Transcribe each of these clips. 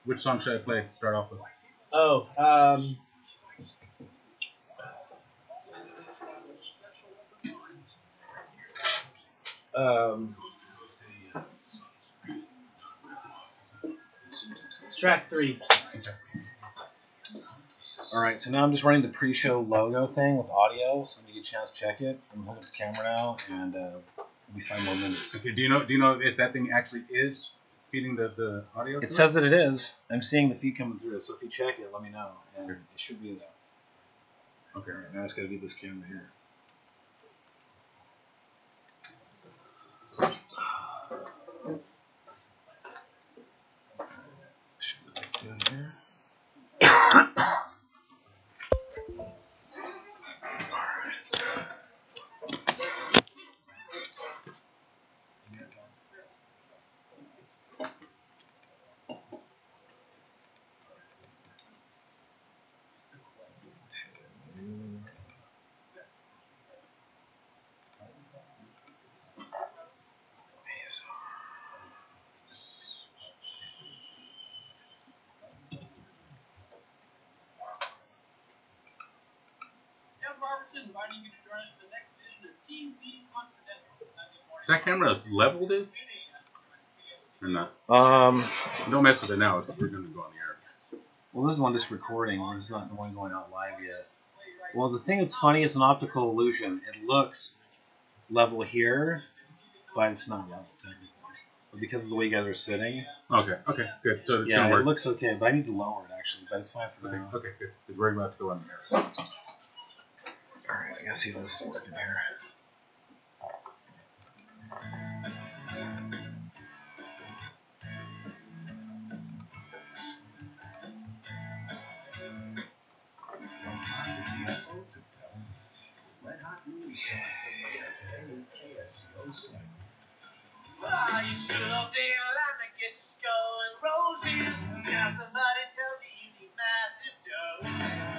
Which song should I play to start off with? Oh, track 3. Okay. All right, so now I'm just running the pre-show logo thing with audio, so when you get a chance, check it. I'm holding up the camera now, and maybe 5 more minutes. Okay. Do you know if that thing actually is feeding the audio? It says that it is. I'm seeing the feed coming through, so if you check it, let me know, and it should be there. Okay. All right, now I just gotta get this camera here. Should be good here. Inviting you to join us for the next edition of Team B Confidential. Is that camera level, dude? Or not? Don't mess with it now. We're going to go on the air. Well, this is one just recording. It's not the one going out live yet. Well, the thing that's funny, it's an optical illusion. It looks level here, but it's not level technically. But because of the way you guys are sitting. Okay, good. So it's yeah, gonna work. It looks okay, but I need to lower it actually. But it's fine for now. Okay, good. Because we're about to go on the air. Alright, I gotta see if this is working here. You should have been alive to get your skull and roses. Now somebody tells you you need massive dose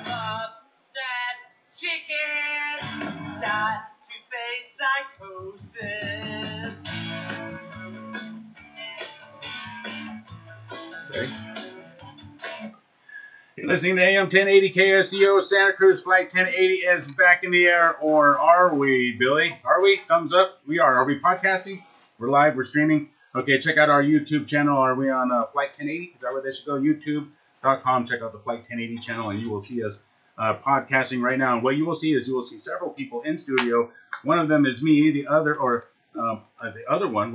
of that chicken died to face psychosis. Okay. You're listening to AM 1080 KSEO. Santa Cruz Flight 1080 is back in the air, or are we, Billy? Are we? Thumbs up. We are. Are we podcasting? We're live. We're streaming. Okay, check out our YouTube channel. Are we on Flight 1080? Is that where they should go? YouTube.com. Check out the Flight 1080 channel, and you will see us podcasting right now. And what you will see is several people in studio. One of them is me. The other one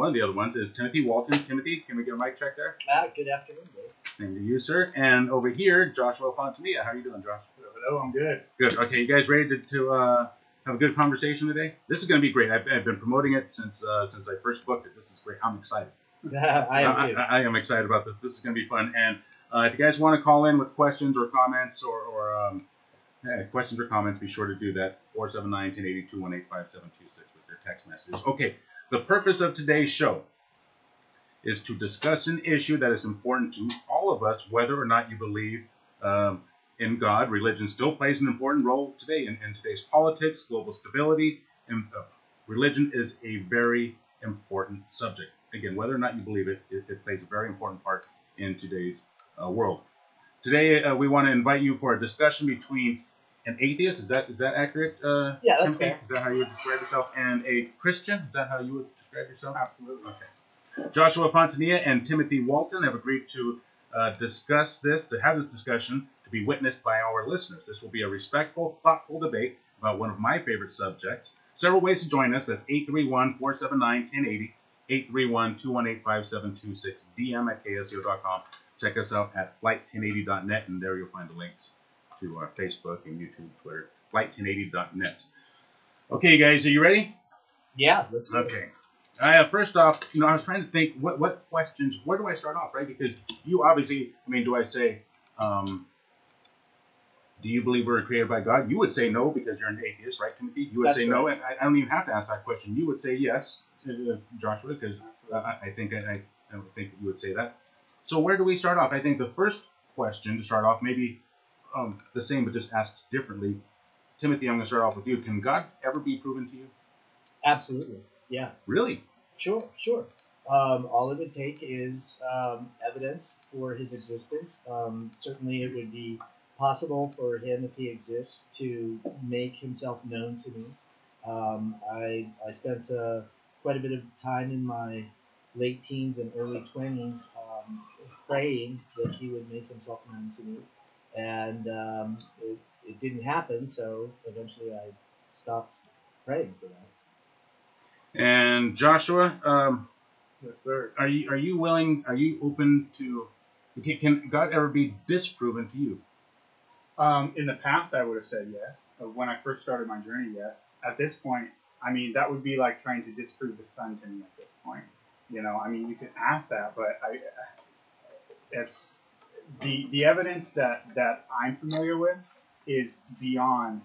of the other ones is Timothy Walton. Timothy, can we get a mic check there? Good afternoon, Dave. Same to you, sir. And over here, Joshua Fontanilla. How are you doing, Josh? Hello, I'm good. Good. Okay, you guys ready to have a good conversation today? This is going to be great. I've been promoting it since I first booked it. This is great. I'm excited. I am too. I am excited about this. This is going to be fun. And if you guys want to call in with questions or comments questions or comments, be sure to do that. 479-1080-218-5726 with your text messages. Okay, the purpose of today's show is to discuss an issue that is important to all of us, whether or not you believe in God. Religion still plays an important role today in today's politics, global stability, and religion is a very important subject. Again, whether or not you believe it, it plays a very important part in today's world. Today, we want to invite you for a discussion between an atheist, is that accurate? Yeah, that's Timothy? fair. Is that how you would describe yourself? And a Christian, is that how you would describe yourself? Absolutely. Okay. Joshua Fontanilla and Timothy Walton have agreed to have this discussion to be witnessed by our listeners. This will be a respectful, thoughtful debate about one of my favorite subjects. Several ways to join us. That's 831-479-1080, 831-218-5726, DM at KSEO.com. Check us out at flight1080.net, and there you'll find the links to our Facebook and YouTube, Twitter, flight1080.net. Okay, you guys, are you ready? Yeah, let's do it. Okay. First off, I was trying to think what questions, where do I start off, right? Because you obviously, do I say, do you believe we're created by God? You would say no because you're an atheist, right, Timothy? You would That's say no, right. and I don't even have to ask that question. You would say yes, Joshua, because I think you would say that. So where do we start off? I think the first question to start off, maybe the same but just asked differently. Timothy, I'm going to start off with you. Can God ever be proven to you? Absolutely. Yeah. Really? Sure. All it would take is evidence for his existence. Certainly, it would be possible for him, if he exists, to make himself known to me. I spent quite a bit of time in my late teens and early 20s praying that he would make himself known to me. And it didn't happen, so eventually I stopped praying for that. And Joshua, Yes, sir. are you willing? Are you open to? Can God ever be disproven to you? In the past, I would have said yes. When I first started my journey, yes. At this point, I mean, that would be like trying to disprove the sun to me at this point. You know, I mean, you could ask that, but it's the evidence that I'm familiar with is beyond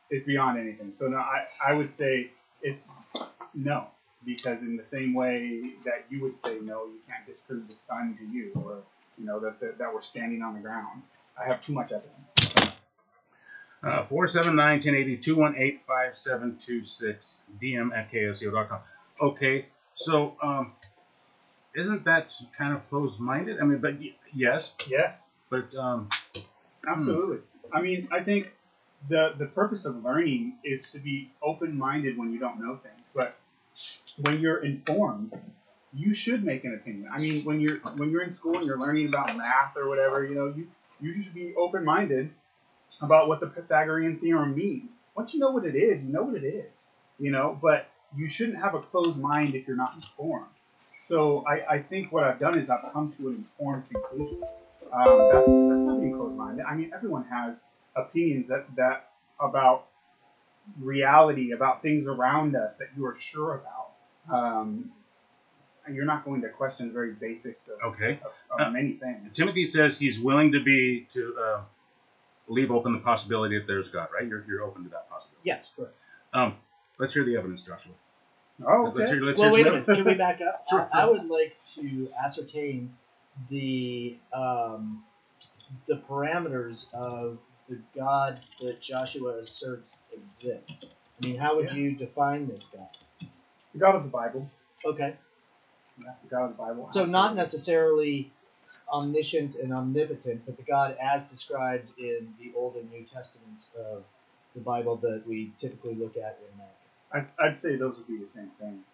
is beyond anything. So no, I would say it's no, because in the same way that you would say no, you can't disprove the sun to you, or you know that we're standing on the ground. I have too much evidence. 479-1082-118-5726, dm@ksco.com. Okay, so isn't that kind of closed-minded? I mean, but yes. Yes. But Absolutely. I mean, I think the purpose of learning is to be open-minded when you don't know things. But when you're informed, you should make an opinion. I mean, when you're in school and you're learning about math or whatever, you know, you should be open-minded about what the Pythagorean theorem means. Once you know what it is, you know what it is. You know, but you shouldn't have a closed mind if you're not informed. So I think what I've done is I've come to an informed conclusion. That's not being closed-minded. I mean, everyone has opinions that about reality, about things around us that you are sure about. You're not going to question the very basics of many things. Timothy says he's willing to leave open the possibility that there's God, right? You're open to that possibility. Yes, correct. Let's hear the evidence, Joshua. Oh, okay. Let's Well, hear wait a minute. Can we back up? Sure. I would like to ascertain the parameters of the God that Joshua asserts exists. I mean, how would you define this God? The God of the Bible. Okay. Yeah, the God of the Bible. So not necessarily omniscient and omnipotent, but the God as described in the Old and New Testaments of the Bible that we typically look at in America. I'd say those would be the same thing.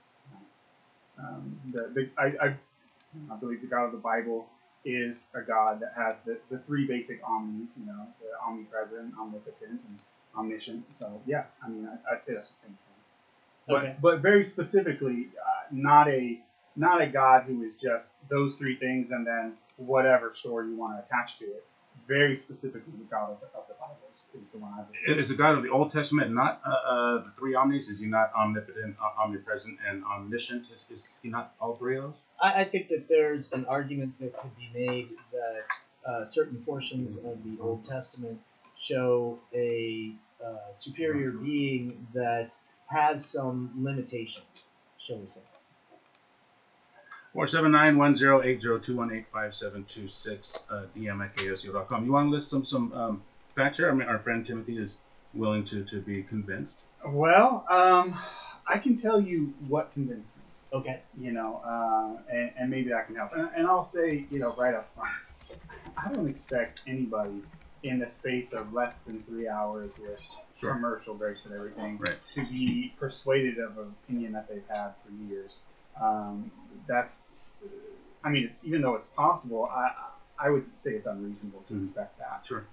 I believe the God of the Bible is a God that has the three basic omnis, you know, the omnipresent, omnipotent, and omniscient. So yeah, I mean, I'd say that's the same thing. But very specifically, not a God who is just those three things and then whatever story you want to attach to it. Very specifically, the God of the Bible is the one I believe. Is the God of the Old Testament not the three omnis? Is he not omnipotent, omnipresent, and omniscient? Is he not all three of those? I think that there's an argument that could be made that certain portions of the Old Testament show a superior being that has some limitations, shall we say. 479-1080-218-5726, dm@ksco.com. You want to list some facts here? I mean, our friend Timothy is willing to be convinced. Well, I can tell you what convinced me. Okay. You know, and maybe I can help. And I'll say, you know, right up front, I don't expect anybody in the space of less than 3 hours with commercial breaks and everything to be persuaded of an opinion that they've had for years. I mean, even though it's possible, I would say it's unreasonable to expect that. Sure.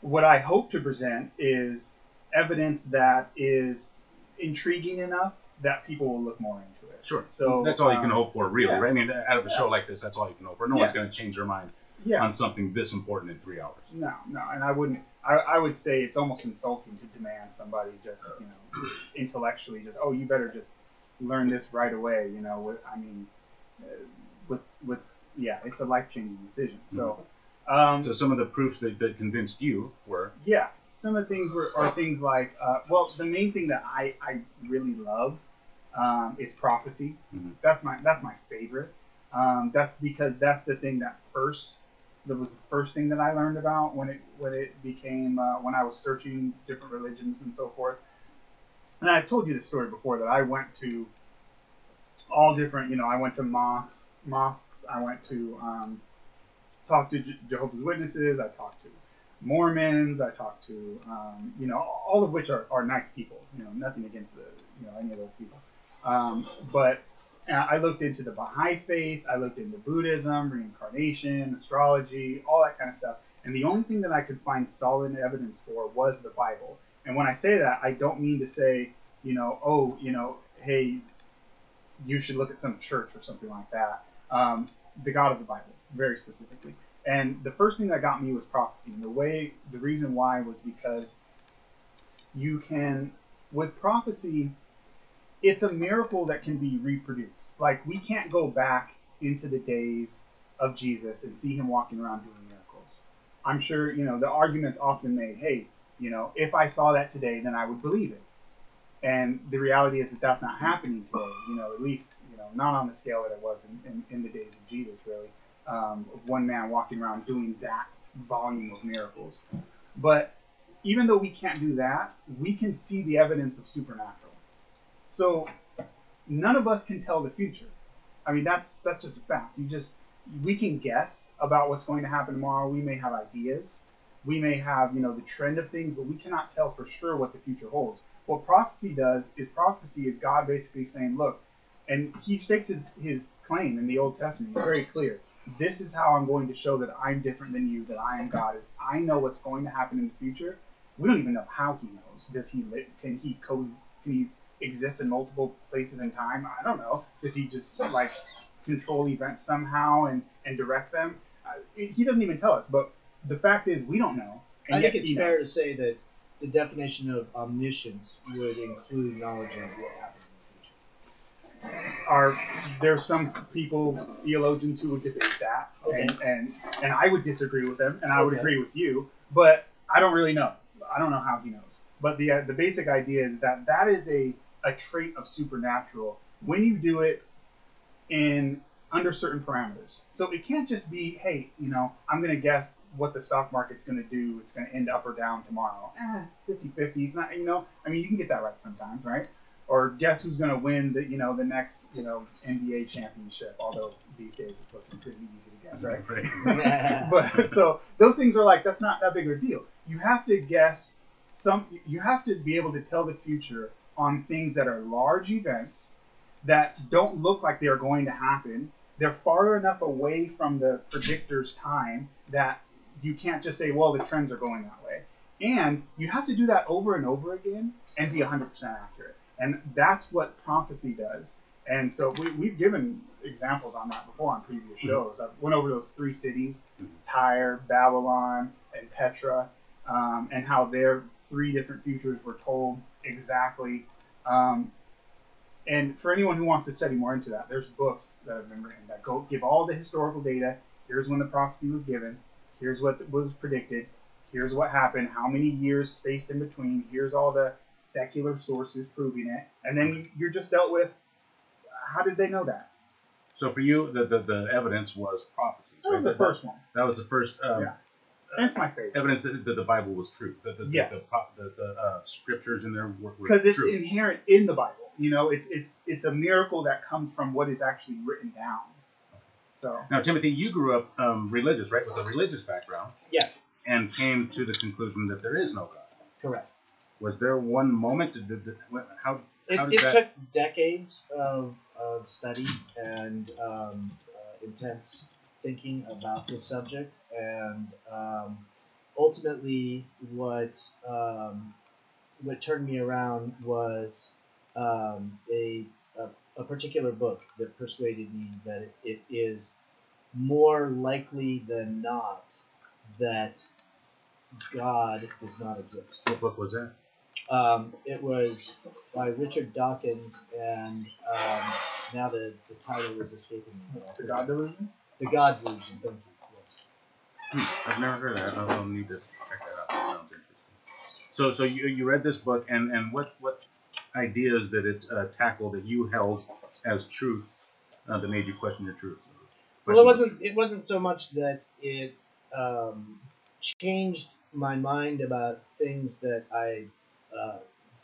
What I hope to present is evidence that is intriguing enough that people will look more into it. Sure. So that's all you can hope for, really, right? I mean, out of a show like this, that's all you can hope for. No one's going to change their mind on something this important in 3 hours. No, and I wouldn't. I would say it's almost insulting to demand somebody just, you know, intellectually just, oh, you better just learn this right away. You know, it's a life-changing decision. So, so some of the proofs that convinced you were some of the things are things like the main thing that I really love is prophecy. Mm-hmm. That's my favorite. That's because that's the thing that was the first thing that I learned about when it became when I was searching different religions and so forth. And I told you this story before that I went to all different. I went to mosques. I went to talked to Jehovah's Witnesses. I talked to Mormons. I talked to all of which are nice people. Nothing against any of those people. But I looked into the Baha'i faith. I looked into Buddhism, reincarnation, astrology, all that kind of stuff. And the only thing that I could find solid evidence for was the Bible. And when I say that, I don't mean to say, hey, you should look at some church or something like that. The God of the Bible, very specifically. And the first thing that got me was prophecy. And the reason why was because you can, with prophecy, it's a miracle that can be reproduced. Like, we can't go back into the days of Jesus and see him walking around doing miracles. I'm sure, the argument's often made, hey, if I saw that today, then I would believe it. And the reality is that that's not happening today, at least, not on the scale that it was in the days of Jesus, really, of one man walking around doing that volume of miracles. But even though we can't do that, we can see the evidence of supernatural. So none of us can tell the future. I mean, that's just a fact. We can guess about what's going to happen tomorrow. We may have ideas. We may have, the trend of things, but we cannot tell for sure what the future holds. What prophecy is God basically saying, look, and he stakes his claim in the Old Testament. It's very clear. This is how I'm going to show that I'm different than you, that I am God. Is I know what's going to happen in the future. We don't even know how he knows. Does he live? Can he exist in multiple places in time? I don't know. Does he just control events somehow and direct them? He doesn't even tell us. But the fact is, we don't know. I think it's fair to say that the definition of omniscience would include knowledge of what happens in the future. There's some people, theologians, who would debate that, okay. and I would disagree with them, and I would agree with you, but I don't really know. I don't know how he knows. But the basic idea is that is a trait of supernatural when you do it under certain parameters. So it can't just be, hey, I'm going to guess what the stock market's going to do. It's going to end up or down tomorrow. 50-50. It's not, I mean, you can get that right sometimes, right? Or guess who's going to win the next, NBA championship. Although these days it's looking pretty easy to guess, right? But so those things are that's not that big of a deal. You have to guess you have to be able to tell the future on things that are large events that don't look like they're going to happen. They're far enough away from the predictor's time that you can't just say, well, the trends are going that way. And you have to do that over and over again and be 100% accurate. And that's what prophecy does. And so we've given examples on that before on previous shows. I went over those 3 cities, Tyre, Babylon, and Petra, and how their 3 different futures were told exactly. And for anyone who wants to study more into that, there's books that have been written that give all the historical data. Here's when the prophecy was given. Here's what was predicted. Here's what happened. How many years spaced in between. Here's all the secular sources proving it. And then you're just dealt with, how did they know that? So for you, the evidence was prophecy. That was the first one. That was the first. Yeah. That's my favorite. Evidence that the Bible was true. Yes. The scriptures in there were true. Because it's inherent in the Bible. It's a miracle that comes from what is actually written down. So now, Timothy, you grew up religious, right, with a religious background. Yes. And came to the conclusion that there is no God. Correct. Was there one moment? How did it that? took decades of study and intense thinking about this subject, and ultimately, what turned me around was a particular book that persuaded me that it is more likely than not that God does not exist. What book was that? It was by Richard Dawkins, and now the title is escaping me. The God Delusion? The God Delusion, thank you. Yes. I've never heard of that. I'll need to check that out. That sounds interesting. So you read this book, and what ideas did it tackle that you held as truths that made you question your truths? Well, it wasn't so much that it changed my mind about things that I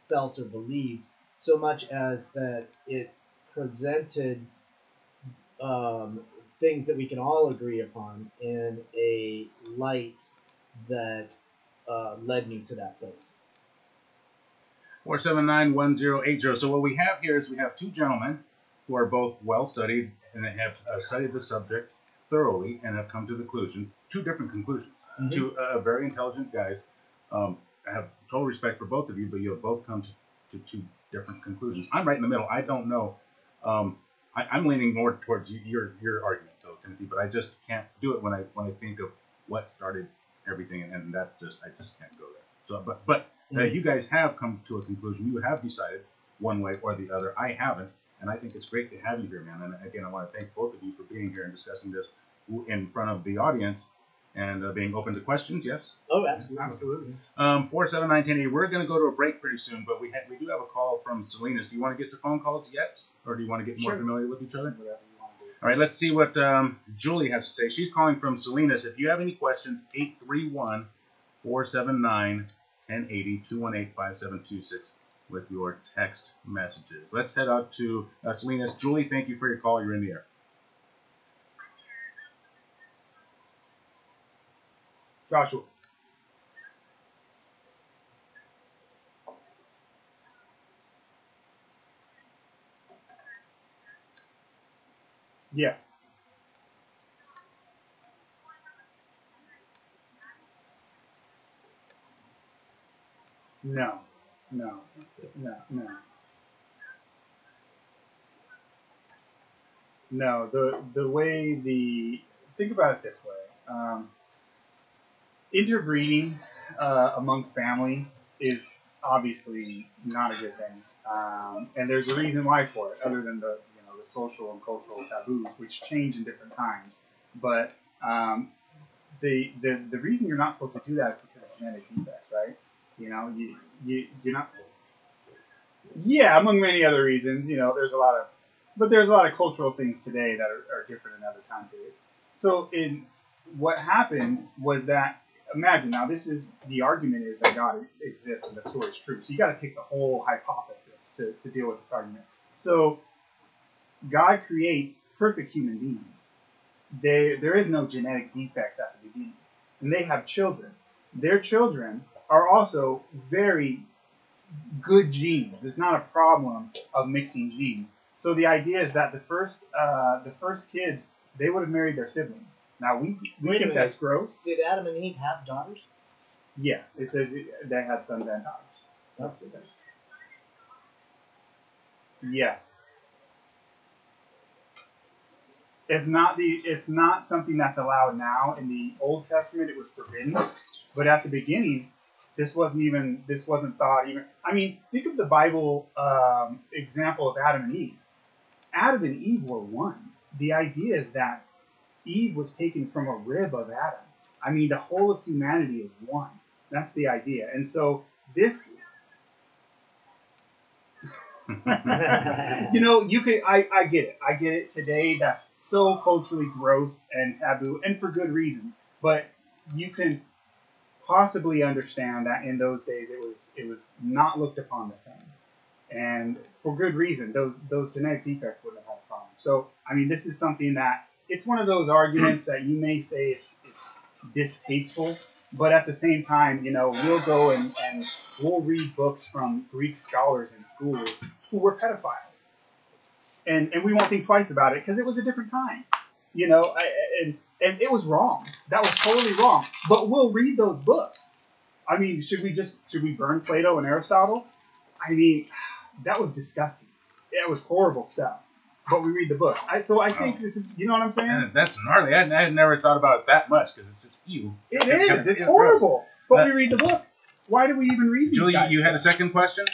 felt or believed, so much as that it presented things that we can all agree upon in a light that led me to that place. 4791080. So what we have here is we have two gentlemen who are both well studied and they have studied the subject thoroughly and have come to the conclusion, two different conclusions. Mm-hmm. Two very intelligent guys. I have total respect for both of you, but you have both come to two different conclusions. I'm right in the middle. I don't know. I'm leaning more towards your argument, though, Timothy, but I just can't do it when I think of what started everything, and that's just I just can't go there. So, but you guys have come to a conclusion. You have decided one way or the other. I haven't, and I think it's great to have you here, man. And again, I want to thank both of you for being here and discussing this in front of the audience and being open to questions. Yes. Oh, absolutely. Absolutely. 4791080. We're going to go to a break pretty soon, but we do have a call from Salinas. Do you want to get to phone calls yet, or do you want to get more familiar with each other? Whatever you want to do. All right, let's see what Julie has to say. She's calling from Salinas. If you have any questions, 831-479-1080, 218-5726 with your text messages. Let's head out to Salinas. Julie, thank you for your call. You're in the air. Joshua. Yes. No. No. No. No. No. The way think about it this way. Interbreeding among family is obviously not a good thing, and there's a reason why for it, other than the social and cultural taboos, which change in different times. But the reason you're not supposed to do that is because of genetic defects, right? You're not. Yeah, among many other reasons. There's a lot of cultural things today that are different in other time periods. So what happened was that, imagine now, the argument is that God exists and the story is true. So you got to take the whole hypothesis to deal with this argument. So God creates perfect human beings. There is no genetic defects at the beginning, and they have children. Their children are also very good genes. There's not a problem of mixing genes. So the idea is that the first kids, they would have married their siblings. Now we think that's gross. Did Adam and Eve have daughters? Yeah, it says they had sons and daughters. That's it. Yes. It's not something that's allowed now. In the Old Testament, it was forbidden, but at the beginning, this wasn't thought even. I mean, think of the Bible example of Adam and Eve. Adam and Eve were one. The idea is that Eve was taken from a rib of Adam. I mean, the whole of humanity is one. That's the idea. And so this, I get it. I get it today. That's so culturally gross and taboo, and for good reason. But you can possibly understand that in those days it was not looked upon the same, and for good reason. Those genetic defects wouldn't have had a problem. So I mean, this is something that it's one of those arguments that you may say it's distasteful, but at the same time, we'll go and we'll read books from Greek scholars in schools who were pedophiles, and we won't think twice about it because it was a different time, and it was wrong. That was totally wrong. But we'll read those books. I mean, should we burn Plato and Aristotle? I mean, that was disgusting. It was horrible stuff. But we read the books. I think this is, you know what I'm saying? That's gnarly. I had never thought about it that much because it's just ew. It is. It's horrible. But we read the books. Why do we even read these Julie, guys? you had a second question?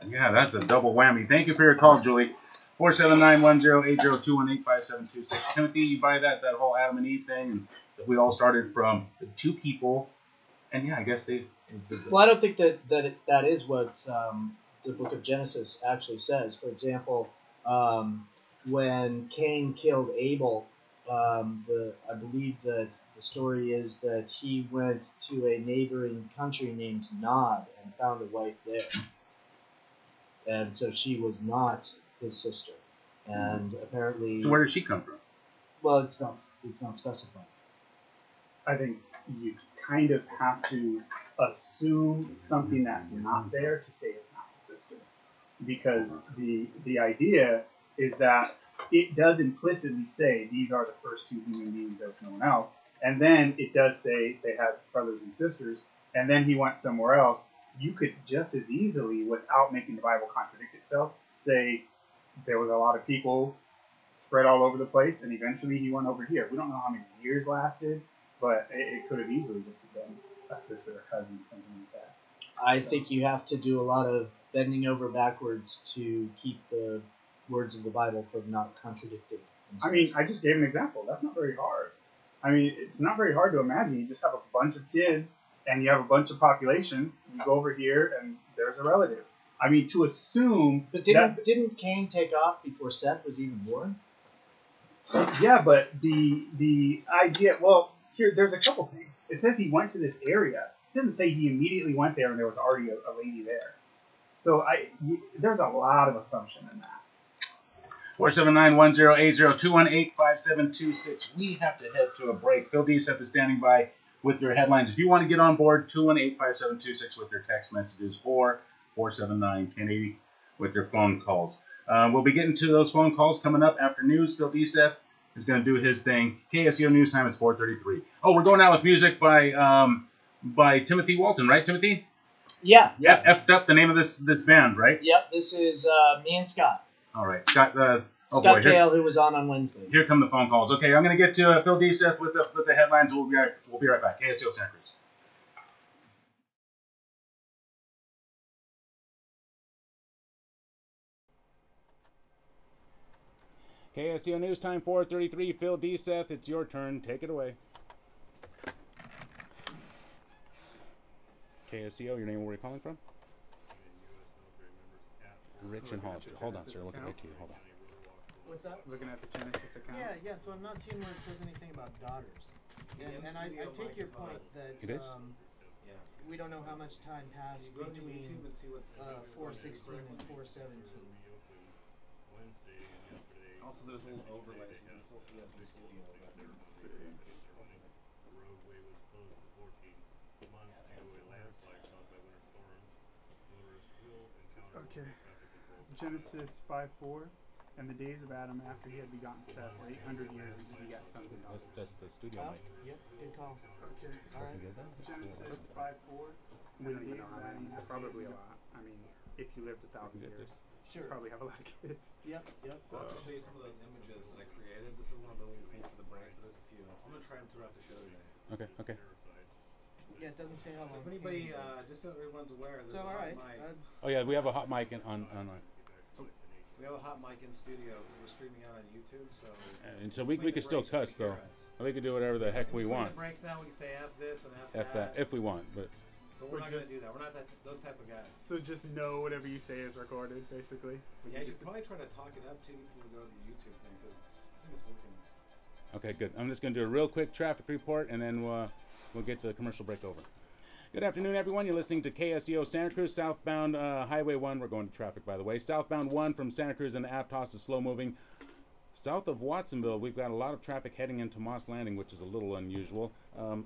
Yeah, that's a double whammy. Thank you for your call, Julie. 479108021857226. Timothy, you buy that whole Adam and Eve thing, and that we all started from the two people, and yeah, I guess they. Well, I don't think that is what the book of Genesis actually says. For example, when Cain killed Abel, I believe that the story is that he went to a neighboring country named Nod and found a wife there, and so she was not his sister. And apparently, So where did she come from? well, it's not specified. I think you kind of have to assume something that's not there to say it's not the sister, because the idea is that it does implicitly say these are the first two human beings, there was no one else, and then it does say they had brothers and sisters, and then he went somewhere else. You could just as easily, without making the Bible contradict itself, say there was a lot of people spread all over the place, and eventually he went over here. We don't know how many years lasted, but it could have easily just been a sister or cousin, something like that. I think you have to do a lot of bending over backwards to keep the words of the Bible from not contradicting themselves. I mean, I just gave an example. That's not very hard. I mean, it's not very hard to imagine. You just have a bunch of kids, and you have a bunch of population. You go over here, and there's a relative. I mean, to assume But didn't Cain take off before Seth was even born? Yeah, but the idea, well, here, there's a couple things. It says he went to this area. It doesn't say he immediately went there and there was already a lady there. So there's a lot of assumption in that. 479-1080-218-5726. We have to head to a break. Phil Deeseth is standing by with your headlines. If you want to get on board, 218-5726 with your text messages, or 479-1080 with your phone calls. We'll be getting to those phone calls coming up after news. Phil Deeseth is going to do his thing. KSEO News Time is 4:33. Oh, we're going out with music by Timothy Walton, right, Timothy? Yeah. F'd up the name of this band, right? Yep. This is me and Scott. All right, Scott. Scott Gale, who was on Wednesday. Here come the phone calls. Okay, I'm going to get to Phil Deeseth with the headlines. We'll be right back. KSEO Santa Cruz. KSEO News Time 4:33. Phil Deeseth, it's your turn. Take it away. KSEO, your name, where are you calling from? Rich and Hollister. Hold on, sir. Looking right to you. Hold on. What's up? Looking at the Genesis account. Yeah. So I'm not seeing where it says anything about daughters. And I take your point that we don't know how much time passed between 4:16 and 4:17. Also, there's a little overlay, so you can still see us in the studio. Okay. Genesis 5:4. And the days of Adam after he had begotten Seth were 800 years, and he begat sons and daughters. That's the studio mic. Yep, good call. Okay. All right. Genesis 5:4. And the days of Adam, probably a lot. I mean, if you lived 1,000 years, Sure. you probably have a lot of kids. Yep. So I'll have to show you some of those images that I created. This is one of the little things for the break. There's a few. I'm going to try them throughout the show today. Okay. Yeah, it doesn't say how long. So if anybody, just so everyone's aware, there's So a all hot right. mic. Oh yeah, we have a hot mic on. We have a hot mic in studio. We're streaming out on YouTube, so. And so we can still cuss though. We can do whatever the heck we want. Breaks now. We can say F this and F that if we want, but we're not going to do that. We're not those type of guys. So just know whatever you say is recorded, basically. Yeah, you should probably try to talk it up to people who go to the YouTube thing, because I think it's working. okay, good. I'm just going to do a real quick traffic report, and then we'll get the commercial break over. Good afternoon, everyone. You're listening to KSEO Santa Cruz, southbound Highway 1. We're going to traffic, by the way. Southbound 1 from Santa Cruz into Aptos is slow moving. South of Watsonville, we've got a lot of traffic heading into Moss Landing, which is a little unusual.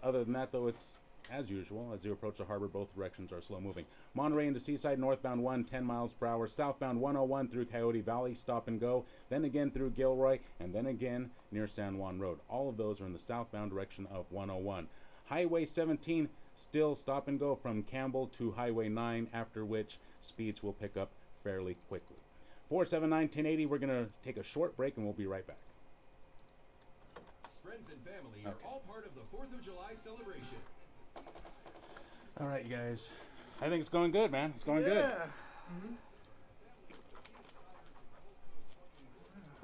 Other than that, though, it's as usual. As you approach the harbor, both directions are slow moving. Monterey into Seaside, northbound 1, 10 miles per hour. Southbound 101 through Coyote Valley, stop and go. Then again through Gilroy, and then again near San Juan Road. All of those are in the southbound direction of 101. Highway 17, still stop and go from Campbell to Highway 9, after which speeds will pick up fairly quickly. 479-1080, we're going to take a short break and we'll be right back. Friends and family are all part of the 4th of July celebration. All right, you guys. I think it's going good, man. It's going good.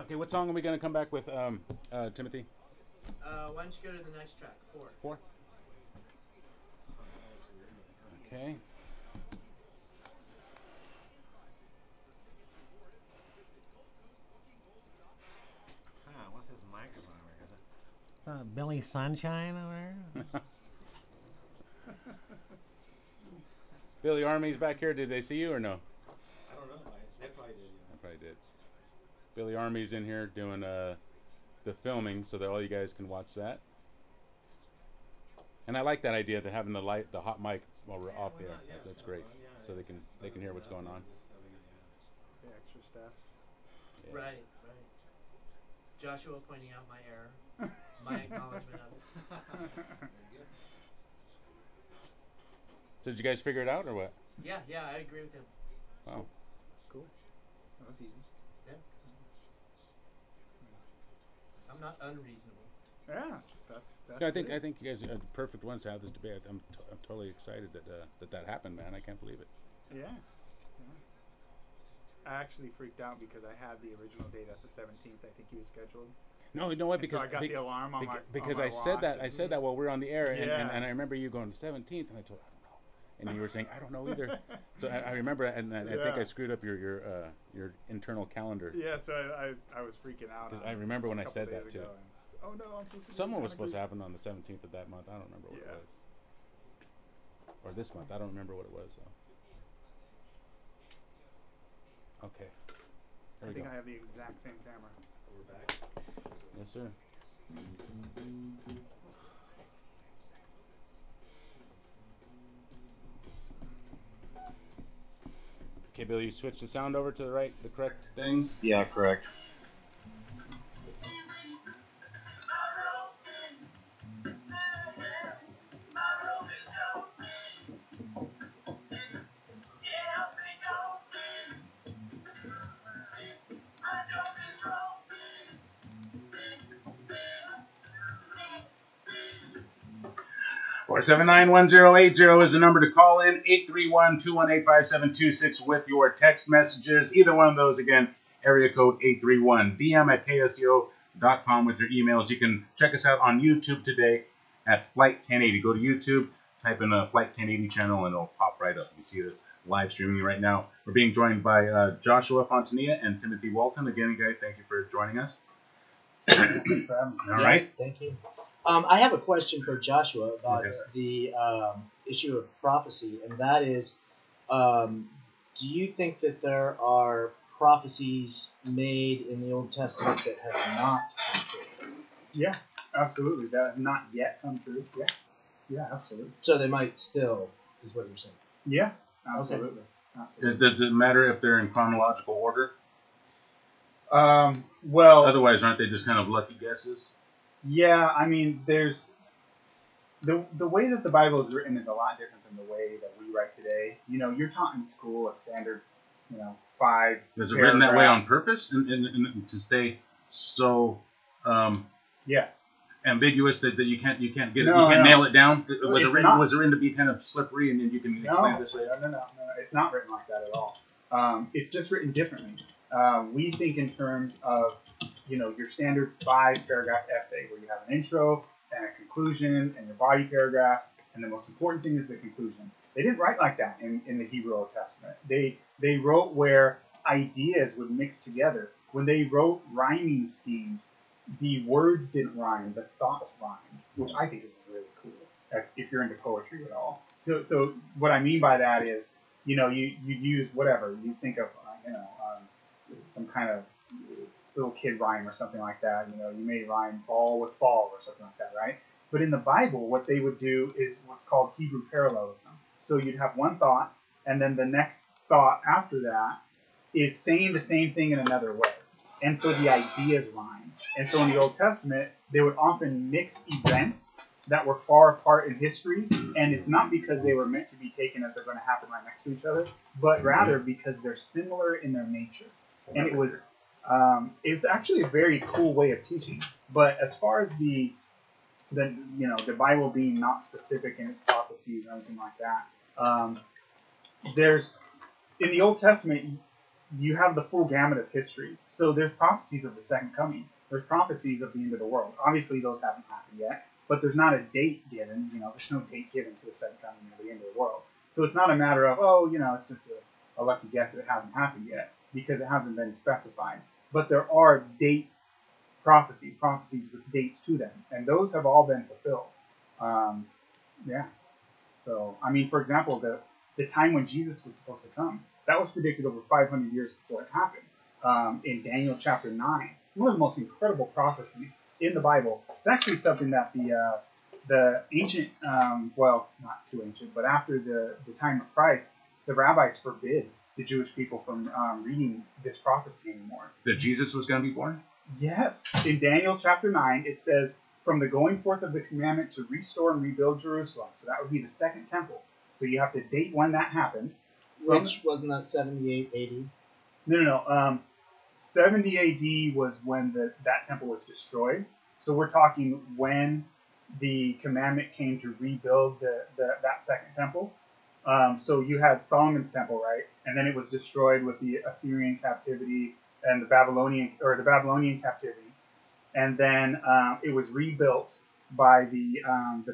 Okay, what song are we going to come back with, Timothy? Why don't you go to the next track? 4. Okay. What's this microphone? Billy Sunshine over there? Billy Army's back here. Did they see you or no? I don't know. They probably did. I probably did. Billy Army's in here doing the filming so that all you guys can watch that. And I like that idea of having the hot mic while we're off there. That's great. So they can hear what's going on. The extra stuff. Yeah. Right. Joshua pointing out my error, my acknowledgement of it. So did you guys figure it out or what? Yeah, I agree with him. Wow. Cool. That was easy. Yeah. I'm not unreasonable. Yeah, that's Yeah, I think you guys are the perfect ones to have this debate. I'm totally excited that happened, man. I can't believe it. Yeah. I actually freaked out because I had the original date as the 17th. I think he was scheduled. No, you know what? Because so I got the alarm on my because on my I said that watch. I said that while we were on the air, Yeah. and I remember you going the 17th, and I told I don't know, and you were saying I don't know either. So I remember, and I think I screwed up your internal calendar. Yeah, so I was freaking out. Because I remember when I said days that too. ago, oh no, I'm supposed to. Someone was supposed to happen on the 17th of that month. I don't remember what it was. Or this month. I don't remember what it was. So. Okay. I think I have the exact same camera. We're back. Yes, sir. Okay, Billy, you switch the sound over to the correct things. Yeah, correct. Or 791-080 is the number to call in. 831-218-5726 with your text messages. Either one of those, again, area code 831. DM at ksco.com with your emails. You can check us out on YouTube today at Flight 1080. Go to YouTube, type in a Flight 1080 channel, and it'll pop right up. You see this live streaming right now. We're being joined by Joshua Fontanilla and Timothy Walton. Again, guys, thank you for joining us. All right. Thank you. I have a question for Joshua about the issue of prophecy, and that is, do you think that there are prophecies made in the Old Testament that have not come true? Yeah, absolutely. That have not yet come true. Yeah, absolutely. So they might still, is what you're saying. Yeah, absolutely. Okay. Absolutely. Does it matter if they're in chronological order? Well, Otherwise, aren't they just kind of lucky guesses? yeah, I mean, there's the way that the Bible is written is a lot different than the way that we write today. You know, you're taught in school a standard, 5. Is it written that way on purpose and to stay so Yes. ambiguous that you can't get it, No, you can't no. nail it down? Was It's it not. written to be kind of slippery and then you can explain it this way? No. It's not written like that at all. It's just written differently. We think in terms of, your standard 5-paragraph essay where you have an intro and a conclusion and your body paragraphs, and the most important thing is the conclusion. They didn't write like that in the Hebrew Old Testament. They wrote where ideas would mix together. When they wrote rhyming schemes, the words didn't rhyme, the thoughts rhymed, which I think is really cool if you're into poetry at all. So what I mean by that is, you use whatever. You think of, some kind of little kid rhyme or something like that. You may rhyme ball with fall or something like that, right? But in the Bible, what they would do is what's called Hebrew parallelism. So you'd have one thought, and then the next thought after that is saying the same thing in another way. And so the ideas rhyme. And so in the Old Testament, they would often mix events that were far apart in history, and it's not because they were meant to be taken as they're going to happen right next to each other, but rather because they're similar in their nature. And it's actually a very cool way of teaching. But as far as the Bible being not specific in its prophecies or anything like that, there's in the Old Testament you have the full gamut of history. So there's prophecies of the second coming. There's prophecies of the end of the world. Obviously those haven't happened yet, but there's not a date given. There's no date given to the second coming or the end of the world. So it's not a matter of it's just a lucky guess that it hasn't happened yet, because it hasn't been specified. But there are date prophecies with dates to them, and those have all been fulfilled. Yeah. So, I mean, for example, the time when Jesus was supposed to come, that was predicted over 500 years before it happened. In Daniel chapter 9, one of the most incredible prophecies in the Bible. It's actually something that the ancient, well, not too ancient, but after the time of Christ, the rabbis forbid the Jewish people from reading this prophecy anymore. That Jesus was going to be born? Yes. In Daniel chapter 9, it says, from the going forth of the commandment to restore and rebuild Jerusalem. So that would be the second temple. So you have to date when that happened. Which wasn't that 78 AD? No. 70 AD was when that temple was destroyed. So we're talking when the commandment came to rebuild that second temple. So you had Solomon's temple, right? And then it was destroyed with the Assyrian captivity and the Babylonian captivity. And then it was rebuilt by the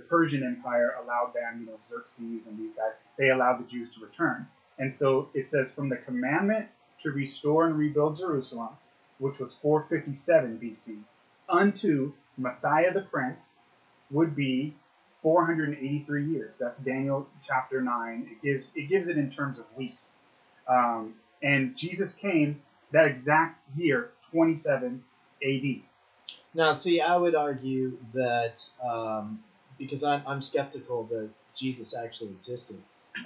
Persian Empire. Allowed them, Xerxes and these guys. They allowed the Jews to return. And so it says from the commandment to restore and rebuild Jerusalem, which was 457 BC, unto Messiah the Prince would be 483 years. That's Daniel chapter 9. It gives it in terms of weeks. And Jesus came that exact year, 27 AD. Now, see, I would argue that because I'm skeptical that Jesus actually existed,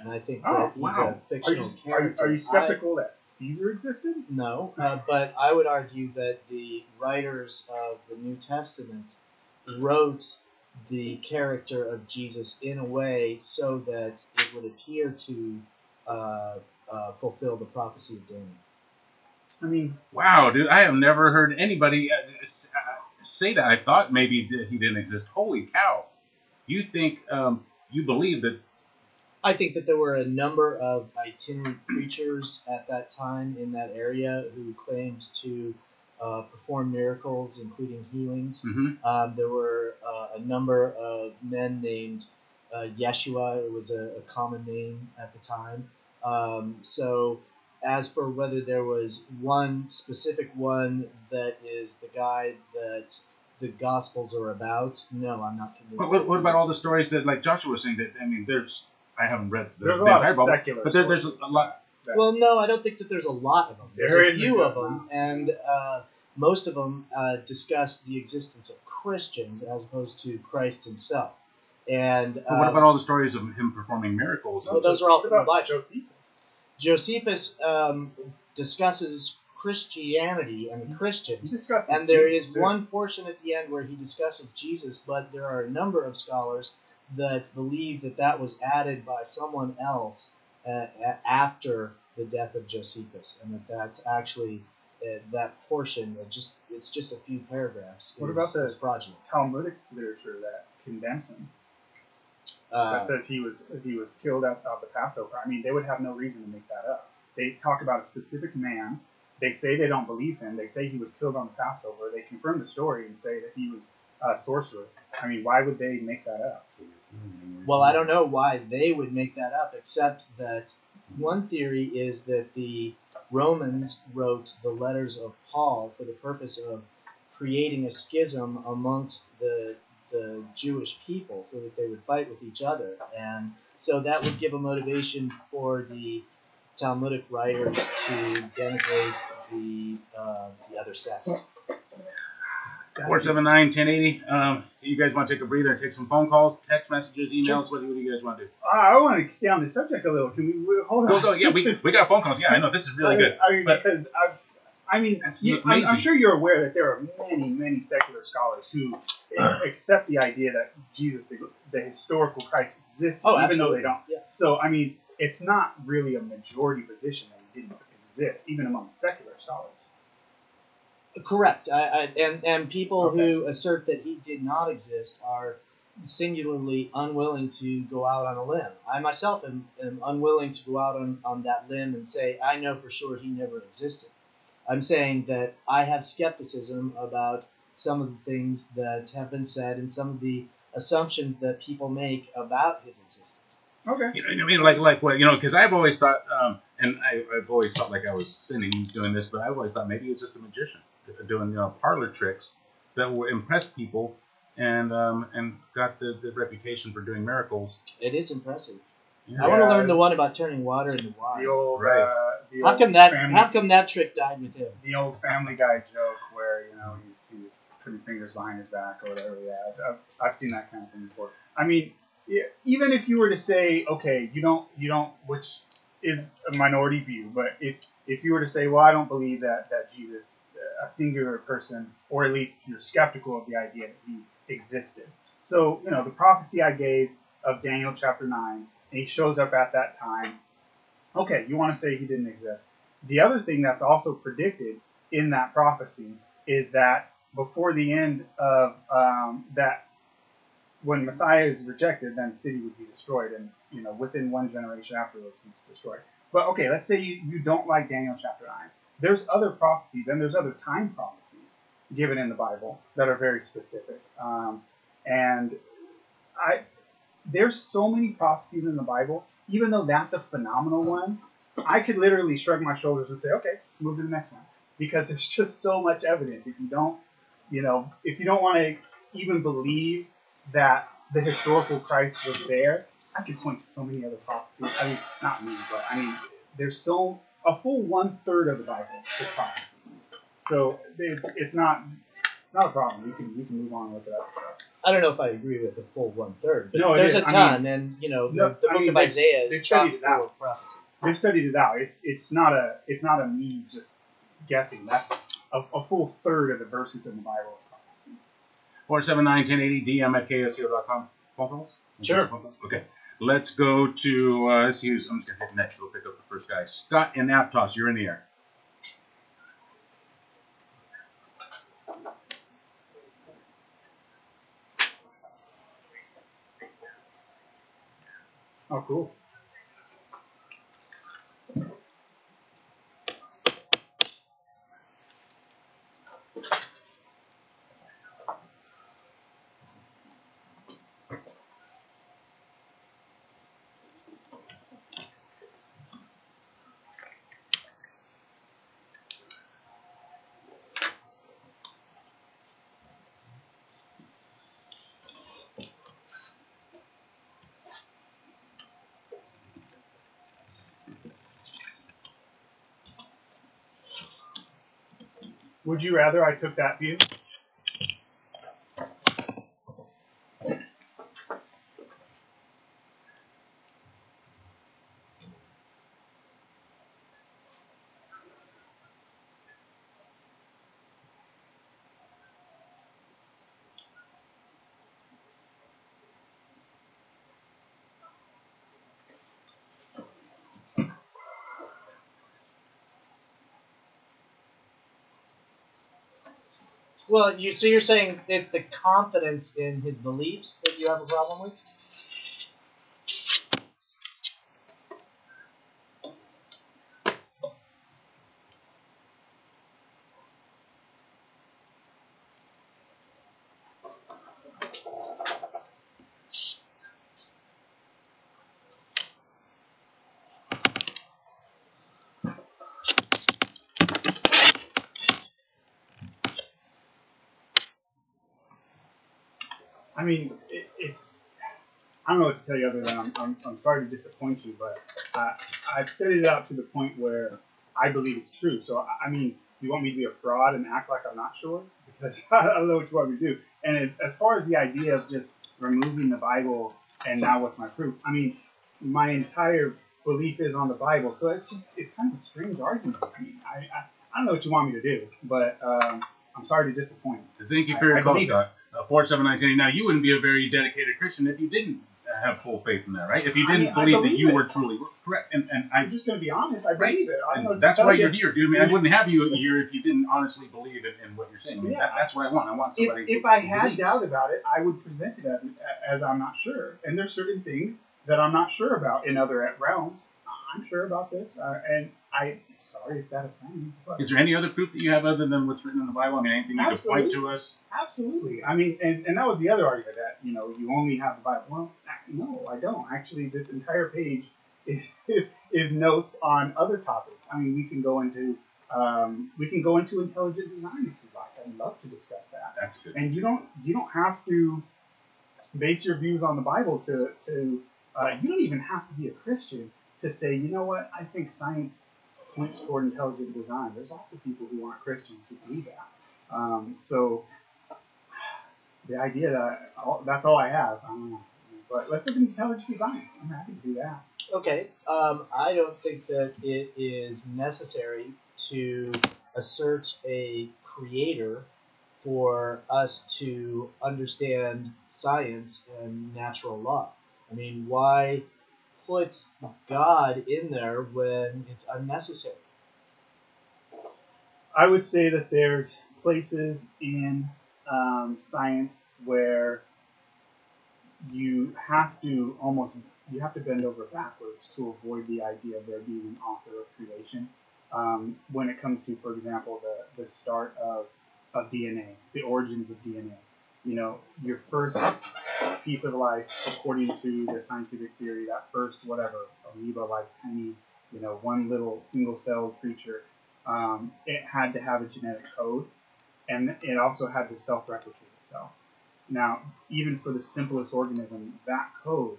and I think that he's a fictional character. Are you skeptical that Caesar existed? No, but I would argue that the writers of the New Testament wrote the character of Jesus in a way so that it would appear to fulfill the prophecy of Daniel. I mean, wow, dude, I have never heard anybody say that. I thought maybe he didn't exist. Holy cow. You think, you believe that? I think that there were a number of itinerant preachers at that time in that area who claimed to perform miracles, including healings. Mm-hmm. There were a number of men named Yeshua. It was a common name at the time. So as for whether there was one specific one that is the guy that the Gospels are about, no, I'm not convinced. What about all the stories that, like Joshua was saying, that, I mean, I haven't read there's the a lot entire of Bible, secular but there's a lot. Well, no, I don't think that there's a lot of them. There There's is a few of them, and most of them discuss the existence of Christians as opposed to Christ himself. And But what about all the stories of him performing miracles? Well, those are all from the Bible. Josephus. Josephus discusses Christianity and the Christians, He discusses and there Jesus is too. one portion at the end where he discusses Jesus, but there are a number of scholars that believe that that was added by someone else after the death of Josephus, and that's actually that portion of it's just a few paragraphs. What about the progeny? Talmudic literature that condemns him? That says he was killed at the Passover. I mean, they would have no reason to make that up. They talk about a specific man. They say they don't believe him. They say he was killed on the Passover. They confirm the story and say that he was a sorcerer. I mean, why would they make that up? Well, I don't know why they would make that up, except that one theory is that the Romans wrote the letters of Paul for the purpose of creating a schism amongst the Jewish people so that they would fight with each other. And so that would give a motivation for the Talmudic writers to denigrate the other sect. 479-1080. You guys want to take a breather and take some phone calls, text messages, emails? What do you guys want to do? I want to stay on the subject a little. Can we hold on? Go. Yeah, we got phone calls. Yeah, I know. This is really good. I mean, because I'm sure you're aware that there are many secular scholars who accept the idea that Jesus, the historical Christ, existed, even absolutely. though they don't. Yeah. So, I mean, it's not really a majority position that he didn't exist, even among secular scholars. Correct. And people who assert that he did not exist are singularly unwilling to go out on a limb. I myself am unwilling to go out on that limb and say, I know for sure he never existed. I'm saying that I have skepticism about some of the things that have been said and some of the assumptions that people make about his existence. Okay. You know what I mean? Like what, because I've always thought, and I've always felt like I was sinning doing this, but I've always thought maybe he was just a magician doing, parlor tricks that were impressed people and got the reputation for doing miracles. It is impressive. Yeah. I want to learn the one about turning water into wine. The old, Right. How come that trick died with him? The old Family Guy joke where he's putting fingers behind his back or whatever. Yeah, I've seen that kind of thing before. I mean, even if you were to say, okay, you don't, which is a minority view, but if you were to say, well, I don't believe that Jesus, a singular person, or at least you're skeptical of the idea that he existed. So the prophecy I gave of Daniel chapter 9, and he shows up at that time. Okay, you want to say he didn't exist. The other thing that's also predicted in that prophecy is that before the end of that, when Messiah is rejected, then the city would be destroyed, and within one generation afterwards, he's destroyed. But okay, let's say you don't like Daniel chapter 9. There's other prophecies, and there's other time prophecies given in the Bible that are very specific. There's so many prophecies in the Bible. Even though that's a phenomenal one, I could literally shrug my shoulders and say, okay, let's move to the next one, because there's just so much evidence. If you don't want to even believe that the historical Christ was there, I could point to so many other prophecies. I mean, not me, but I mean, there's a full 1/3 of the Bible is prophecy. So it's not a problem. You can move on and look it up. I don't know if I agree with the full 1/3, but No, there's a ton, and the book of Isaiah is chock full of prophecy. They've studied it out. It's not a me just guessing. That's a full third of the verses in the Bible. 479-1080 dm@ksco.com. Phone calls? Sure. Okay. Let's go to let's use. I'm just gonna hit next. We'll pick up the first guy. Scott in Aptos. You're in the air. Oh, cool. Would you rather I took that view? Well, so you're saying it's the confidence in his beliefs that you have a problem with? I mean, it's. I don't know what to tell you other than I'm sorry to disappoint you, but I've set it out to the point where I believe it's true. So, I mean, you want me to be a fraud and act like I'm not sure? Because I don't know what you want me to do. And as far as the idea of just removing the Bible and now what's my proof? I mean, my entire belief is on the Bible. So it's kind of a strange argument to me. I don't know what you want me to do, but I'm sorry to disappoint. Thank you for your call, Scott. 479. Now, you wouldn't be a very dedicated Christian if you didn't have full faith in that, right? If you didn't believe that you were truly correct. And I'm just going to be honest. I believe it. I don't know what to that's tell why you. you're here, dude. I mean, I wouldn't have you here if you didn't honestly believe in what you're saying. I mean, that's what I want. I want somebody If I had doubt about it, I would present it as I'm not sure. And there's certain things that I'm not sure about in other realms. I'm sure about this, and I'm sorry if that offends. But is there any other proof that you have other than what's written in the Bible? I mean, anything you can point to us? Absolutely. I mean, and that was the other argument that you only have the Bible. Well, no, I don't. Actually, this entire page is notes on other topics. I mean, we can go into intelligent design if you like. I I'd love to discuss that. That's good. And you don't have to base your views on the Bible to you don't even have to be a Christian to say, you know what, I think science points toward intelligent design. There's lots of people who aren't Christians who believe that. So the idea that that's all I have, I don't know. But let's look at intelligent design. I'm happy to do that. Okay. I don't think that it is necessary to assert a creator for us to understand science and natural law. I mean, why put God in there when it's unnecessary? I would say that there's places in science where you have to bend over backwards to avoid the idea of there being an author of creation. When it comes to, for example, the start of DNA, the origins of DNA. You know, your first piece of life, according to the scientific theory, that first amoeba-like tiny, one little single-celled creature, it had to have a genetic code, and it also had to self-replicate itself. Now, even for the simplest organism, that code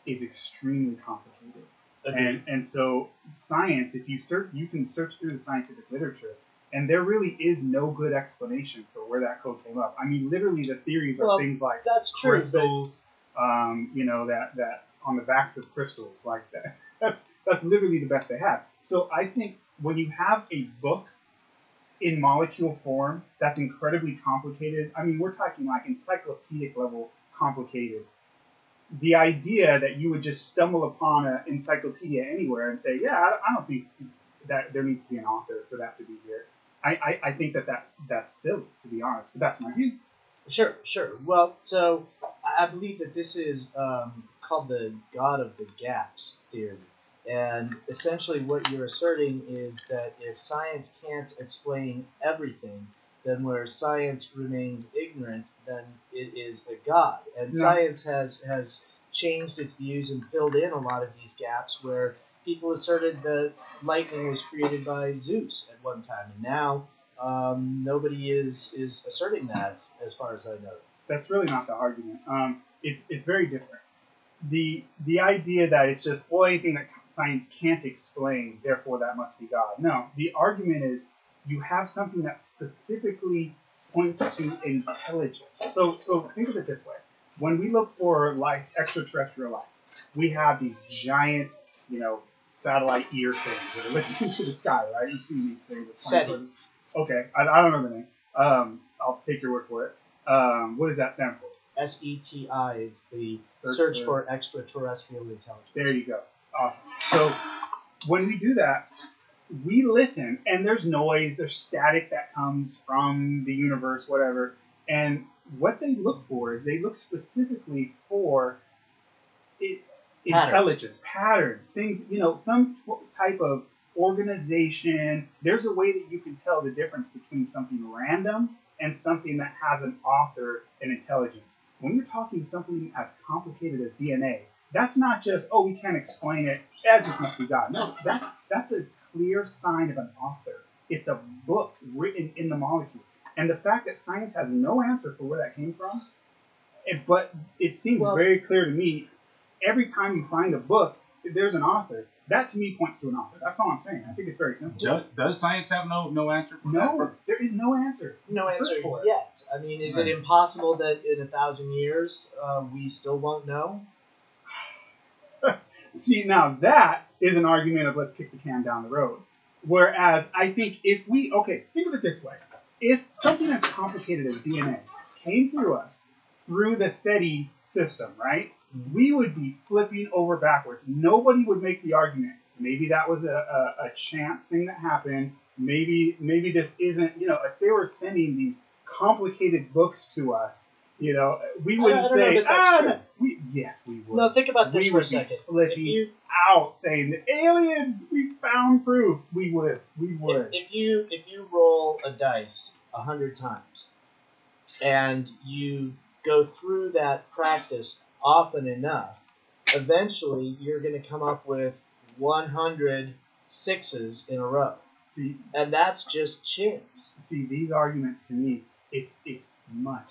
is extremely complicated. And so science, if you search, you can search through the scientific literature, and there really is no good explanation for where that code came up. I mean, literally the theories are things like that's true, crystals, that on the backs of crystals, like that. That's literally the best they have. So I think when you have a book in molecule form that's incredibly complicated, I mean, we're talking like encyclopedic level complicated. The idea that you would just stumble upon an encyclopedia anywhere and say, yeah, I don't think that there needs to be an author for that to be here. I think that's silly, to be honest, but that's my view. Sure. Well, so I believe that this is called the God of the Gaps theory. And essentially what you're asserting is that if science can't explain everything, then where science remains ignorant, then it is a God. And science has changed its views and filled in a lot of these gaps where people asserted that lightning was created by Zeus at one time. And now nobody is asserting that as far as I know. That's really not the argument. It's very different. The idea that it's just, well, anything that science can't explain, therefore that must be God. No, the argument is you have something that specifically points to intelligence. So think of it this way. When we look for life, extraterrestrial life, we have these giant, satellite ear things that are listening to the sky, right? You've seen these things. SETI. Okay, I don't know the name. I'll take your word for it. What does that stand for? SETI. It's the Search for Extraterrestrial Intelligence. There you go. Awesome. So when we do that, we listen, and there's noise, there's static that comes from the universe, whatever. And what they look for is they look specifically for intelligence, patterns, things, some type of organization. There's a way that you can tell the difference between something random and something that has an author and intelligence. When you're talking something as complicated as DNA, that's not just, we can't explain it, that just must be God. No, that's a clear sign of an author. It's a book written in the molecules. And the fact that science has no answer for where that came from, but it seems very clear to me, every time you find a book, there's an author. That to me points to an author. That's all I'm saying. I think it's very simple. Does science have no answer for that? No, there is no answer. No answer yet. I mean, is it impossible that in 1,000 years we still won't know? See, now that is an argument of let's kick the can down the road. Whereas I think if we, think of it this way. If something as complicated as DNA came through us, through the SETI system, right, we would be flipping over backwards. Nobody would make the argument, maybe that was a chance thing that happened. Maybe this isn't, if they were sending these complicated books to us, we wouldn't say, yes, we would. No, think about this for a second. Flipping out saying the aliens, we found proof. We would. If you roll a dice 100 times and you go through that practice often enough, eventually you're going to come up with 100 sixes in a row. See, and that's just chance. see, these arguments to me, it's much,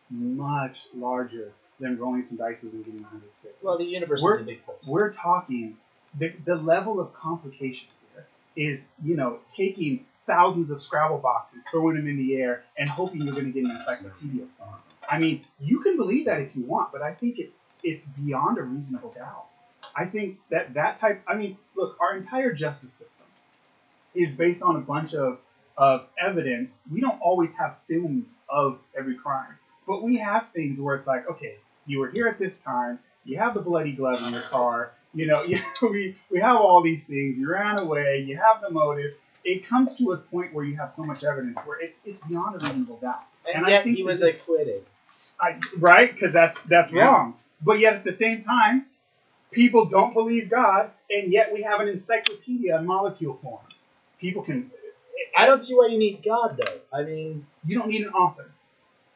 much larger than rolling some dice and getting 106. Well, the universe we're, is a big place. We're talking the level of complication here is, taking thousands of Scrabble boxes, throwing them in the air, and hoping you're going to get an encyclopedia. I mean, you can believe that if you want, but I think it's beyond a reasonable doubt. I think that type. I mean, look, our entire justice system is based on a bunch of evidence. We don't always have film of every crime, but we have things where it's like, okay, you were here at this time. You have the bloody glove in your car. We have all these things. You ran away. You have the motive. It comes to a point where you have so much evidence where it's beyond a reasonable doubt. And yet he was acquitted. Right? Because that's wrong. But yet at the same time, people don't believe God, and yet we have an encyclopedia in molecule form. People can. I don't see why you need God, though. I mean, you don't need an author.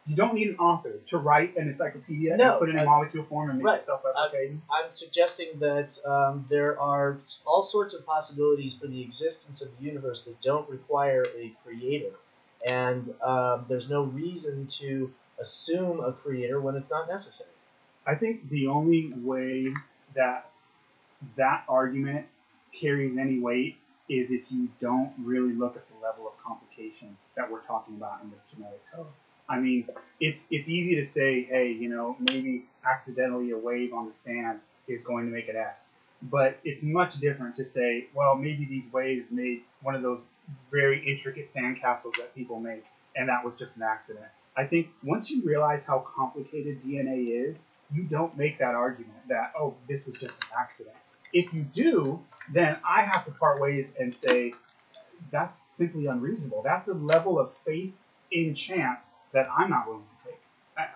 You don't need an author to write an encyclopedia and put it in molecule form and make it self-replicating. I'm suggesting that there are all sorts of possibilities for the existence of the universe that don't require a creator. And there's no reason to assume a creator when it's not necessary. I think the only way that argument carries any weight is if you don't really look at the level of complication that we're talking about in this genetic code. I mean, it's easy to say, hey, maybe accidentally a wave on the sand is going to make an S. But it's much different to say, well, maybe these waves made one of those very intricate sandcastles that people make, and that was just an accident. I think once you realize how complicated DNA is, you don't make that argument that, oh, this was just an accident. If you do, then I have to part ways and say, that's simply unreasonable. That's a level of faith in chance that I'm not willing to take.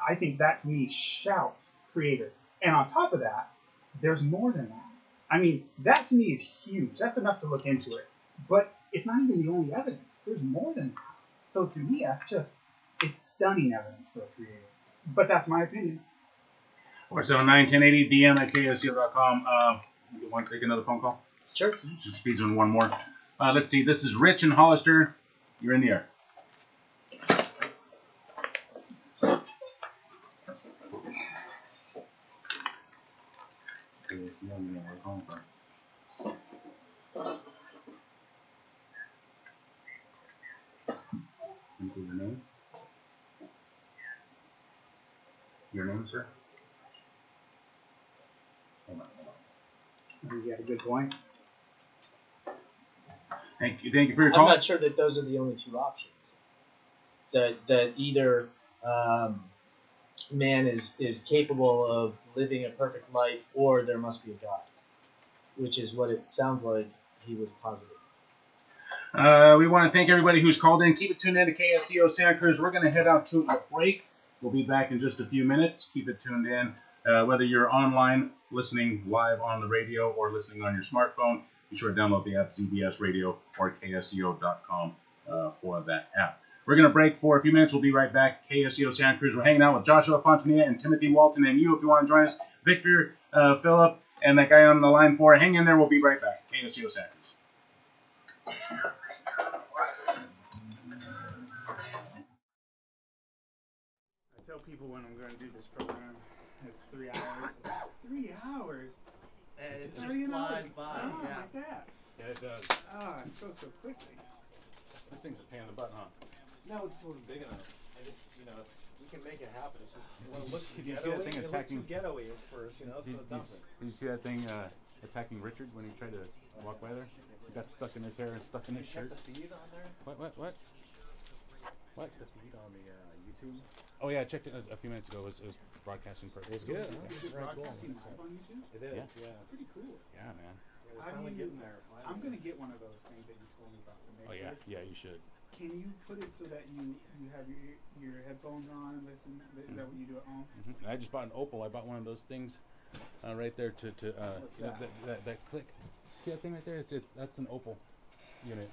I think that to me shouts creator. And on top of that, there's more than that. I mean, that to me is huge. That's enough to look into it. But it's not even the only evidence. There's more than that. So to me, it's stunning evidence for a creator. But that's my opinion. 479-1080, DM at ksco.com. You want to take another phone call? Sure. Just squeeze in one more. Let's see. This is Rich in Hollister. You're in the air. Your name, sir? Hold on. You got a good point. Thank you for your call. I'm not sure that those are the only two options. That either man is capable of living a perfect life, or there must be a God, which is what it sounds like he was positive. We want to thank everybody who's called in. Keep it tuned in to KSCO Santa Cruz. We're going to head out to a break. We'll be back in just a few minutes. Keep it tuned in. Whether you're online, listening live on the radio, or listening on your smartphone, be sure to download the app ZBS Radio or KSCO.com for that app. We're going to break for a few minutes. We'll be right back. KSCO Santa Cruz. We're hanging out with Joshua Fontanilla and Timothy Walton. And you, if you want to join us, Victor, Philip, and that guy on the line 4. Hang in there. We'll be right back. KSCO Santa Cruz. I tell people when I'm going to do this program, it's 3 hours. 3 hours? And it just already flies an by. hour. Yeah. Like that. Yeah, it does. Oh, it goes so quickly. This thing's a pain in the butt, huh? No, it's sort of big enough. I just, we can make it happen. It's just, it looks Did you see that thing attacking? It looked too ghetto-y at first, so dump it. Did you see that thing attacking Richard when he tried to walk by there? He got stuck in his hair and stuck in his shirt. Check the feed on there? What? Check the feed on the YouTube. Oh yeah, I checked it a few minutes ago. It was broadcasting perfect. It's good. Is it broadcasting live on YouTube? It is, yeah. Pretty cool. Yeah, man. We're finally getting there. I'm going to get one of those things that you told me about the mixer. Oh yeah, you should. Can you put it so that you have your headphones on and listen? Is that what you do at home? Mm-hmm. I just bought an Opal. I bought one of those things right there to that click. See that thing right there? That's an Opal unit.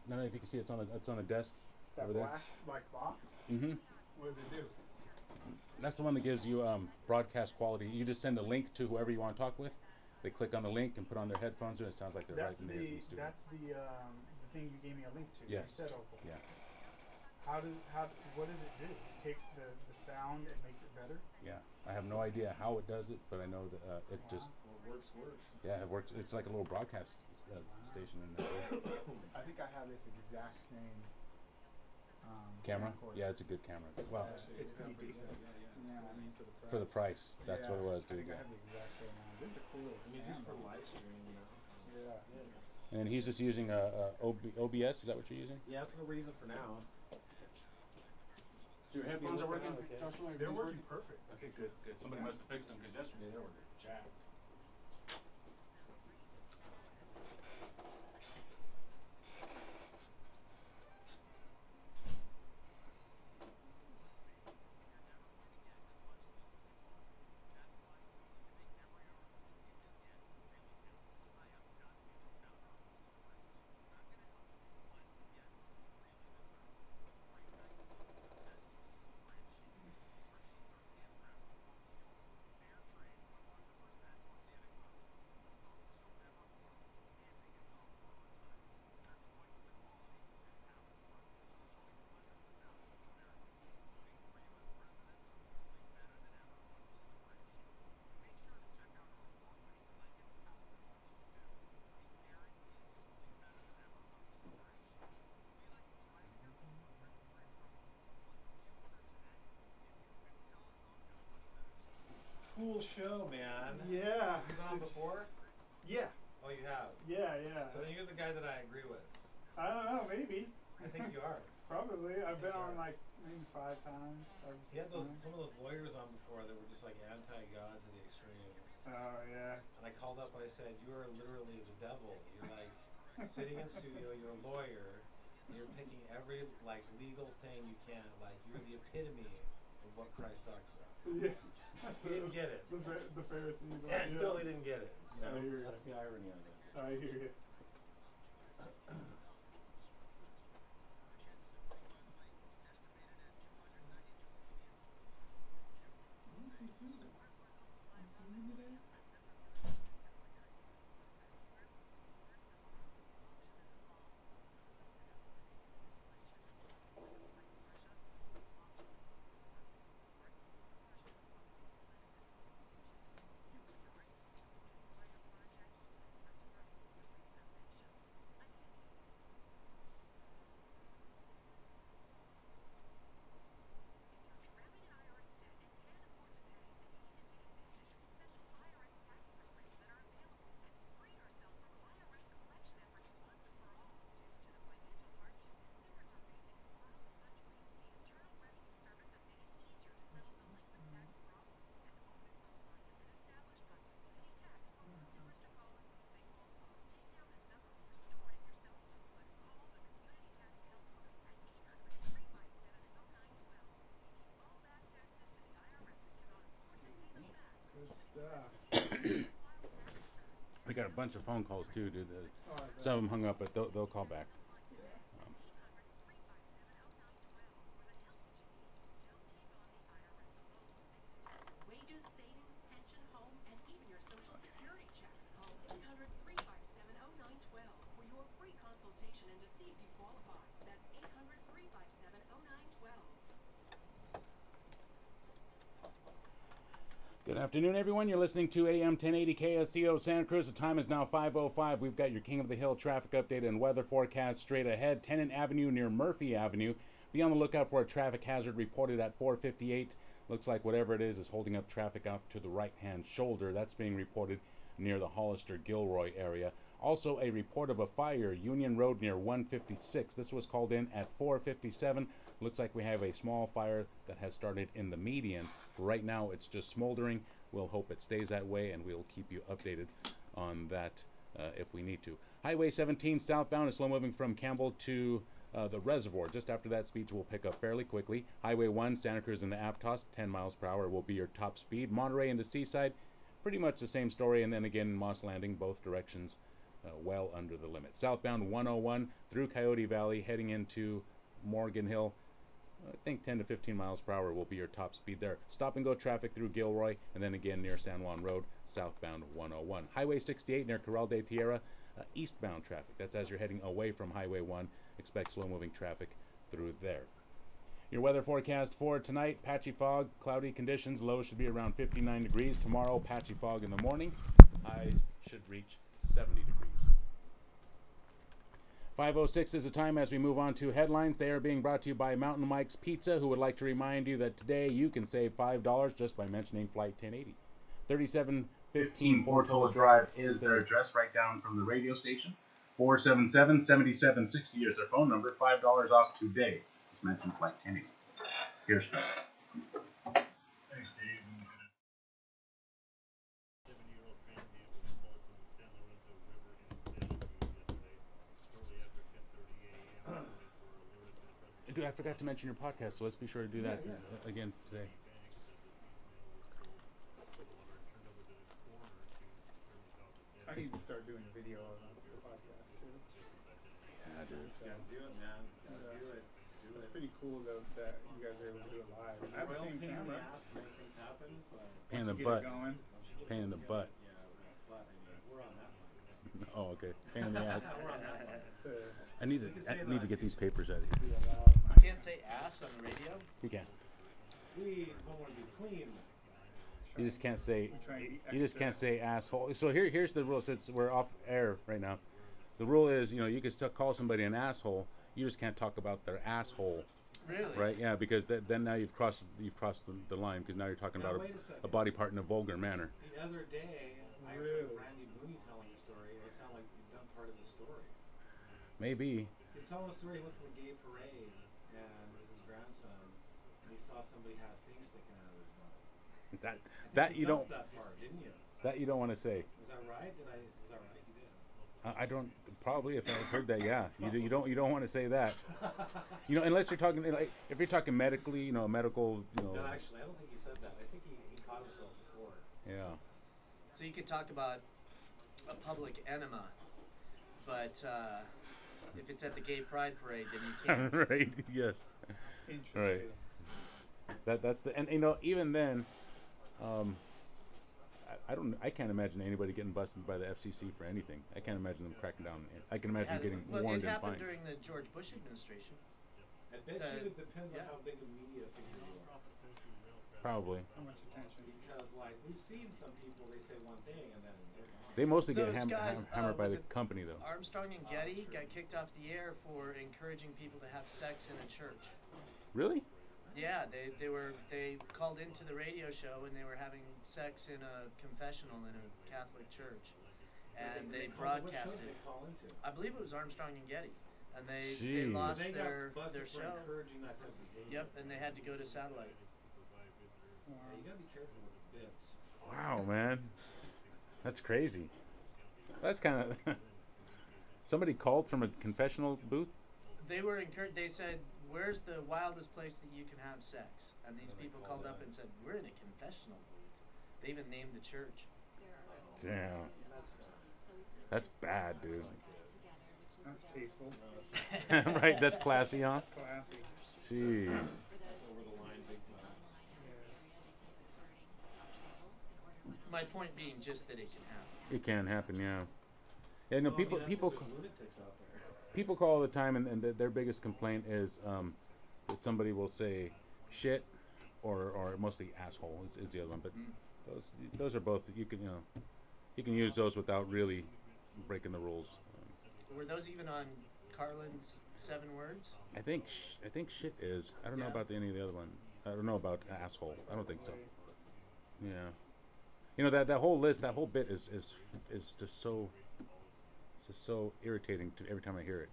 I don't know if you can see it's on the desk That over there. black box? Mm-hmm. What does it do? That's the one that gives you broadcast quality. You just send a link to whoever you want to talk with. They click on the link and put on their headphones, and it sounds like they're right in the studio. That's the thing you gave me a link to. Yes. You said Opal. Yeah. What does it do? It takes the sound and makes it better. Yeah. I have no idea how it does it, but I know that it just. Well, works. Yeah, it works. It's like a little broadcast station in there. I think I have this exact same Camera? camcorder. Yeah, it's a good camera. Well, It's pretty decent. Yeah, I mean for the price, that's what it was, dude. I think I have the exact same one. This is a cool little just for stand, live streaming, you know. Yeah. And he's just using OBS. Is that what you're using? Yeah, that's what we're using for now. Your headphones are working, Joshua? They're working perfect. Okay, good. Somebody must have fixed them because yesterday they were jazzed. Cool show, man. Yeah. You been on before? Yeah. Oh, you have? Yeah. So then you're the guy that I agree with. I don't know, maybe. I think you are. Probably. I've been on like maybe 5 times. 5 or 6 He had times. some of those lawyers on before that were just like anti-God to the extreme. Oh yeah. And I called up and I said, you are literally the devil. You're like sitting in studio, you're a lawyer, and you're picking every like legal thing you can. Like you're the epitome of what Christ talked about. Yeah. He didn't get it. The Pharisees. Yeah, he totally didn't get it. You know? I hear That's you. the irony of it. I hear you. I didn't see Susan. Susan today? Good stuff. We got a bunch of phone calls too, dude. Oh, I bet. Some of them hung up, but they'll call back. Wages, savings, pension, home, and even your social security check. Call 800-357-0912 for your free consultation and to see if you qualify. That's 800-357-0912. Good afternoon, everyone. You're listening to AM 1080 KSCO Santa Cruz. The time is now 5:05. We've got your King of the Hill traffic update and weather forecast straight ahead. Tennant Avenue near Murphy Avenue. Be on the lookout for a traffic hazard reported at 4:58. Looks like whatever it is holding up traffic off to the right-hand shoulder. That's being reported near the Hollister-Gilroy area. Also, a report of a fire, Union Road near 156. This was called in at 4:57. Looks like we have a small fire that has started in the median. Right now, it's just smoldering. We'll hope it stays that way, and we'll keep you updated on that if we need to. Highway 17 southbound is slow moving from Campbell to the reservoir. Just after that, speeds will pick up fairly quickly. Highway 1, Santa Cruz into Aptos, 10 miles per hour will be your top speed. Monterey into Seaside, pretty much the same story. And then again, Moss Landing, both directions well under the limit. Southbound 101 through Coyote Valley, heading into Morgan Hill. I think 10 to 15 miles per hour will be your top speed there. Stop and go traffic through Gilroy, and then again near San Juan Road, southbound 101. Highway 68 near Corral de Tierra, eastbound traffic. That's as you're heading away from Highway 1. Expect slow-moving traffic through there. Your weather forecast for tonight: patchy fog, cloudy conditions. Lows should be around 59 degrees. Tomorrow, patchy fog in the morning. Highs should reach 70 degrees. 5:06 is the time as we move on to headlines. They are being brought to you by Mountain Mike's Pizza, who would like to remind you that today you can save $5 just by mentioning Flight 1080. 3715 Portola Drive is their address, right down from the radio station. 477-7760 is their phone number. $5 off today. Just mention Flight 1080. Here's Fred. Thanks, Dave. Dude, I forgot to mention your podcast, so let's be sure to do that again today. I need to start doing a video on the podcast too. Yeah, dude. You gotta do it, man. You gotta do it. It's pretty cool though that you guys are able to do it live. I have the same pain in the camera. ass to make things happen, but Pain in the Get butt. it going. Pain in the butt. yeah, but I mean, we're on that one. Oh, okay. Pain in the ass. We're on that one. I need to get these papers out of here. You can't say ass on the radio. You can. We want to be clean. You just can't say. You just can't say asshole. So here's the rule. Since we're off air right now, the rule is, you can still call somebody an asshole. You just can't talk about their asshole. Really? Right? Yeah, because then now you've crossed the line, because now you're talking about wait a second. a body part in a vulgar manner. The other day, I heard Randy Mooney telling a story. It sounded like you've done part of the story. Maybe. You're telling a story. He went to the gay parade, and it was his grandson, and he saw somebody had a thing sticking out of his butt. That you don't. That part, didn't you? That you don't want to say. Was that right? Was that right? You did. I don't. Probably, if I've heard that, yeah. You don't want to say that. Unless you're talking, like, if you're talking medically, medical, No, actually, I don't think he said that. I think he caught himself before. Yeah. So you could talk about a public enema, but if it's at the gay pride parade, then you can't. Right. Yes. Right. That's the, and even then, I can't imagine anybody getting busted by the FCC for anything. I can't imagine them cracking down. I can imagine getting warned it and happened fined. during the George Bush administration. I bet you it depends on how big a media figure you are. Probably. How much attention? Because, like, we've seen some people, they say one thing and then they're gone. They mostly get Those guys, hammered by was the it company, though. Armstrong and Getty got kicked off the air for encouraging people to have sex in a church. Really? Yeah, they called into the radio show and they were having sex in a confessional in a Catholic church, and they broadcast it. I believe it was Armstrong and Getty, and they lost their show. Encouraging that type of behavior. Yep, and they had to go to satellite. Yeah, you gotta be careful with the bits. Wow, man, that's crazy. That's kind of. Somebody called from a confessional booth. They were encouraged. They said, "Where's the wildest place that you can have sex?" And these people called up and said, "We're in a confessional booth." They even named the church. Damn. That's bad, dude. That's tasteful. Right, that's classy, huh? Classy. Jeez. Over the line big time. My point being just that it can happen. It can happen, yeah. Yeah, no, people Lunatics out there. people call all the time, and their biggest complaint is that somebody will say shit, or mostly asshole is the other one. But those are both you can use those without really breaking the rules. Were those even on Carlin's 7 words? I think shit is. I don't know about any of the other one. I don't know about asshole. I don't think so. Yeah. That whole list, that whole bit is just so irritating to every time I hear it.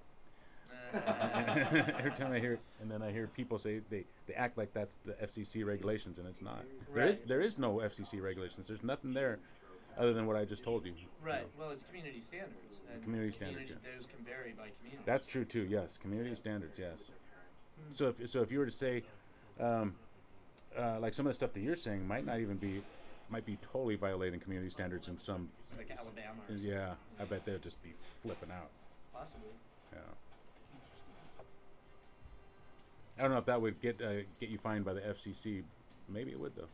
Every time I hear it, and then I hear people say they act like that's the FCC regulations, and it's not. Right. There is no FCC regulations. There's nothing there other than what I just told you. Right. Well, it's community standards. And Community standards, yeah. Those can vary by community. That's true too. Yes, community standards. Yes. So if you were to say, like some of the stuff that you're saying might be totally violating community standards in some. Like Alabama. Yeah, I bet they'd just be flipping out. Possibly. Yeah. I don't know if that would get you fined by the FCC. Maybe it would, though.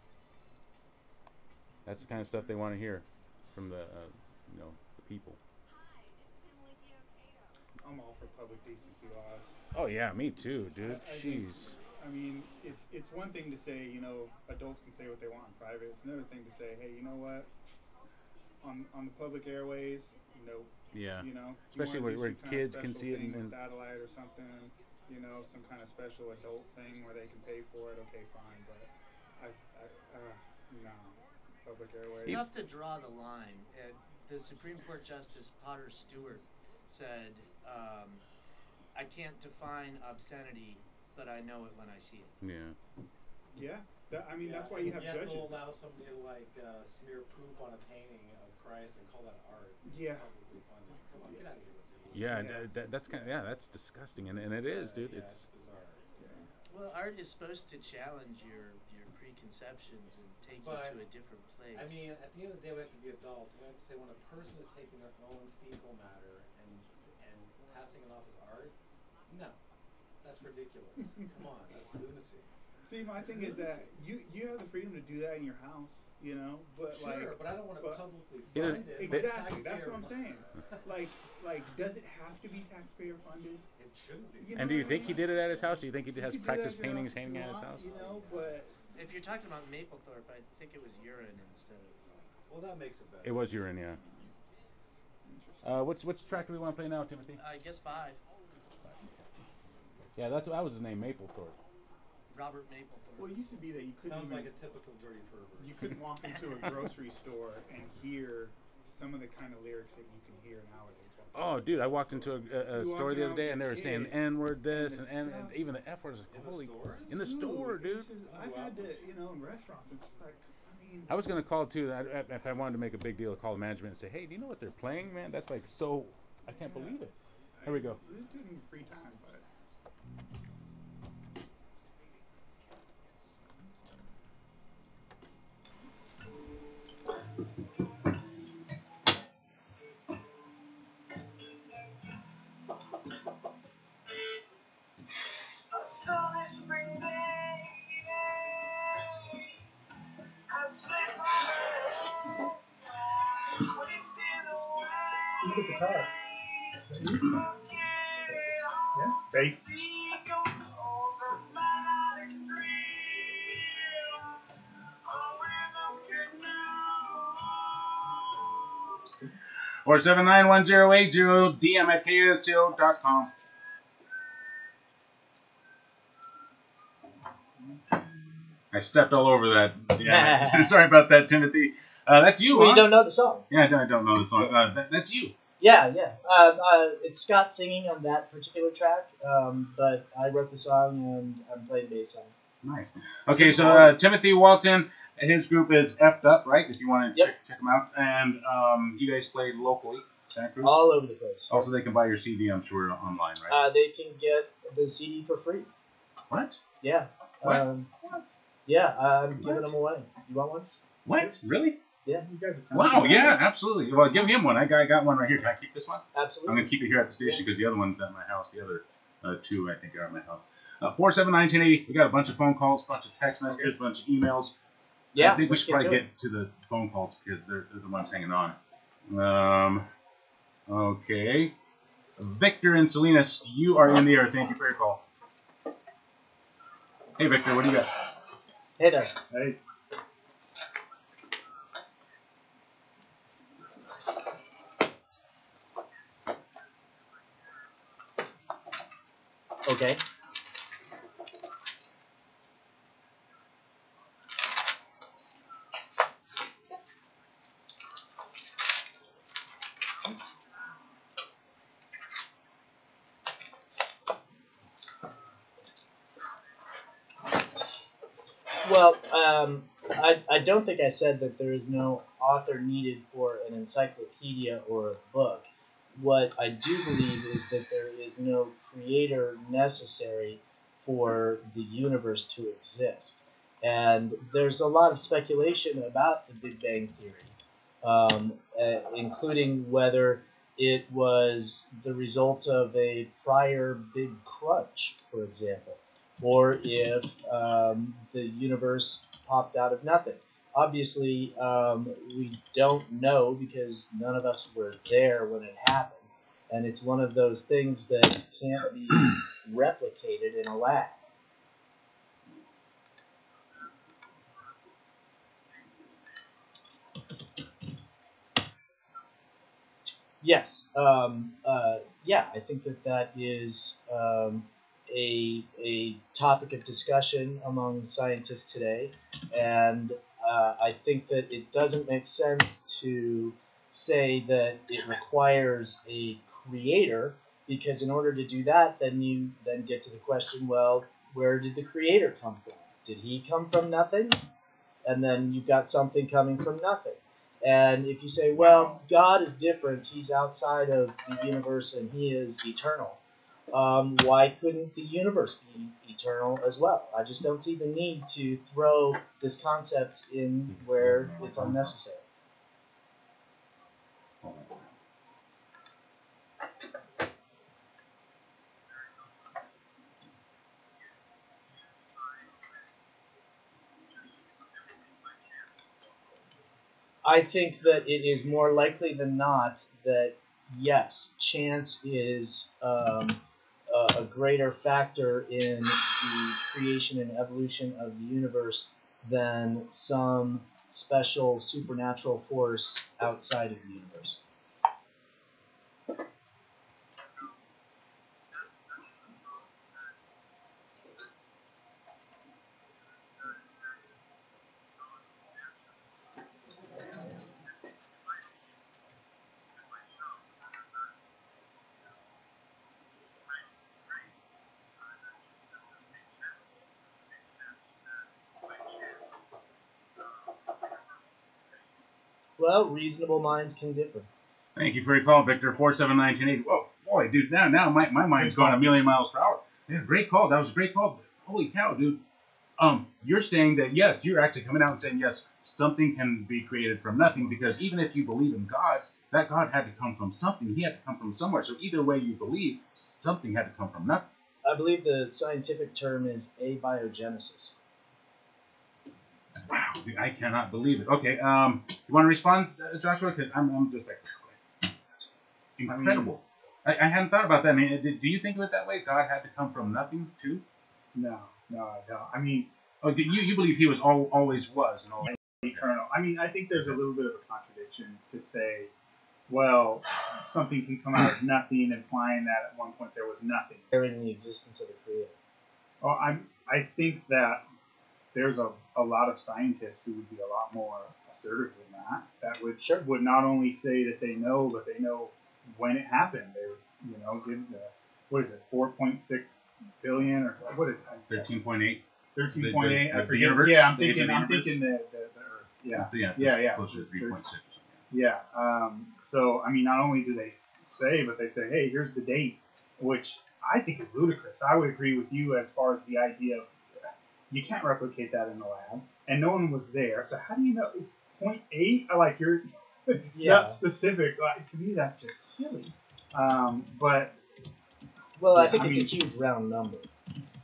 That's the kind of stuff they want to hear from the the people. I'm all for public decency laws. Oh yeah, me too, dude. I Jeez. I mean, it's one thing to say, you know, adults can say what they want in private. It's another thing to say, hey, you know what? On the public airways, nope. Yeah. You know, Especially you wanna where do some kids kind can of see it special thing and with satellite or something. You know, some kind of special adult thing where they can pay for it. Okay, fine, but no, public airways. It's tough to draw the line. The Supreme Court Justice Potter Stewart said, "I can't define obscenity, but I know it when I see it." Yeah. Yeah, I mean that's why you have judges. They'll allow somebody to like smear poop on a painting of Christ and call that art. Yeah. Publicly funded. Come on, get out of here with your Yeah, that's kind of, that's disgusting, and it is, dude. Yeah, It's bizarre. Yeah. Well, art is supposed to challenge your preconceptions and take you to a different place. I mean, at the end of the day, we have to be adults. We have to say when a person is taking their own fecal matter and passing it off as art, no, that's ridiculous. Come on, that's lunacy. See, my thing is that you have the freedom to do that in your house, you know, but Sure, but I don't want to publicly You know, fund it. Exactly, that's what I'm saying. Like, does it have to be taxpayer funded? It shouldn't be. And do you think he did it at his house? Do you think he has practice paintings hanging at his house? You know, but if you're talking about Maplethorpe, I think it was urine instead of. Well, that makes it better. It was urine, yeah. Which track do we want to play now, Timothy? I guess 5. Yeah, that was his name, Maplethorpe. Robert Maplethorpe. well, it used to be that you couldn't Sounds even, like a typical dirty pervert. you couldn't walk into a grocery store and hear some of the kind of lyrics that you can hear nowadays. Oh, dude, I walked into a store the other day, and they were saying N-word this, and even the F-word. Holy, in the store, dude. I've had to, you know, in restaurants, it's just like, I mean. I was going to call, too, if I wanted to make a big deal, call management and say, hey, do you know what they're playing, man? That's like so, I can't believe it. Here we go. This is doing free time, but. Who's the guitar? Yeah, bass. Or 7910880 DM at KSCO.com. I stepped all over that. Yeah. Sorry about that, Timothy. That's you, Well, huh? you don't know the song. Yeah, I don't know the song. That's you. Yeah. It's Scott singing on that particular track, but I wrote the song and I'm playing bass on it. Nice. Okay, so Timothy Walton, his group is F'd Up, right? If you want to check them out. And you guys play locally, Santa Cruz? All over the place. Also, they can buy your CD, I'm sure, online, right? They can get the CD for free. What? Yeah. What? Yeah, I'm giving them away. You want one? What? Really? Yeah. You guys are Wow, yeah, absolutely. Well, give him one. I got one right here. Can I keep this one? Absolutely. I'm going to keep it here at the station because the other one's at my house. The other two, I think, are at my house. 479-1080. We got a bunch of phone calls, a bunch of text messages, a bunch of emails. Yeah, I think we should probably get to the phone calls because they're the ones hanging on. Okay. Victor and Salinas, you are in the air. Thank you for your call. Hey, Victor, what do you got? Hey there. Hey. Okay. Well, I don't think I said that there is no author needed for an encyclopedia or a book. What I do believe is that there is no creator necessary for the universe to exist. And there's a lot of speculation about the Big Bang Theory, including whether it was the result of a prior big crunch, for example, or if the universe popped out of nothing. Obviously, we don't know because none of us were there when it happened. And it's one of those things that can't be replicated in a lab. Yes. Yeah, I think that is a topic of discussion among scientists today, and I think that it doesn't make sense to say that it requires a creator, because in order to do that, then you then get to the question, well, where did the creator come from? Did he come from nothing? And then you've got something coming from nothing. And if you say, well, God is different, he's outside of the universe and he is eternal, why couldn't the universe be eternal as well? I just don't see the need to throw this concept in where it's unnecessary. I think that it is more likely than not that, yes, chance is a greater factor in the creation and evolution of the universe than some special supernatural force outside of the universe. Well, reasonable minds can differ. Thank you for your call, Victor. 479-1080. Whoa, boy, dude, now my mind's going a million miles per hour. Yeah, great call. That was a great call. Holy cow, dude. You're saying that, yes, you're actually coming out and saying, yes, something can be created from nothing, because even if you believe in God, that God had to come from something. He had to come from somewhere. So either way you believe, something had to come from nothing. I believe the scientific term is abiogenesis. Wow, dude, I cannot believe it. Okay, you want to respond, Joshua? Because I'm just like, that's incredible. I hadn't thought about that. I mean, do you think of it that way? God had to come from nothing, too? No, I don't. I mean, you believe he was always was and all eternal. I mean, I think there's a little bit of a contradiction to say, well, something can come out of nothing, implying that at one point there was nothing. In the existence of a creator. Well, I think that there's a lot of scientists who would be a lot more assertive than that. That would not only say that they know, but they know when it happened. They would, give the, what is it, 4.6 billion or what is it? 13.8. 13.8. I forget. Universe, yeah, I'm thinking the Earth. Yeah. Closer to 3.6. Yeah. So I mean, not only do they say, but they say, hey, here's the date, which I think is ludicrous. I would agree with you as far as the idea of you can't replicate that in the lab, and no one was there. So how do you know 0.8? Like you're not specific. Like, to me, that's just silly. But well, I think it's a huge round number,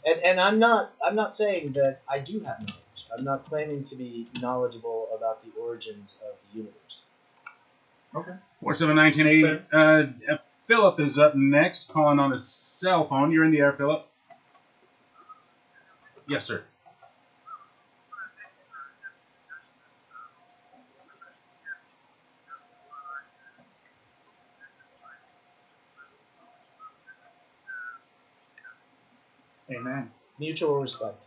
and I'm not saying that I do have knowledge. I'm not claiming to be knowledgeable about the origins of the universe. Okay. 479-1080. Philip is up next, calling on his cell phone. You're in the air, Philip. Yes, sir. Amen. Mutual respect.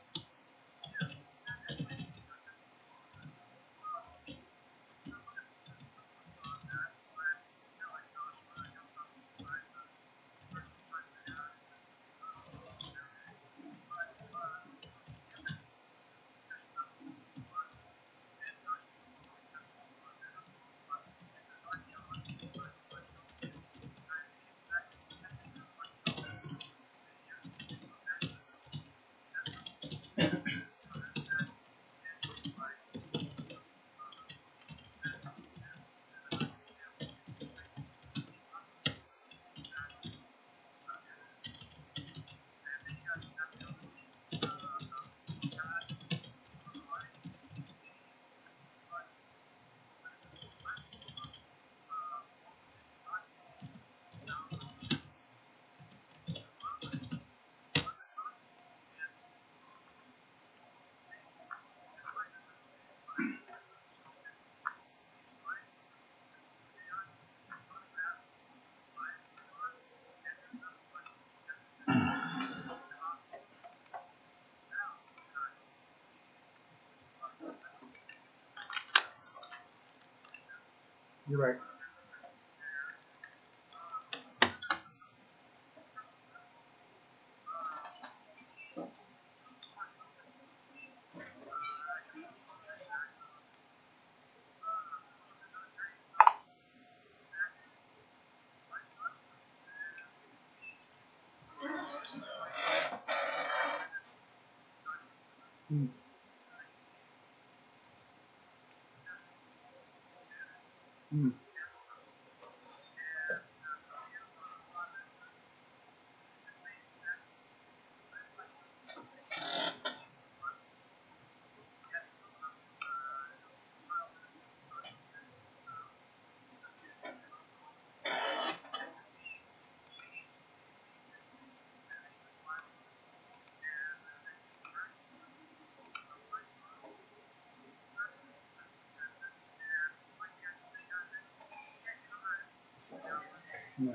You're right. Mm. Mm. Yeah.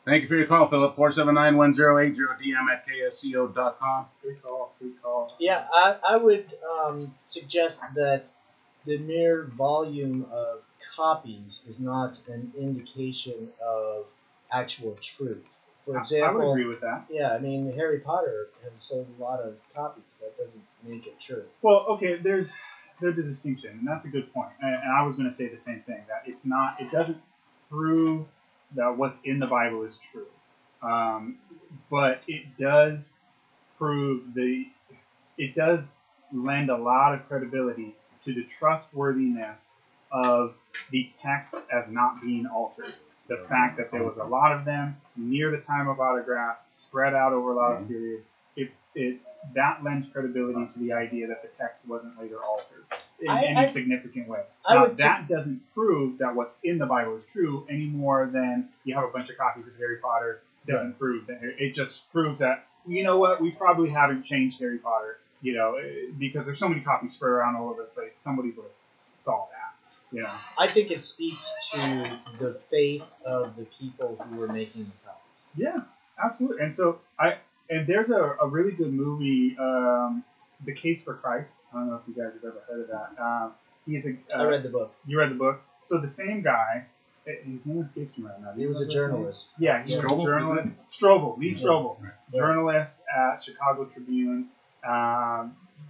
Thank you for your call, Philip. 479-1080-dm@ksco.com. Good call. Good call. Yeah, I would suggest that the mere volume of copies is not an indication of actual truth. For I would example, agree with that. yeah, I mean, Harry Potter has sold a lot of copies. That doesn't make it true. Well, okay, there's a distinction, and that's a good point. And I was going to say the same thing, that it's not, it doesn't prove that what's in the Bible is true, but it does prove it does lend a lot of credibility to the trustworthiness of the text as not being altered. The fact that there was a lot of them near the time of autograph, spread out over a lot of period, that lends credibility to the idea that the text wasn't later altered in any significant way. Now, that doesn't prove that what's in the Bible is true any more than you have a bunch of copies of Harry Potter doesn't prove that. It just proves that, you know what, we probably haven't changed Harry Potter, because there's so many copies spread around all over the place. Somebody would have saw that. I think it speaks to the faith of the people who were making the copies. Yeah, absolutely. And so there's a really good movie, The Case for Christ. I don't know if you guys have ever heard of that. I read the book. You read the book? So the same guy, his name escapes me right now. He was a journalist. Yeah, he was a journalist. Strobel, Lee Strobel, Yeah. journalist at Chicago Tribune,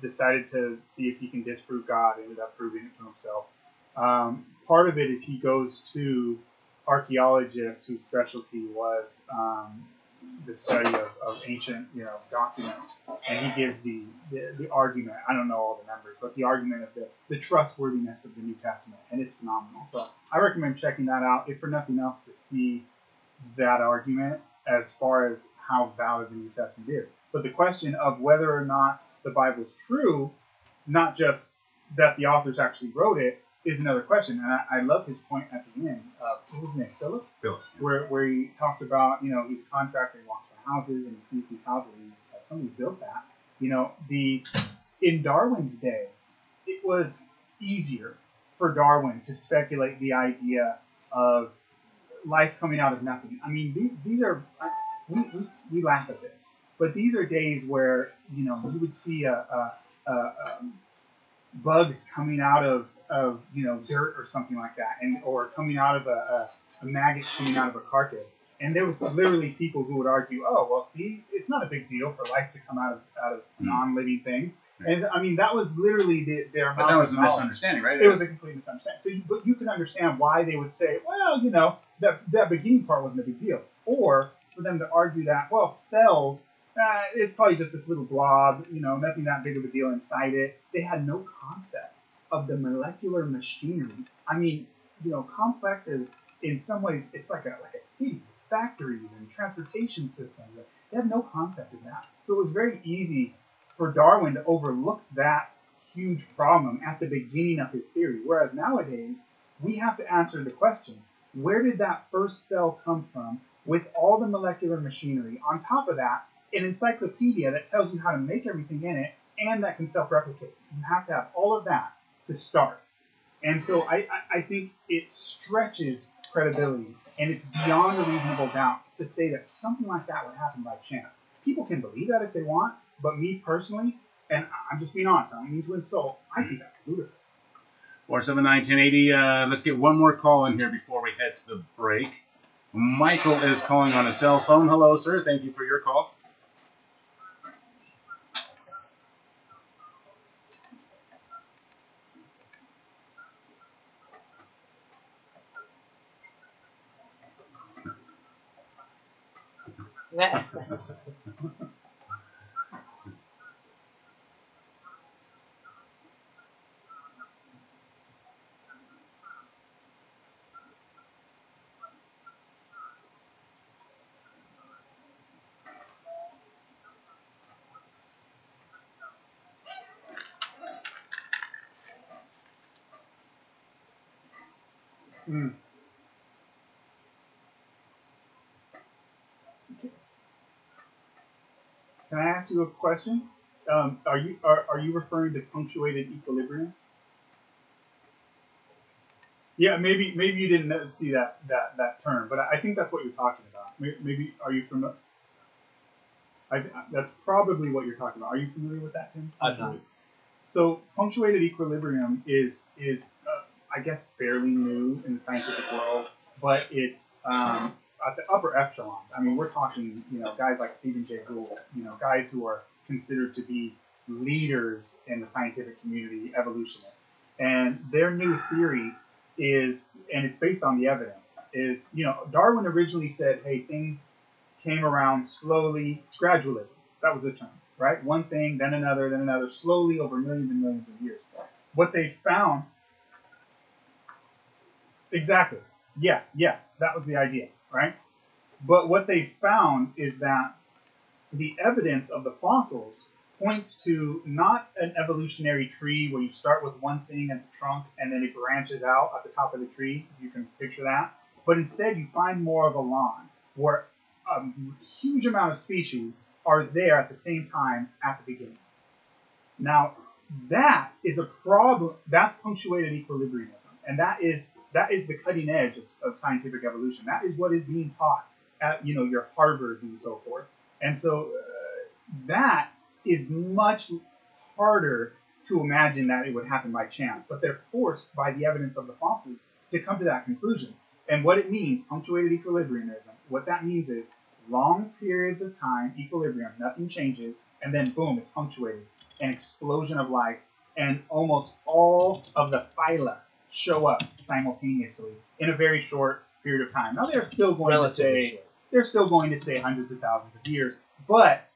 decided to see if he can disprove God, ended up proving it to himself. Part of it is he goes to archaeologists whose specialty was the study of ancient documents, and he gives the argument. I don't know all the numbers, but the argument of the trustworthiness of the New Testament, and it's phenomenal. So I recommend checking that out, if for nothing else, to see that argument as far as how valid the New Testament is. But the question of whether or not the Bible is true, not just that the authors actually wrote it, is another question. And I love his point at the end. What was his name? Philip? Philip. Where he talked about, he's a contractor, he walks around houses, and he sees these houses, and he's just like, somebody built that. In Darwin's day, it was easier for Darwin to speculate the idea of life coming out of nothing. I mean, these are, we laugh at this, but these are days where, you would see bugs coming out of dirt or something like that, or coming out of a maggot coming out of a carcass. And there was literally people who would argue, oh, well, see, it's not a big deal for life to come out of non-living things. And I mean, that was literally their amount. But that was a misunderstanding, right? It was a complete misunderstanding. But you can understand why they would say, well, that beginning part wasn't a big deal. Or for them to argue that, well, cells, it's probably just this little blob, nothing that big of a deal inside it. They had no concept of the molecular machinery. I mean, complexes, in some ways, it's like a city, factories and transportation systems. They have no concept of that. So it was very easy for Darwin to overlook that huge problem at the beginning of his theory. Whereas nowadays, we have to answer the question, where did that first cell come from with all the molecular machinery? On top of that, an encyclopedia that tells you how to make everything in it and that can self-replicate. You have to have all of that to start. And so I think it stretches credibility, and it's beyond a reasonable doubt to say that something like that would happen by chance. People can believe that if they want, but me personally, and I'm just being honest, I don't mean to insult, I think that's ludicrous. 479-1080. Let's get one more call in here before we head to the break. Michael is calling on a cell phone. Hello, sir. Thank you for your call. Mm. Can I ask you a question? Are you referring to punctuated equilibrium? Yeah, maybe you didn't see that term, but I think that's what you're talking about. Maybe are you familiar? That's probably what you're talking about. Are you familiar with that, Tim? I'm not. So punctuated equilibrium is I guess fairly new in the scientific world, but it's at the upper echelons. I mean, we're talking guys like Stephen Jay Gould, guys who are considered to be leaders in the scientific community, evolutionists, and their new theory is, and it's based on the evidence, is Darwin originally said, hey, things came around slowly, gradualism. That was the term, right? One thing, then another, slowly over millions and millions of years. What they found, exactly, yeah, that was the idea, right? But what they found is that the evidence of the fossils points to not an evolutionary tree where you start with one thing at the trunk and then it branches out at the top of the tree, if you can picture that, but instead you find more of a lawn where a huge amount of species are there at the same time at the beginning. Now, that is a problem. That's punctuated equilibriumism, and that is the cutting edge of scientific evolution. That is what is being taught at your Harvards and so forth. And so that is much harder to imagine that it would happen by chance, but they're forced by the evidence of the fossils to come to that conclusion. And what it means, punctuated equilibriumism, what that means is long periods of time, equilibrium, nothing changes, and then boom, it's punctuated. An explosion of life, and almost all of the phyla show up simultaneously in a very short period of time. Now they're still going to say hundreds of thousands of years, but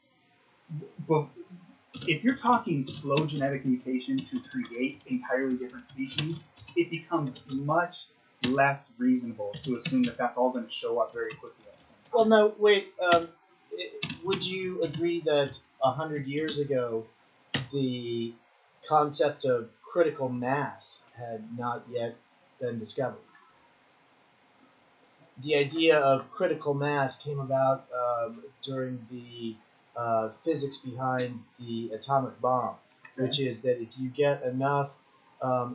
if you're talking slow genetic mutation to create entirely different species, it becomes much less reasonable to assume that that's all going to show up very quickly at the same time. Well, no, wait. Would you agree that 100 years ago, the concept of critical mass had not yet been discovered? The idea of critical mass came about during the physics behind the atomic bomb, which is that if you get enough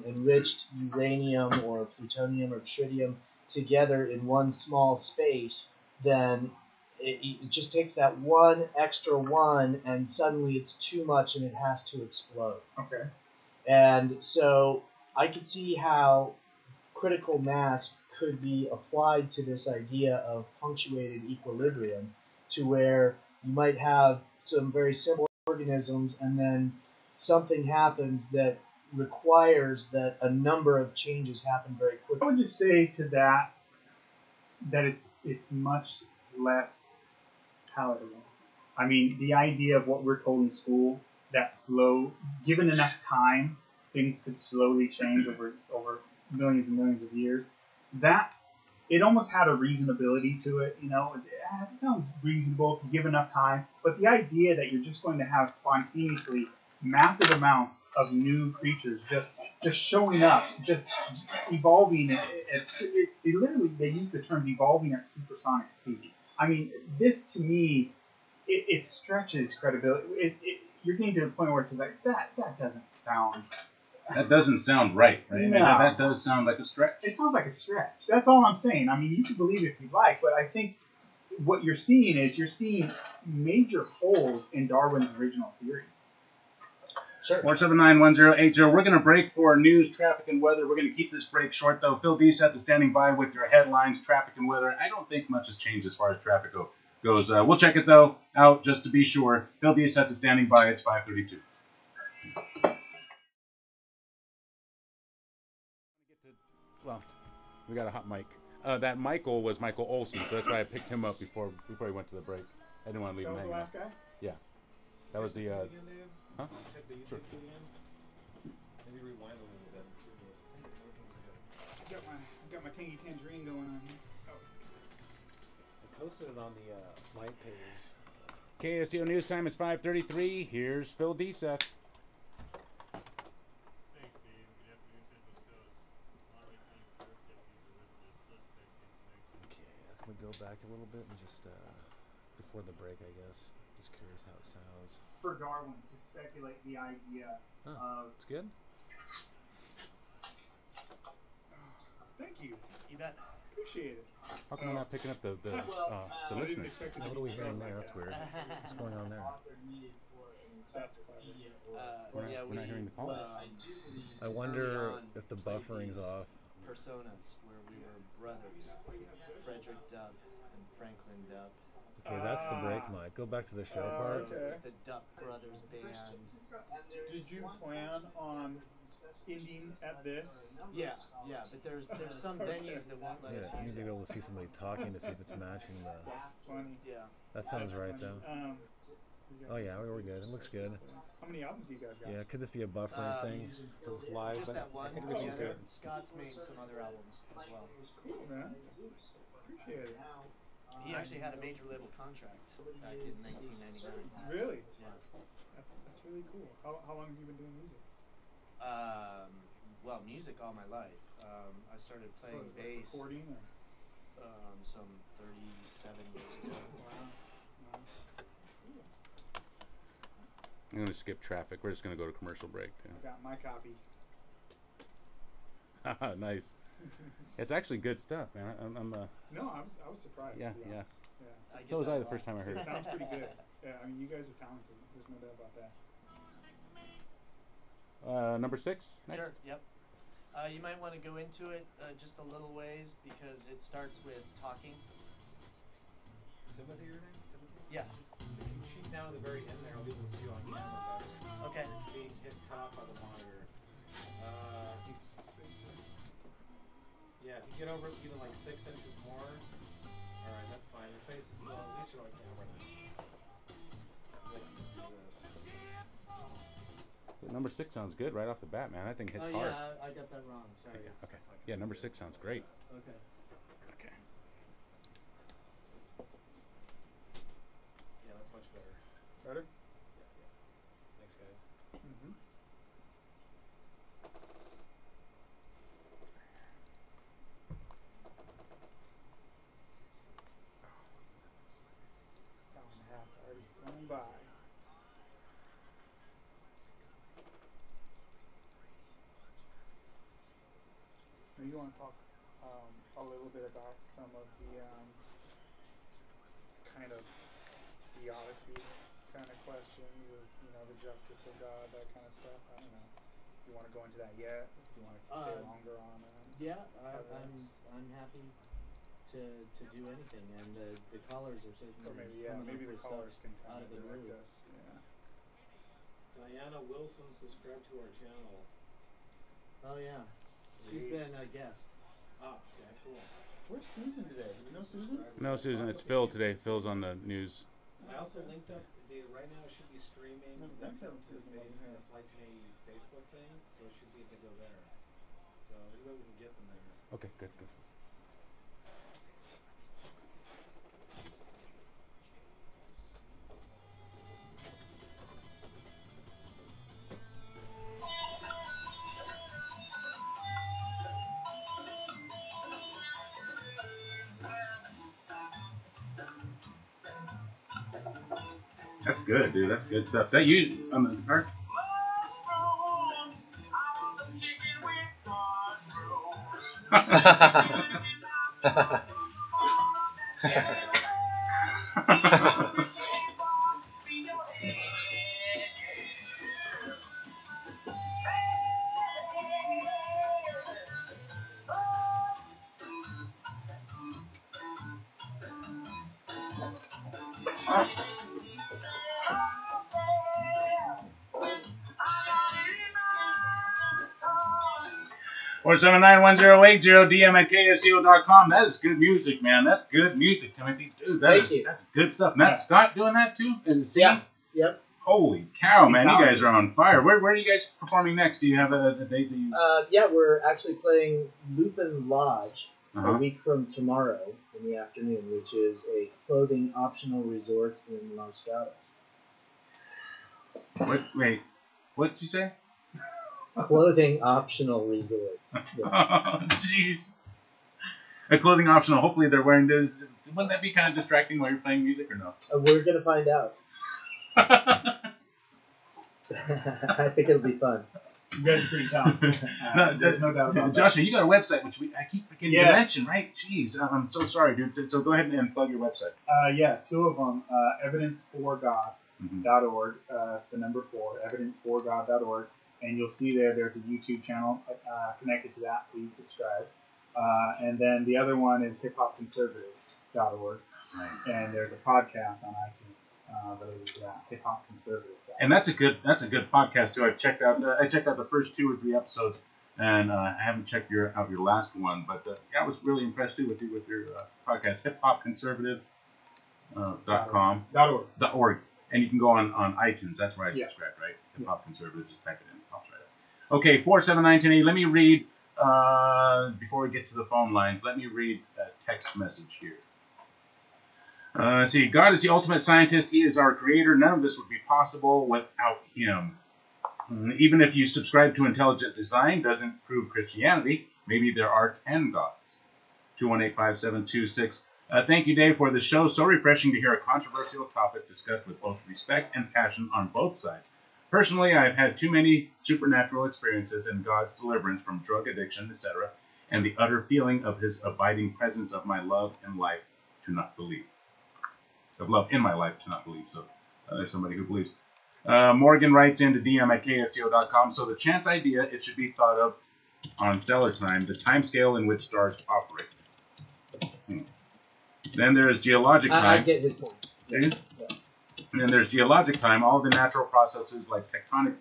enriched uranium or plutonium or tritium together in one small space, then it just takes that one extra one, and suddenly it's too much and it has to explode. Okay. And so I could see how critical mass could be applied to this idea of punctuated equilibrium, to where you might have some very simple organisms and then something happens that requires that a number of changes happen very quickly. I would just say to that it's much less palatable. I mean, the idea of what we're told in school, that slow, given enough time, things could slowly change over millions and millions of years, that it almost had a reasonability to it. It sounds reasonable if you give enough time, but the idea that you're just going to have spontaneously massive amounts of new creatures just showing up, just evolving. It literally, they use the terms evolving at supersonic speed. I mean, this to me, it stretches credibility. You're getting to the point where it's like, that doesn't sound. That doesn't sound right, right? No. That does sound like a stretch. It sounds like a stretch. That's all I'm saying. I mean, you can believe it if you like, but I think what you're seeing is major holes in Darwin's original theory. Sure. 479-1080. We're going to break for news, traffic, and weather. We're going to keep this break short, though. Phil Deeseth is standing by with your headlines, traffic, and weather. I don't think much has changed as far as traffic goes. We'll check it, though, out just to be sure. Phil Deeseth is standing by. It's 5:32. Well, we got a hot mic. That Michael was Michael Olson, so that's why I picked him up before he went to the break. I didn't want to leave him hanging. That was the last guy? Yeah. That was the... Huh? Check the YouTube feed again. Maybe rewind a little bit. Got my tangy tangerine going on here. I posted it on the flight page. KSCO News Time is 5:33. Here's Phil Deeseth. Can we go back a little bit and just before the break, I guess. Just curious how it sounds. For Darwin to speculate the idea of. It's good. Thank you. You bet. Appreciate it. How come we're not picking up the listeners? What are we hearing there? That's weird. What's going on there? We're not hearing the call. I wonder if the buffering's off. Personas, where we were brothers, Frederick Dubb and Franklin Dubb. Okay, that's the break mic. Go back to the show part. So it was the Duck Brothers band. Did you plan on ending at this? Yeah, but there's some venues that won't let us Yeah, you use need to be it. able to see somebody talking to see if it's matching the. That's funny. Yeah. That sounds right though. Oh yeah, we're good. It looks good. How many albums do you guys got? Yeah, could this be a buffering thing? Because it's live, Just but that one. I think this is good. Scott's made some other albums as well. Cool, man. Appreciate it. He actually had a major label contract back in 1999. Really? Yeah. That's really cool. How long have you been doing music? Well, music all my life. I started playing bass. Recording or? Some 37 years ago. Wow. I'm going to skip traffic. We're just going to go to commercial break. I got my copy. Nice. It's actually good stuff, man. No, I was surprised. Yeah, to be yeah. honest. Yeah. So was I the first time I heard It it. sounds pretty good. Yeah, I mean, you guys are talented. There's no doubt about that. Number 6. Next. Sure. Yep. You might want to go into it just a little ways because it starts with talking. Timothy, your name? Timothy? Yeah. If you shoot down at the very end there, I'll be able to see you on camera better. Okay. Being hit cut off by the monitor. Yeah, if you get over even like 6 inches more, alright, that's fine. Your face is still, at least you're on camera now. Yeah, just do this. Number 6 sounds good right off the bat, man. I think it hits Oh hard. yeah, I got that wrong. Sorry. Okay. Yeah, number 6 sounds great. Okay. Okay. Yeah, that's much better. Better? Yeah. Thanks, guys. Mm-hmm. Hour and a half already gone by. Now you want to talk a little bit about some of the kind of theodicy kind of questions of, the justice of God, that kind of stuff. I don't know. If you want to go into that yet? If you want to stay longer on Yeah, I'm happy to do anything, and the callers are certainly or maybe coming maybe up the with callers stuff can out kind of of the direct blue. us. Yeah. Diana Wilson subscribed to our channel. Oh yeah, she's been a guest. Ah, okay, cool. Where's Susan today? Do we know Susan? No, Susan, it's Phil today. Phil's on the news. I also linked up, right now it should be streaming linked up to the Flight 1080 Facebook thing, so it should be able to go there. So anyway, we can get them there. Okay, good. That's good, dude. That's good stuff. Is that you on the guitar? Or 79108 DM@ksco.com. That is good music, man. That's good music, Timothy. Dude, that's good stuff. And that's Scott doing that too? Yeah. Yep. Holy cow, man. You guys are on fire. Where are you guys performing next? Do you have a date that you... Yeah, we're actually playing Lupin Lodge Uh-huh. a week from tomorrow in the afternoon, which is a clothing optional resort in Los Gatos. Wait, what did you say? Clothing optional resort. Yeah. Oh, jeez. A clothing optional. Hopefully they're wearing this. Wouldn't that be kind of distracting while you're playing music or no? We're going to find out. I think it'll be fun. You guys are pretty talented. There's no doubt about that. Joshua, you got a website, which I keep forgetting to mention, right? Jeez, I'm so sorry, dude. So go ahead and plug your website. Yeah, two of them. Evidenceforgod.org, the number 4, evidenceforgod.org. And you'll see there's a YouTube channel connected to that. Please subscribe. And then the other one is hiphopconservative.org. Right. And there's a podcast on iTunes related to that, Hip Hop Conservative. And that's a good podcast too. I checked out the first 2 or 3 episodes, and I haven't checked out your last one. But I was really impressed too with your podcast, hiphopconservative.com. .org. And you can go on iTunes. That's where I subscribe, right? Hip Hop Conservative. Just type it in. It pops right up. Okay, 47910. Let me read, before we get to the phone lines, let me read a text message here. See, God is the ultimate scientist. He is our creator. None of this would be possible without him. Even if you subscribe to intelligent design, doesn't prove Christianity. Maybe there are 10 gods. 218-5726. Thank you, Dave, for the show. So refreshing to hear a controversial topic discussed with both respect and passion on both sides. Personally, I've had too many supernatural experiences in God's deliverance from drug addiction, etc., and the utter feeling of his abiding presence of my love in life to not believe. Of love in my life to not believe. So there's somebody who believes. Morgan writes into dm@ksco.com. So the chance idea, it should be thought of on stellar time, the time scale in which stars operate. Then there is geologic time. I get his point. And then there's geologic time, all the natural processes like tectonic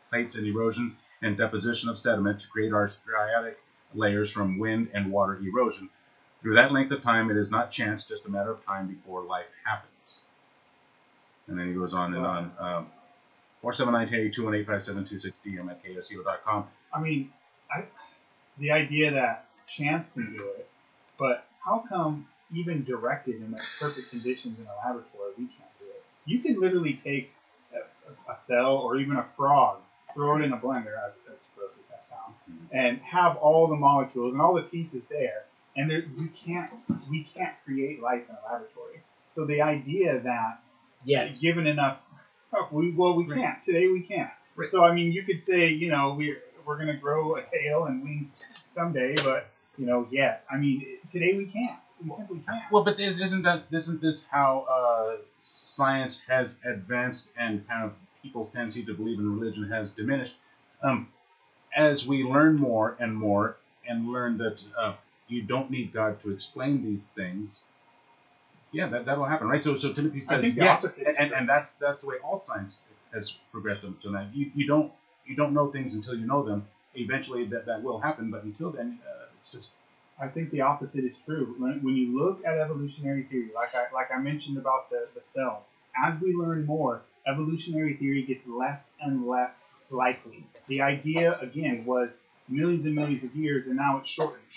plates and erosion and deposition of sediment to create our striatic layers from wind and water erosion. Through that length of time, it is not chance, just a matter of time before life happens. And then he goes on and on. 479-218-5726 dm@ksco.com. I mean, the idea that chance can do it, but how come even directed in perfect conditions in a laboratory, we can't do it? You can literally take a cell or even a frog, throw it in a blender, as gross as that sounds, and have all the molecules and all the pieces there, and we can't create life in a laboratory. So the idea that given enough, we can't. Today we can't. Right. So I mean, you could say, we're going to grow a tail and wings someday, but I mean, today we can't. We simply can't. Well, but isn't this how science has advanced and kind of people's tendency to believe in religion has diminished? As we learn more and more and learn that you don't need God to explain these things, that'll happen, right? So Timothy says, I think the opposite is true. and that's the way all science has progressed up to now. You don't know things until you know them. Eventually, that will happen, but until then, it's just. I think the opposite is true. When you look at evolutionary theory, like I mentioned about the cells, as we learn more, evolutionary theory gets less and less likely. The idea, again, was millions and millions of years, and now it's shortened.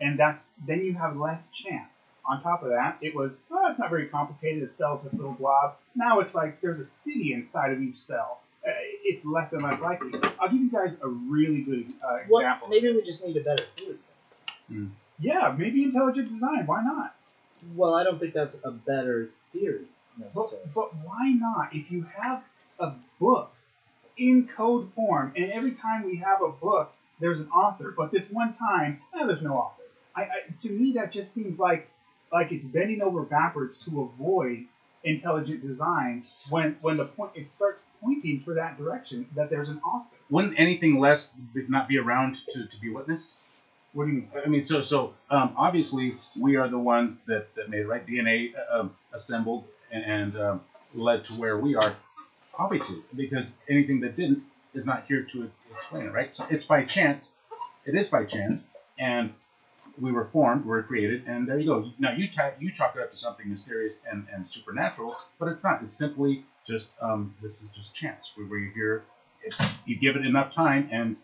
And then you have less chance. On top of that, it was, it's not very complicated. A cell's this little blob. Now it's like there's a city inside of each cell. It's less and less likely. I'll give you guys a really good example. Maybe we just need a better theory. Yeah, maybe intelligent design. Why not? Well, I don't think that's a better theory. necessarily. But why not? If you have a book in code form, and every time we have a book, there's an author, but this one time, there's no author. To me, that just seems like it's bending over backwards to avoid intelligent design when the point it starts pointing for that direction that there's an author. Wouldn't anything less not be around to be witnessed? What do you mean? I mean, so obviously we are the ones that made it, right? DNA assembled and led to where we are, obviously, because anything that didn't is not here to explain it, right? So it's by chance. It is by chance, and we were formed, we were created, and there you go. Now you chalk it up to something mysterious and supernatural, but it's not. It's simply just this is just chance. We were here. You give it enough time, and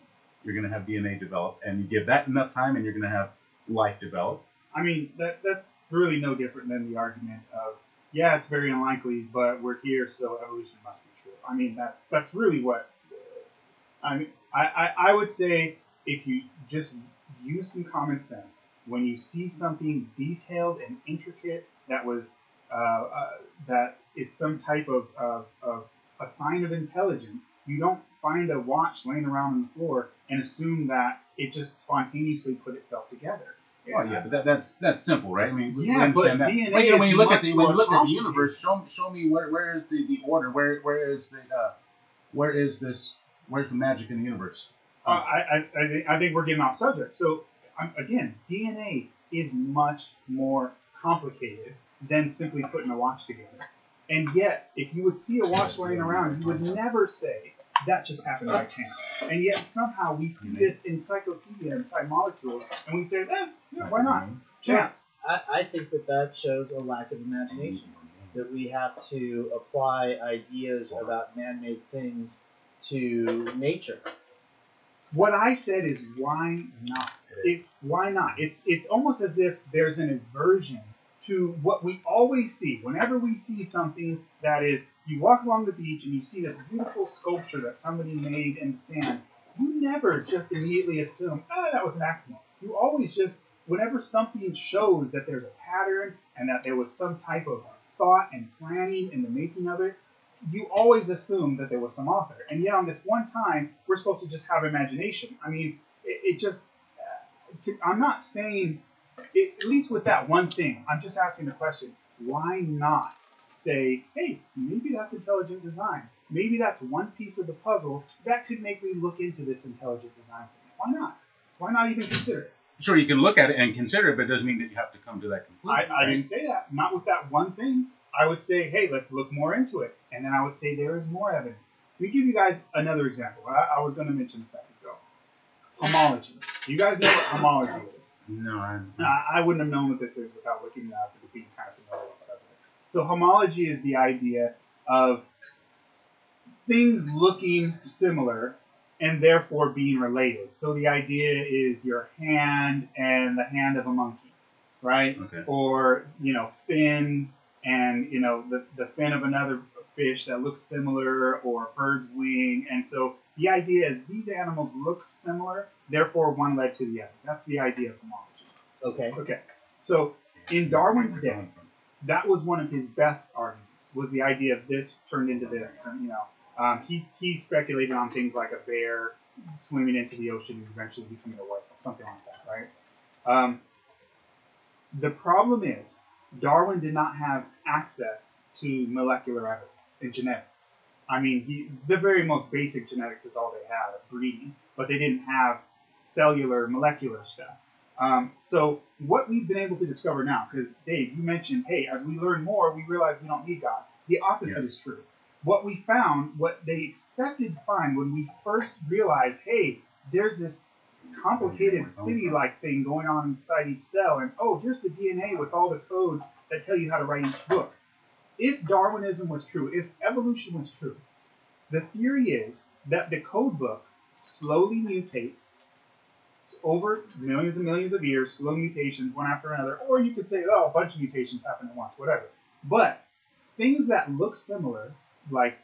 you're going to have DNA develop, and you give that enough time, and you're going to have life develop. I mean, that's really no different than the argument of, yeah, it's very unlikely, but we're here, so evolution must be true. I mean, that's really what. I mean, I would say if you just use some common sense, when you see something detailed and intricate that was that is some type of a sign of intelligence, you don't find a watch laying around on the floor and assume that it just spontaneously put itself together. Well, yeah, but that's simple, right? I mean, we yeah, but that. DNA But, when you look at is the much more the universe, show me where is the order? Where's the magic in the universe? I think we're getting off subject. So again, DNA is much more complicated than simply putting a watch together. And yet, if you would see a watch laying around, you would never say that just happened by chance. And yet somehow we see this encyclopedia inside molecules, and we say, yeah, why not? Chance. I think that shows a lack of imagination. That we have to apply ideas about man-made things to nature. What I said is, why not? Why not? It's almost as if there's an aversion to what we always see. Whenever we see something that is, you walk along the beach and you see this beautiful sculpture that somebody made in the sand, you never just immediately assume, that was an accident. You always just, whenever something shows that there's a pattern and that there was some type of thought and planning in the making of it, you always assume that there was some author. And yet on this one time, we're supposed to just have imagination. I mean, it just, I'm not saying, at least with that one thing, I'm just asking the question, why not say, hey, maybe that's intelligent design. Maybe that's one piece of the puzzle that could make me look into this intelligent design thing. Why not? Why not even consider it? Sure, you can look at it and consider it, but it doesn't mean that you have to come to that conclusion. I didn't say that. Not with that one thing. I would say, hey, let's look more into it. And then I would say there is more evidence. Let me give you guys another example. I was going to mention a second ago. Homology. Do you guys know what homology is? No, I wouldn't have known what this is without looking it up and being kind of familiar with the subject. So homology is the idea of things looking similar and therefore being related. So the idea is your hand and the hand of a monkey, right? Okay. Or, fins and, the fin of another fish that looks similar, or a bird's wing. And so the idea is these animals look similar, therefore one led to the other. That's the idea of homology. Okay. So in Darwin's day, that was one of his best arguments, was the idea of this turned into this. And, he speculated on things like a bear swimming into the ocean and eventually becoming a whale, something like that, right? The problem is Darwin did not have access to molecular evidence in genetics. I mean, the very most basic genetics is all they had of breeding, but they didn't have cellular, molecular stuff. So what we've been able to discover now, because Dave, you mentioned, hey, as we learn more, we realize we don't need God. The opposite is true. What we found, what they expected to find when we first realized, hey, there's this complicated city-like thing going on inside each cell, and here's the DNA with all the codes that tell you how to write each book. If Darwinism was true, if evolution was true, the theory is that the code book slowly mutates over millions and millions of years, slow mutations, one after another, or you could say, a bunch of mutations happen at once, whatever. But things that look similar, like,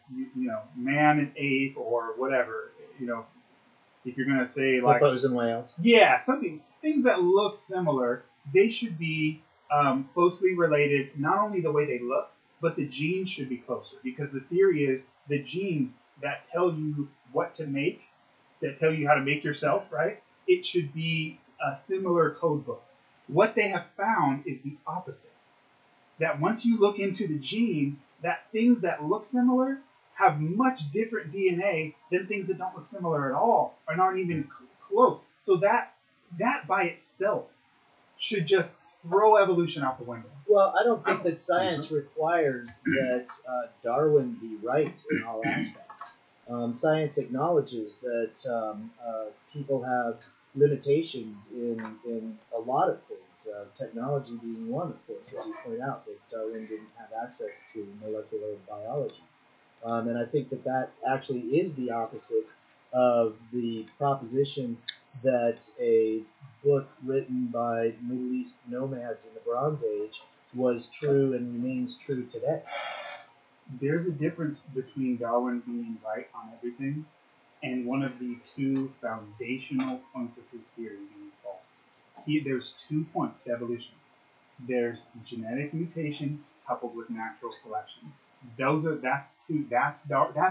man and ape or whatever, if you're going to say like... Hippos and whales. Yeah, things that look similar, they should be closely related, not only the way they look, but the genes should be closer, because the theory is the genes that tell you what to make, that tell you how to make yourself, right? It should be a similar code book. What they have found is the opposite. That once you look into the genes, that things that look similar have much different DNA than things that don't look similar at all and aren't even close. So that by itself should just throw evolution out the window. Well, I don't think that science requires that Darwin be right in all aspects. Science acknowledges that people have limitations in a lot of things, technology being one, of course, as you point out, that Darwin didn't have access to molecular biology. And I think that that actually is the opposite of the proposition that a book written by Middle East nomads in the Bronze Age was true and remains true today. There's a difference between Darwin being right on everything and one of the two foundational points of his theory being false. There's 2 points to evolution. There's genetic mutation coupled with natural selection. That's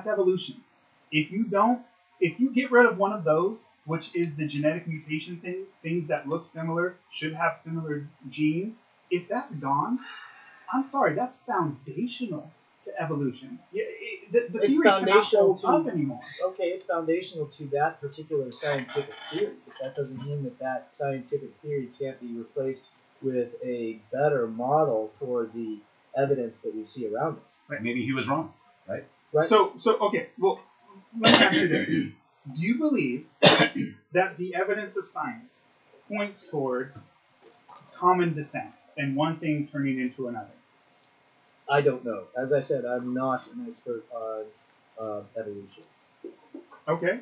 evolution. If you get rid of one of those, which is the genetic mutation thing, things that look similar, should have similar genes, if that's gone, I'm sorry, that's foundational to evolution. The theory cannot hold up anymore. Okay, it's foundational to that particular scientific theory, but that doesn't mean that that scientific theory can't be replaced with a better model for the evidence that we see around us. Right, maybe he was wrong, right? Right. So okay, well, let me ask you this. Do you believe that the evidence of science points toward common descent and one thing turning into another? I don't know. As I said, I'm not an expert on evolution. Okay.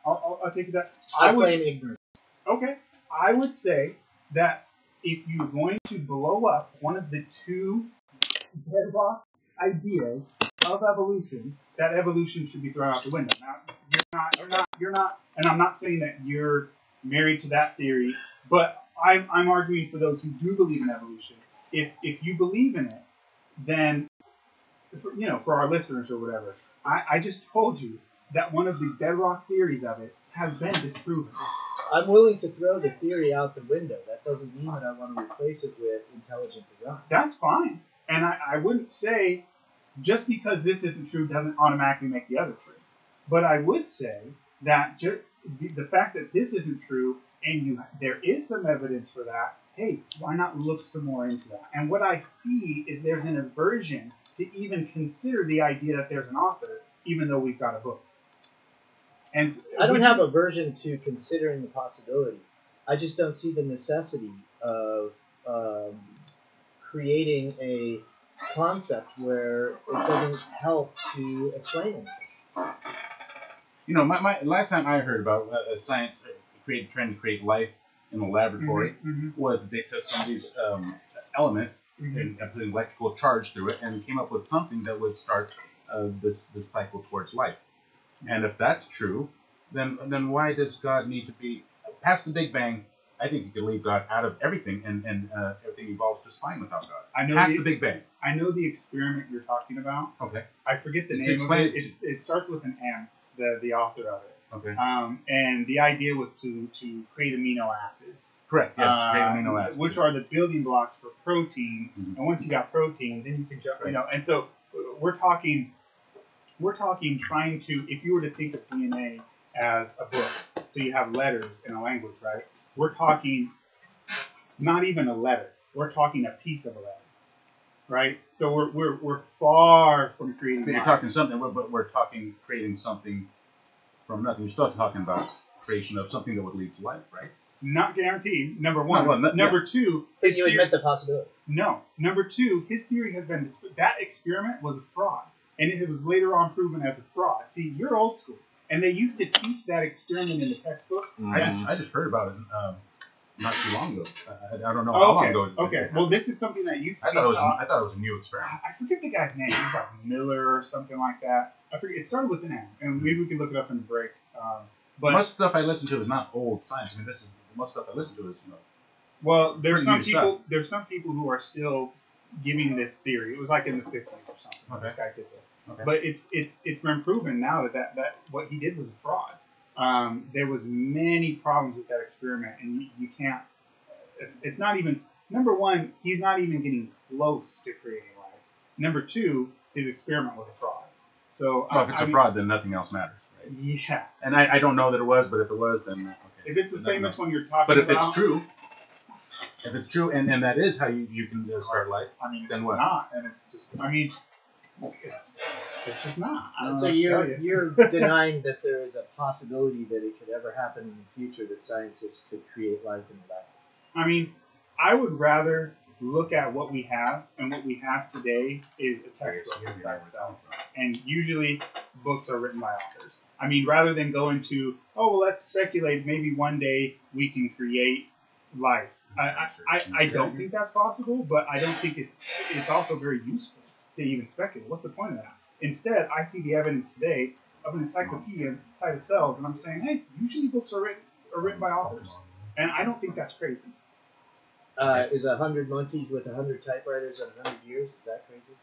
I'll take that. I claim ignorance. Okay. I would say that if you're going to blow up one of the two bedrock ideas of evolution, that evolution should be thrown out the window. Now, you're not, and I'm not saying that you're married to that theory, but I'm arguing for those who do believe in evolution. If you believe in it, then, for our listeners or whatever, I just told you that one of the bedrock theories of it has been disproven. I'm willing to throw the theory out the window. That doesn't mean that I want to replace it with intelligent design. That's fine. And I wouldn't say just because this isn't true doesn't automatically make the other true. But I would say that the fact that this isn't true and there is some evidence for that, hey, why not look some more into that? And what I see is there's an aversion to even consider the idea that there's an author, even though we've got a book. And I don't have aversion to considering the possibility. I just don't see the necessity of creating a concept where it doesn't help to explain anything. My last time I heard about science trying to create life in a laboratory was they took some of these elements and put an electrical charge through it and came up with something that would start this cycle towards life. And if that's true, then why does God need to be past the Big Bang? I think you can leave God out of everything, and everything evolves just fine without God. Past the Big Bang. I know the experiment you're talking about. Okay. I forget the name of it. It starts with an M. The author of it. Okay. And the idea was to create amino acids. Correct. Yeah. Create amino acids, which are the building blocks for proteins. And once you got proteins, then you can jump. Right. And so we're talking trying to, if you were to think of DNA as a book, so you have letters in a language, right? We're talking not even a letter. We're talking a piece of a letter, right? So we're far from creating. But you're talking something, but we're talking creating something from nothing. You're still talking about creation of something that would lead to life, right? Not guaranteed. Number one. Number two. But you admit the possibility. No. Number two. His theory has been that experiment was a fraud. And it was later on proven as a fraud. See, you're old school. And they used to teach that experiment in the textbooks. I just heard about it not too long ago. I don't know how long ago. Okay. Well, this is something that used to be taught. I thought it was a new experiment. I forget the guy's name. It was like Miller or something like that. I forget. It started with an M. And maybe we can look it up in the break. But most stuff I listen to is not old science. I mean, most stuff I listen to is, Well, there's some people. There's some people who are still giving this theory. It was like in the 50s or something. Okay. This guy did this, Okay. but it's been proven now that what he did was a fraud. There was many problems with that experiment, and you can't. It's not even number one. He's not even getting close to creating life. Number two, his experiment was a fraud. So Well, if it's a fraud, then nothing else matters, right? Yeah. And I don't know that it was, but if it was, then okay. If it's the Then famous no. one you're talking But if about, it's true, and that is how you can start life, I mean, it's then just what? not, and it's just. I mean, it's just not. I don't So know what to tell you're denying that there is a possibility that it could ever happen in the future that scientists could create life in the lab. I mean, I would rather look at what we have, and what we have today is a textbook inside cells. And usually, books are written by authors. I mean, rather than go into, oh, well, let's speculate, maybe one day we can create life. I don't think that's possible, but I don't think it's also very useful to even speculate. What's the point of that? Instead, I see the evidence today of an encyclopedia inside of cells, and I'm saying, hey, usually books are written by authors. And I don't think that's crazy. Is 100 monkeys with 100 typewriters in 100 years? Is that crazy?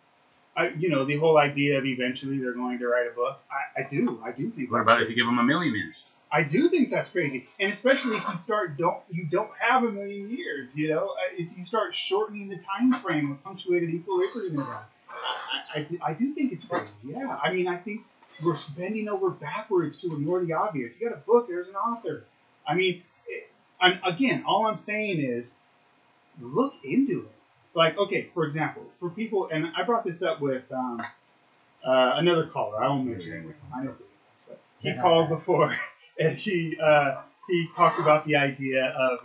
The whole idea of eventually they're going to write a book. I do think. What about if you give them a million years? I do think that's crazy, and especially if you don't have a million years. If you start shortening the time frame of punctuated equilibrium, I do think it's crazy. Yeah, I mean, I think we're bending over backwards to ignore the obvious. You got a book, there's an author. I mean, again, all I'm saying is look into it. Like, okay, for example, for people, and I brought this up with another caller. I won't mention his name. I know who he is, but he called before, and he talked about the idea of,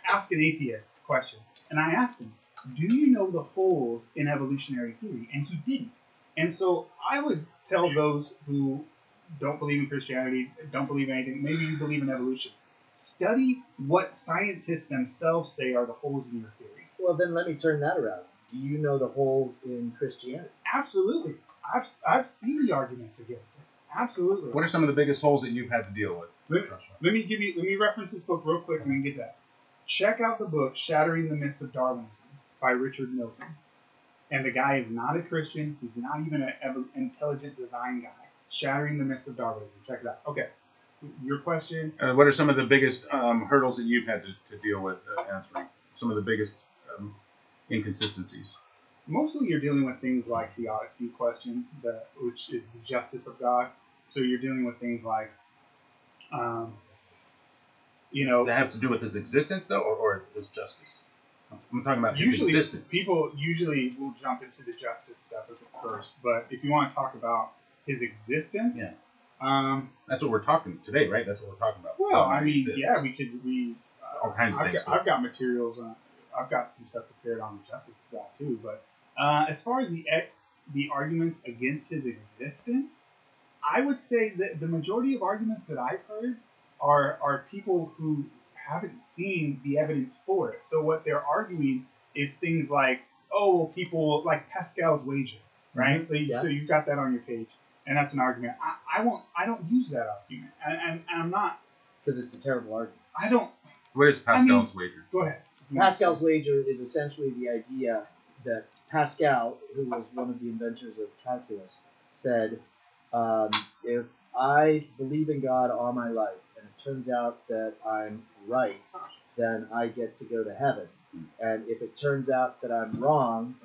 ask an atheist question. And I asked him, do you know the holes in evolutionary theory? And he didn't. And so I would tell those who don't believe in Christianity, don't believe in anything, maybe you believe in evolution, study what scientists themselves say are the holes in your theory. Well, then let me turn that around. Do you know the holes in Christianity? Absolutely. I've seen the arguments against it. Absolutely. What are some of the biggest holes that you've had to deal with? Let me reference this book real quick and we can get that. Check out the book Shattering the Myths of Darwinism by Richard Milton. And the guy is not a Christian. He's not even an intelligent design guy. Shattering the Myths of Darwinism. Check it out. Okay. Your question? What are some of the biggest hurdles that you've had to deal with answering? Some of the biggest inconsistencies? Mostly you're dealing with things like the Odyssey questions, which is the justice of God. So you're dealing with things like, That has to do with his existence, though, or his justice? I'm talking about his existence. People usually will jump into the justice stuff at first, but if you want to talk about his existence, that's what we're talking today, right? That's what we're talking about. Well, I mean, yeah, we could read all kinds of things. I've got materials. I've got some stuff prepared on the justice of God too. But as far as the arguments against his existence, I would say that the majority of arguments that I've heard are people who haven't seen the evidence for it. So what they're arguing is things like, oh, well, people like Pascal's wager, right? Mm-hmm. Yeah. So you've got that on your page, and that's an argument. I don't use that argument, and I'm not, because it's a terrible argument. I don't. What is Pascal's wager? Go ahead. Pascal's wager is essentially the idea that Pascal, who was one of the inventors of calculus, said, if I believe in God all my life, and it turns out that I'm right, then I get to go to heaven. And if it turns out that I'm wrong,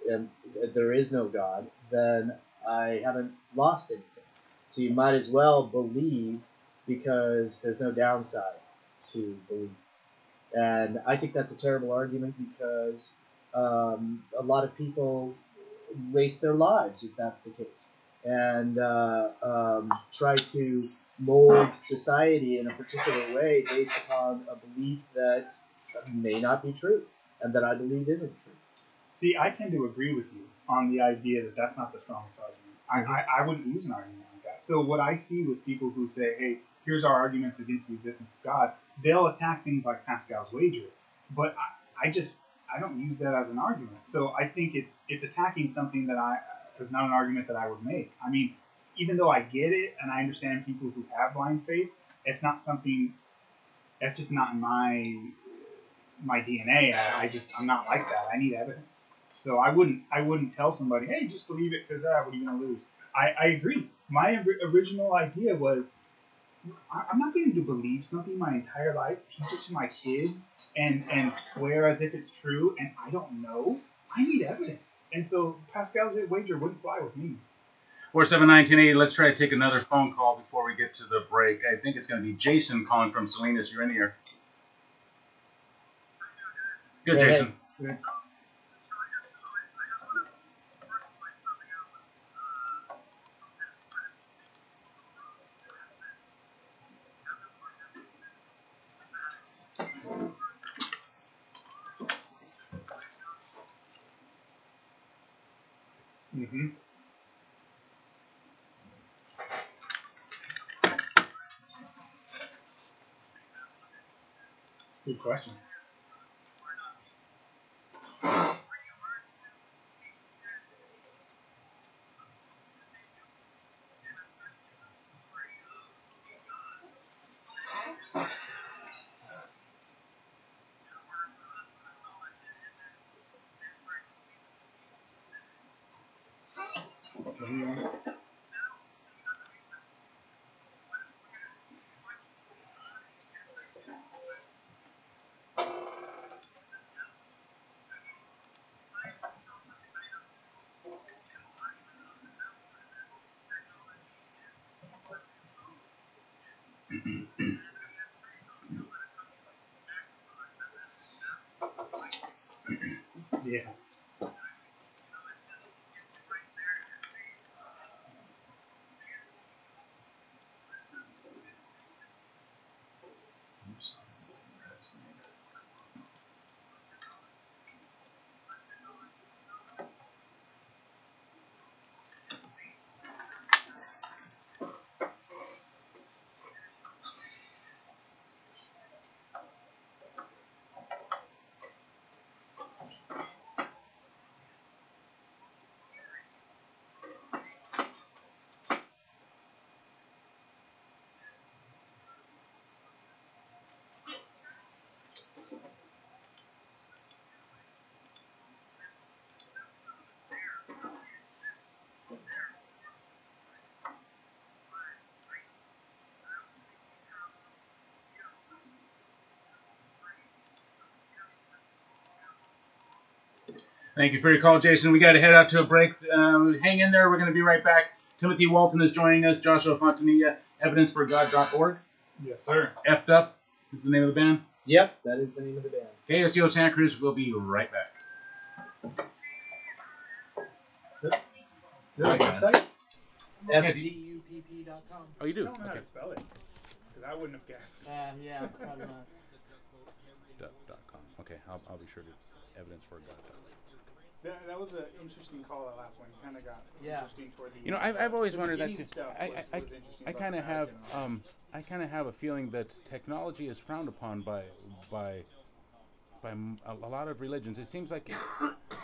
and there is no God, then I haven't lost anything. So you might as well believe, because there's no downside to believe. And I think that's a terrible argument, because a lot of people waste their lives if that's the case, and try to mold society in a particular way based upon a belief that may not be true, and that I believe isn't true. See, I tend to agree with you on the idea that that's not the strongest argument. I wouldn't use an argument like that. So what I see with people who say, hey, here's our arguments against the existence of God, they'll attack things like Pascal's wager. But I don't use that as an argument. So I think it's attacking something that is not an argument that I would make. I mean, even though I get it and I understand people who have blind faith, it's not something, that's just not my my DNA. I'm not like that. I need evidence. So I wouldn't tell somebody, hey, just believe it because what are you gonna lose? I agree. My original idea was I'm not going to believe something my entire life, teach it to my kids, and swear as if it's true, and I don't know. I need evidence. And so Pascal's wager wouldn't fly with me. 479-1080, let's try to take another phone call before we get to the break. I think it's going to be Jason calling from Salinas. You're in the air. Good, Jason. Good. Mm-hmm. Good question. Yeah. Thank you for your call, Jason. We got to head out to a break. Hang in there. We're going to be right back. Timothy Walton is joining us. Joshua Fontanilla, evidenceforgod.org. Yes, sir. Effed Up is the name of the band. Yep, that is the name of the band. KSCO Santa Cruz. We'll be right back. Is there a website? FDUPP.com. Oh, you do? I don't know how to spell it, because I wouldn't have guessed. Yeah, probably not. .com. Okay, I'll be sure to evidence for God. That was an interesting call, that last one. You kind of got interesting toward the end. You know, I've always wondered that too. I kind of have a feeling that technology is frowned upon by a lot of religions. It seems like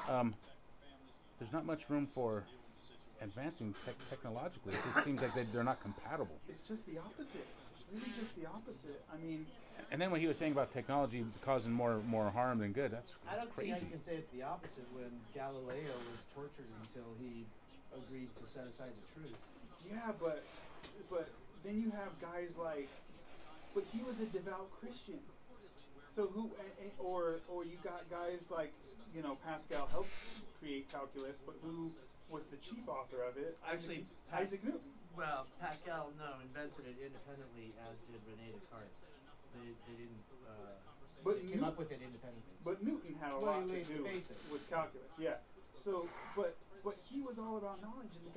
there's not much room for advancing technologically. It just seems like they're not compatible. It's just the opposite. It's really just the opposite. I mean... And then when he was saying about technology causing more harm than good, that's crazy. I don't see how you can say it's the opposite when Galileo was tortured until he agreed to set aside the truth. Yeah, but then you have guys like... But he was a devout Christian. So who... Or you got guys like, you know, Pascal helped create calculus, but who was the chief author of it? Actually, Isaac Newton. Well, Pascal, invented it independently, as did René Descartes. They didn't came up with it independently. But Newton had a lot to do with calculus, yeah. So, but he was all about knowledge, and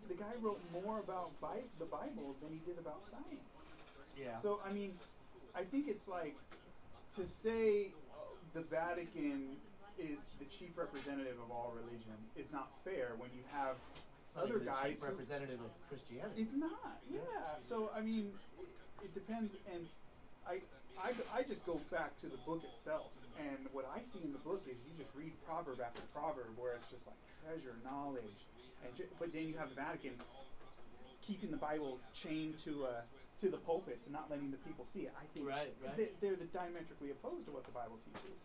the guy wrote more about the Bible than he did about science. Yeah. So I mean, I think it's like to say the Vatican is the chief representative of all religions is not fair when you have other guys. Chief representative of Christianity. It's not. Yeah. So I mean, it depends and. I just go back to the book itself, and what I see in the book is you just read proverb after proverb where it's just like treasure, knowledge, but then you have the Vatican keeping the Bible chained to to the pulpits and not letting the people see it. I think they're the diametrically opposed to what the Bible teaches.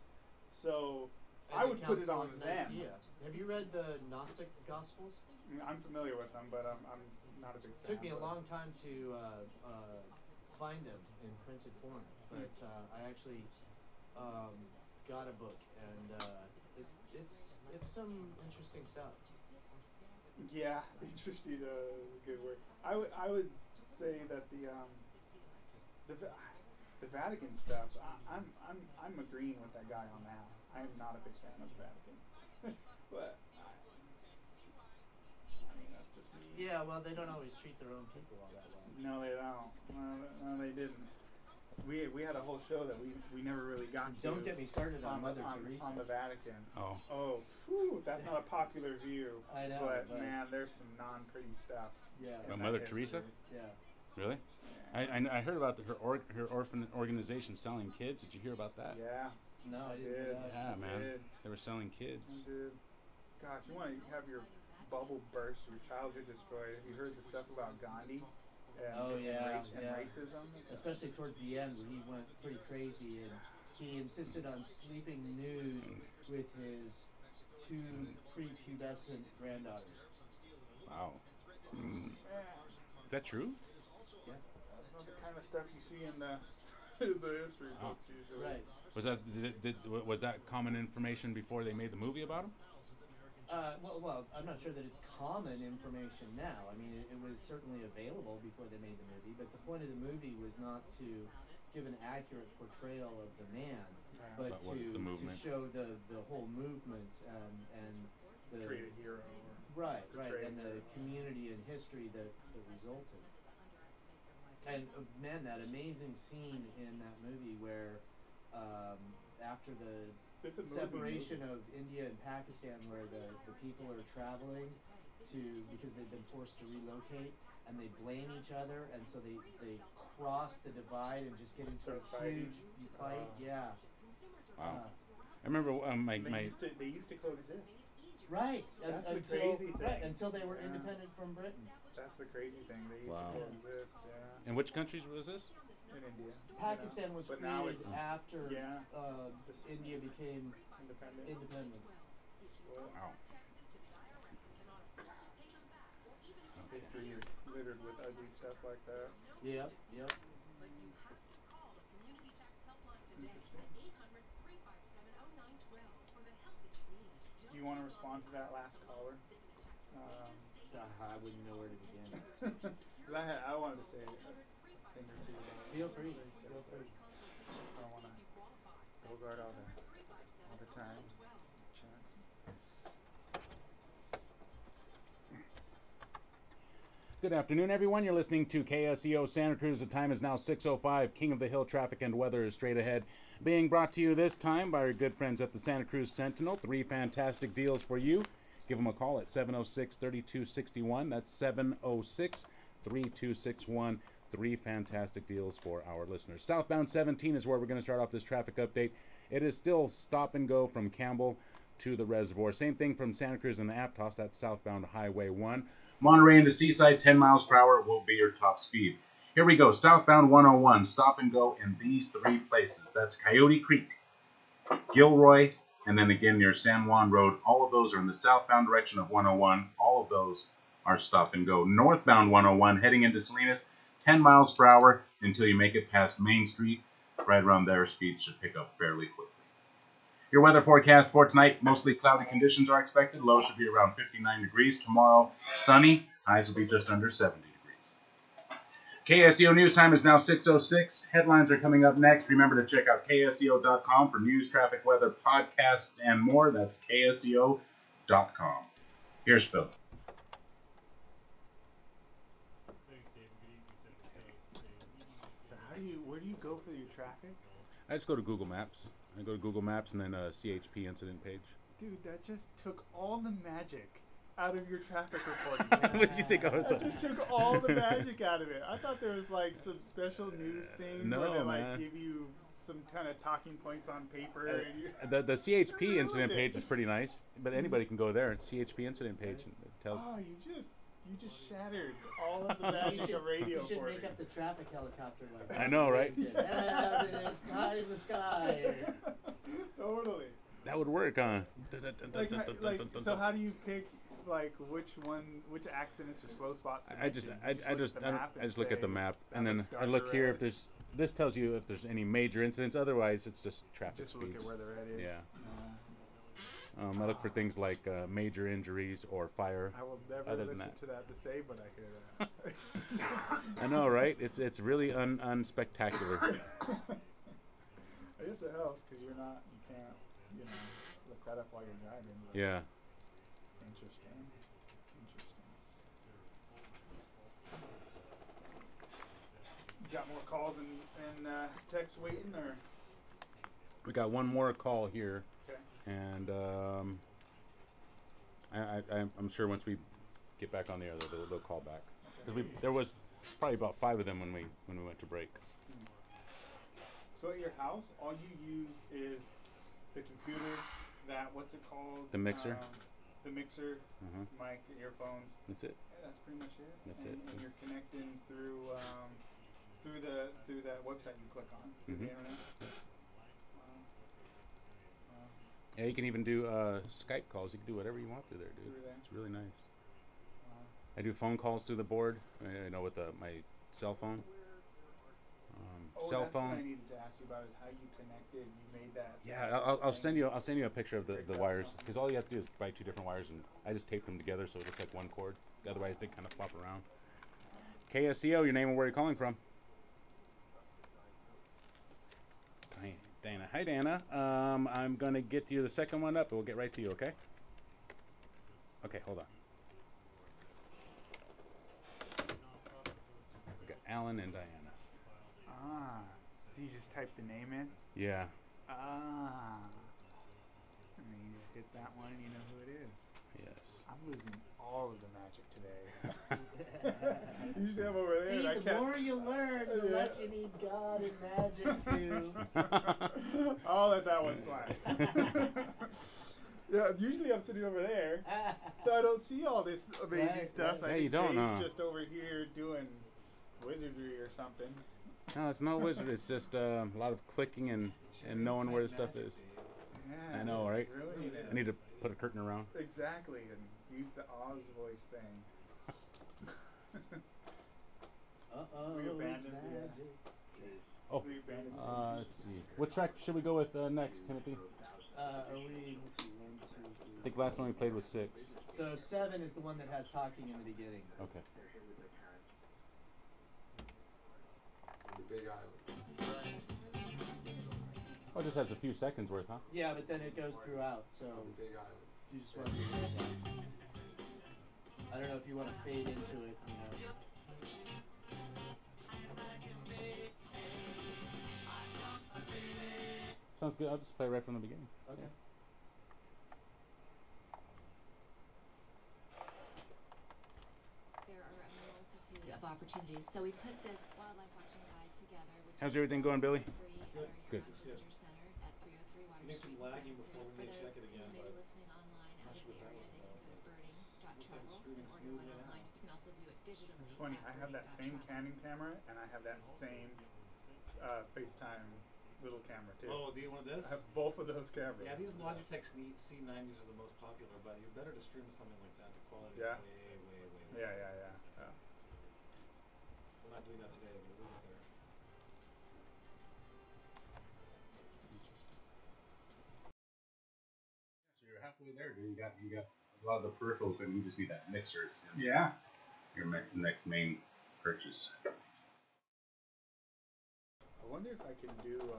So And I the would put it Council on of them. Nicaea. Have you read the Gnostic Gospels? I'm familiar with them, but I'm not a big fan. It took me a long time to find them in printed form, but I actually got a book, and it's some interesting stuff. Yeah, interesting is a good word. I would say that the Vatican stuff. I'm agreeing with that guy on that. I am not a big fan of the Vatican, but I mean that's just me. Yeah, well, they don't always treat their own people all that well. No, they don't. No, they didn't. We had a whole show that we never really got to. Don't get me started on Mother Teresa. On the Vatican. Oh, whew, that's not a popular view. I know, but man, there's some non-pretty stuff. Yeah. About Mother Teresa? Yeah. Really? Yeah. I heard about her orphan organization selling kids. Did you hear about that? Yeah. No, I did. Yeah, man. They were selling kids. I did. Gosh, you want to have your bubble burst, your childhood destroyed. Have you heard the stuff about Gandhi? And racism? Especially towards the end where he went pretty crazy and he insisted on sleeping nude with his 2 prepubescent granddaughters. Wow. Is that true? Yeah. That's not the kind of stuff you see in the history books usually. Right. Was that common information before they made the movie about him? Well, I'm not sure that it's common information now. I mean, it was certainly available before they made the movie, but the point of the movie was not to give an accurate portrayal of the man, but to show the whole movement and the treat a hero. Right, and the community and history that resulted. And man, that amazing scene in that movie where after the separation of India and Pakistan, where the people are traveling because they've been forced to relocate, and they blame each other, and so they cross the divide and just get into a huge fight. Yeah. Wow. I remember they used to coexist. Right. That's the crazy thing. Right, until they were independent from Britain. That's the crazy thing. They used to coexist. Yeah. And which countries was this? In India. Pakistan was created after India became independent. Wow. History is littered with ugly stuff like that. Yep. Do you want to respond to that last caller? I wouldn't know where to begin. I wanted to say a thing or two. Feel free. I don't want to bogart all the time. Chance. Good afternoon, everyone. You're listening to KSEO Santa Cruz. The time is now 6:05. King of the Hill traffic and weather is straight ahead. Being brought to you this time by our good friends at the Santa Cruz Sentinel. 3 fantastic deals for you. Give them a call at 706-3261. That's 706-3261. 3 fantastic deals for our listeners. Southbound 17 is where we're going to start off this traffic update. It is still stop and go from Campbell to the reservoir. Same thing from Santa Cruz and Aptos. That's southbound Highway 1. Monterey into Seaside, 10 miles per hour will be your top speed. Here we go. Southbound 101. Stop and go in these 3 places. That's Coyote Creek, Gilroy, and then again near San Juan Road. All of those are in the southbound direction of 101. All of those are stop and go. Northbound 101 heading into Salinas, 10 miles per hour until you make it past Main Street. Right around there, speeds should pick up fairly quickly. Your weather forecast for tonight, mostly cloudy conditions are expected. Lows should be around 59 degrees. Tomorrow, sunny. Highs will be just under 70 degrees. KSEO News Time is now 6:06. Headlines are coming up next. Remember to check out KSEO.com for news, traffic, weather, podcasts, and more. That's KSEO.com. Here's Phil. So where do you go for your traffic? I just go to Google Maps. I go to Google Maps and then a CHP incident page. Dude, that just took all the magic out of your traffic reporting. What did you think I was on? That just took all the magic out of it. I thought there was like some special news thing where they like give you some kind of talking points on paper. The CHP incident page is pretty nice, but anybody can go there. It's CHP incident page. And oh, you just You just shattered all of the magic of radio You should for make me. up the traffic helicopter like that. I know, right? It's high in the sky. Totally. That would work, huh? So how do you pick like which accidents or slow spots? To I just look at the map that and then looks I look darker here red. if there's. This tells you if there's any major incidents. Otherwise, it's just traffic Just speeds. look at where the red is. Yeah. I look for things like major injuries or fire. I will never Other than listen that. to that to say, but I hear that. I know, right? It's really unspectacular. I guess it helps because you can't, look that up while you're driving. But Yeah. Interesting. You got more calls and texts waiting, or? We got one more call here, Okay. and I'm sure once we get back on the air, they'll call back. 'Cause there was probably about 5 of them when we went to break. So at your house, all you use is the computer, what's it called? The mixer? The mixer, Uh-huh. mic, earphones. That's it. Yeah, that's pretty much it. That's and, it. And you're connecting through that website you click on, through the internet. Yeah, you can even do Skype calls. You can do whatever you want through there, dude. Through there. It's really nice. I do phone calls through the board. With my cell phone. Cell phone. What I needed to ask you about is how you connected. You made that. Yeah, I'll send you a picture of the wires, because all you have to do is buy 2 different wires, and I just tape them together so it looks like one cord. Otherwise, they kind of flop around. KSCO, your name and where you're calling from. Hi, Dana. Hi, Dana. I'm gonna get to you the second one up, and we'll get right to you. Okay? Okay, hold on. We got Alan and Diana. So you just type the name in? Yeah. And then you just hit that one and you know who it is. Yes. I'm losing all of the magic today. Usually I'm over there. See, and I the can't. more you learn, the less you need God and magic to. I'll let that one slide. Yeah, usually I'm sitting over there, so I don't see all this amazing stuff. Yeah, I you think don't, Dave's huh? just over here doing wizardry or something. No, it's no wizard. It's just a lot of clicking and knowing where the stuff is. Yeah, I know, right? it really is. I need to put a curtain around. Exactly, and use the Oz voice thing. We abandoned Oh, we abandoned let's see. What track should we go with next, Timothy? Are we? Let's see. 1, 2, 3. I think last one we played was 6. So 7 is the one that has talking in the beginning. Okay. The Big Island. Oh, it just has a few seconds worth, huh? Yeah, but then it goes throughout. So The Big Island. you just want to. I don't know if you want to fade into it. Sounds good. I'll just play right from the beginning. Okay. There are a multitude of opportunities. So we put this wildlife watching guide together. Which How's everything going, Billy? Free Good. Good. Visitor Center at 303 Water It makes Street. some lagging before we may For check those it again, who may but be listening online out not of sure the what that area, was they can go to about. birding.travel Looks like it's and order streaming one smoothly online. now. You can also view it digitally. It's funny. at I have that same birding.travel. Canon camera, and I have that same FaceTime little camera too. Oh, do you want this? I have both of those cameras. Yeah, these Logitech C90s are the most popular, but you're better to stream something like that. The quality Yeah. is way. Yeah. We're not doing that today. We'll leave it there. So you're halfway there, dude. You got a lot of the peripherals, and you just need that mixer. It's gonna be Yeah. your next main purchase. I wonder if I can do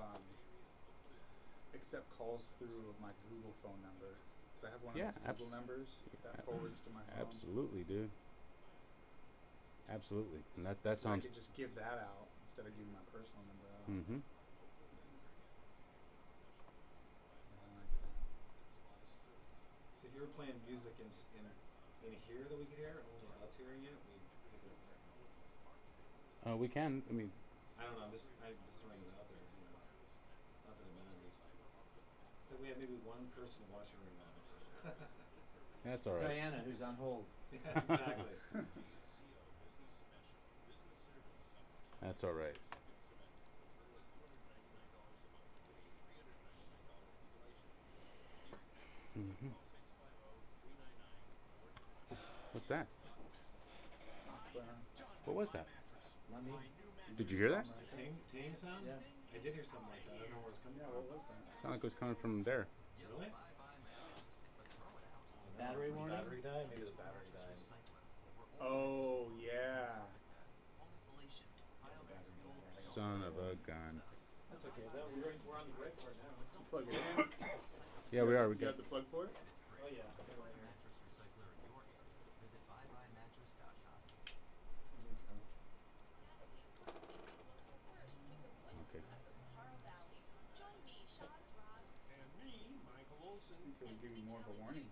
accept calls through my Google phone number. Because I have one of those Google numbers that forwards to my phone. Absolutely, dude. Absolutely, and that So I sounds. could just give that out instead of giving my personal number out. Mm-hmm. So if you were playing music in here that we could hear, only us hearing it, we pick it up there. We can. I mean, I don't know. I'm just throwing it out there. Not that it matters. But we have maybe one person watching right now. That's all right. Diana, who's on hold. Yeah, exactly. That's all right. Mm-hmm. What's that? What was that? Not me. Did you hear that? Ting sound? Yeah. I did hear something like that. I don't know where it's coming from. What was that? Sounded like it was coming from there. Really? Battery warning? Battery died? Maybe the battery died. Oh, yeah. Son of a gun. That's okay. Though. We're on the right part now. Plug it in. Yeah, we are. We You got got the plug for it? Oh yeah. They're right here. okay. Could we give you more of a warning?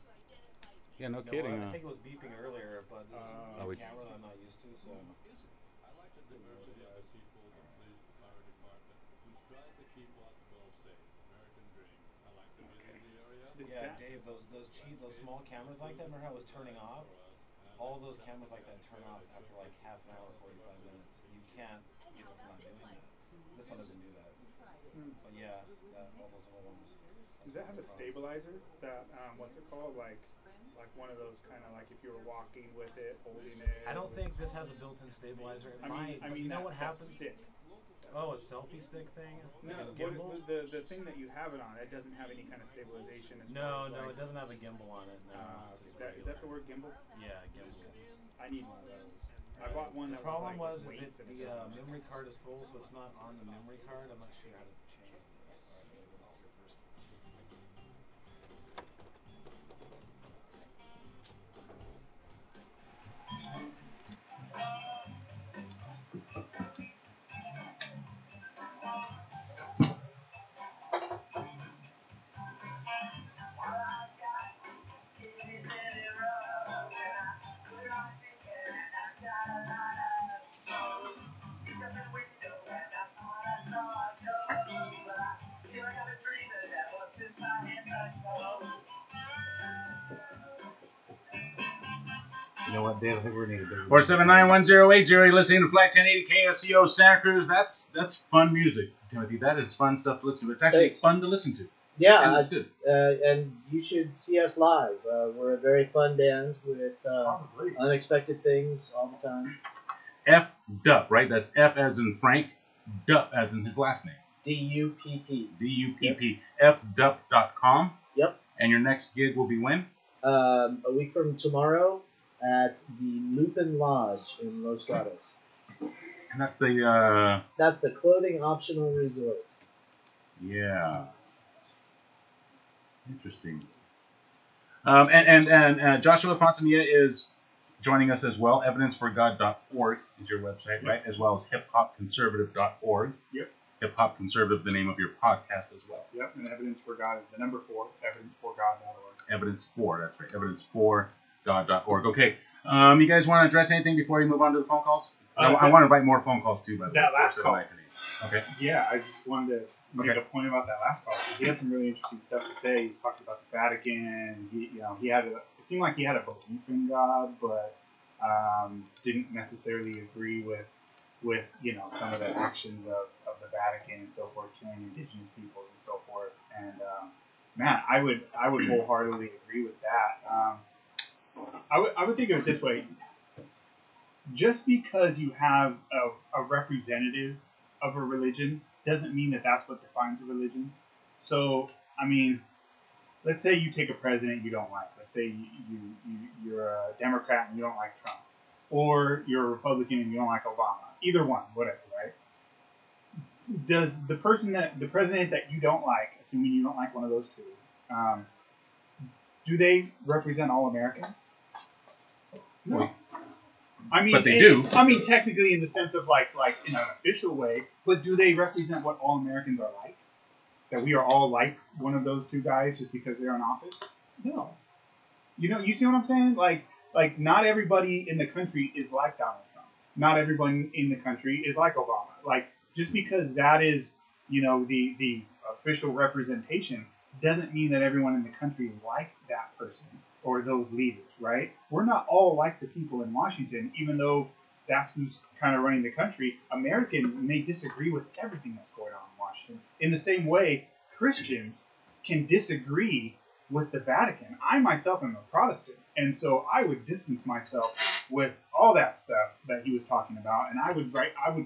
Yeah, no You know kidding. what? I think it was beeping earlier, but this is a we- camera that I'm not used to, so. I like the diversity of the people, the police, the fire department, who strive to keep Watsonville safe. American dream. I like to be in the area. Yeah, Dave, those small cameras like that, remember how it was turning off? All those cameras like that turn off after like half an hour, 45 minutes. You can't, from not doing that. This one doesn't do that. But yeah, all those little ones. Does that have a stabilizer? That what's it called? Like one of those kind of like if you were walking with it, holding it. I don't think this has a built-in stabilizer. It might. I But mean, you know that, what happens? Stick. Oh, a selfie stick thing? No, Like a gimbal? the thing that you have it on, it doesn't have any kind of stabilization. No, it doesn't have a gimbal on it. No, is that the word gimbal? Yeah, gimbal. I need one of those. I bought one that The problem was was like is that the memory card is full, so it's not on the memory card. I'm not sure how to change this. All right, let me go back here first. You know what, Dave? I think we're going to do 479-1080. You're listening to Flight 1080 KSCO Santa Cruz. That's fun music, Timothy. That is fun stuff to listen to. It's actually fun to listen to. Yeah, and it's good. And you should see us live. We're a very fun band with unexpected things all the time. F Dupp, right? That's F as in Frank, Dupp as in his last name. DUPP. DUPP. FDupp.com. Yep. And your next gig will be when? A week from tomorrow at the Lupin Lodge in Los Gatos. And that's the That's the clothing optional resort. Yeah. Interesting. And Joshua Fontanilla is joining us as well. Evidenceforgod.org is your website, right? As well as hiphopconservative.org. Yep. Hip Hop Conservative, the name of your podcast as well. Yep, and Evidence for God is the number 4, evidenceforgod.org. Evidence for, that's right, evidenceforgod.org. Okay, you guys want to address anything before we move on to the phone calls? I want to invite more phone calls too, by the way. That last call. Okay. Yeah, I just wanted to make a point about that last call because he had some really interesting stuff to say. He's talked about the Vatican. He had it seemed like he had a belief in God, but didn't necessarily agree with some of the actions of the Vatican and so forth, killing indigenous peoples and so forth. And man, I would wholeheartedly agree with that. I would think of it this way: just because you have a representative of a religion doesn't mean that that's what defines a religion. So, I mean, let's say you take a president you don't like. Let's say you're a Democrat and you don't like Trump, or you're a Republican and you don't like Obama. Either one, whatever, right? Does the president that you don't like, assuming you don't like one of those two, do they represent all Americans? No. I mean, but they do. I mean, technically, in the sense of like in an official way, but do they represent what all Americans are like? That we are all like one of those two guys just because they're in office? No. You see what I'm saying? Like not everybody in the country is like Donald Trump. Not everyone in the country is like Obama. Like just because that is the official representation doesn't mean that everyone in the country is like that person. or those leaders, right? We're not all like the people in Washington, even though that's who's kind of running the country. Americans may disagree with everything that's going on in Washington. In the same way, Christians can disagree with the Vatican. I myself am a Protestant, and so I would distance myself with all that stuff that he was talking about, and I would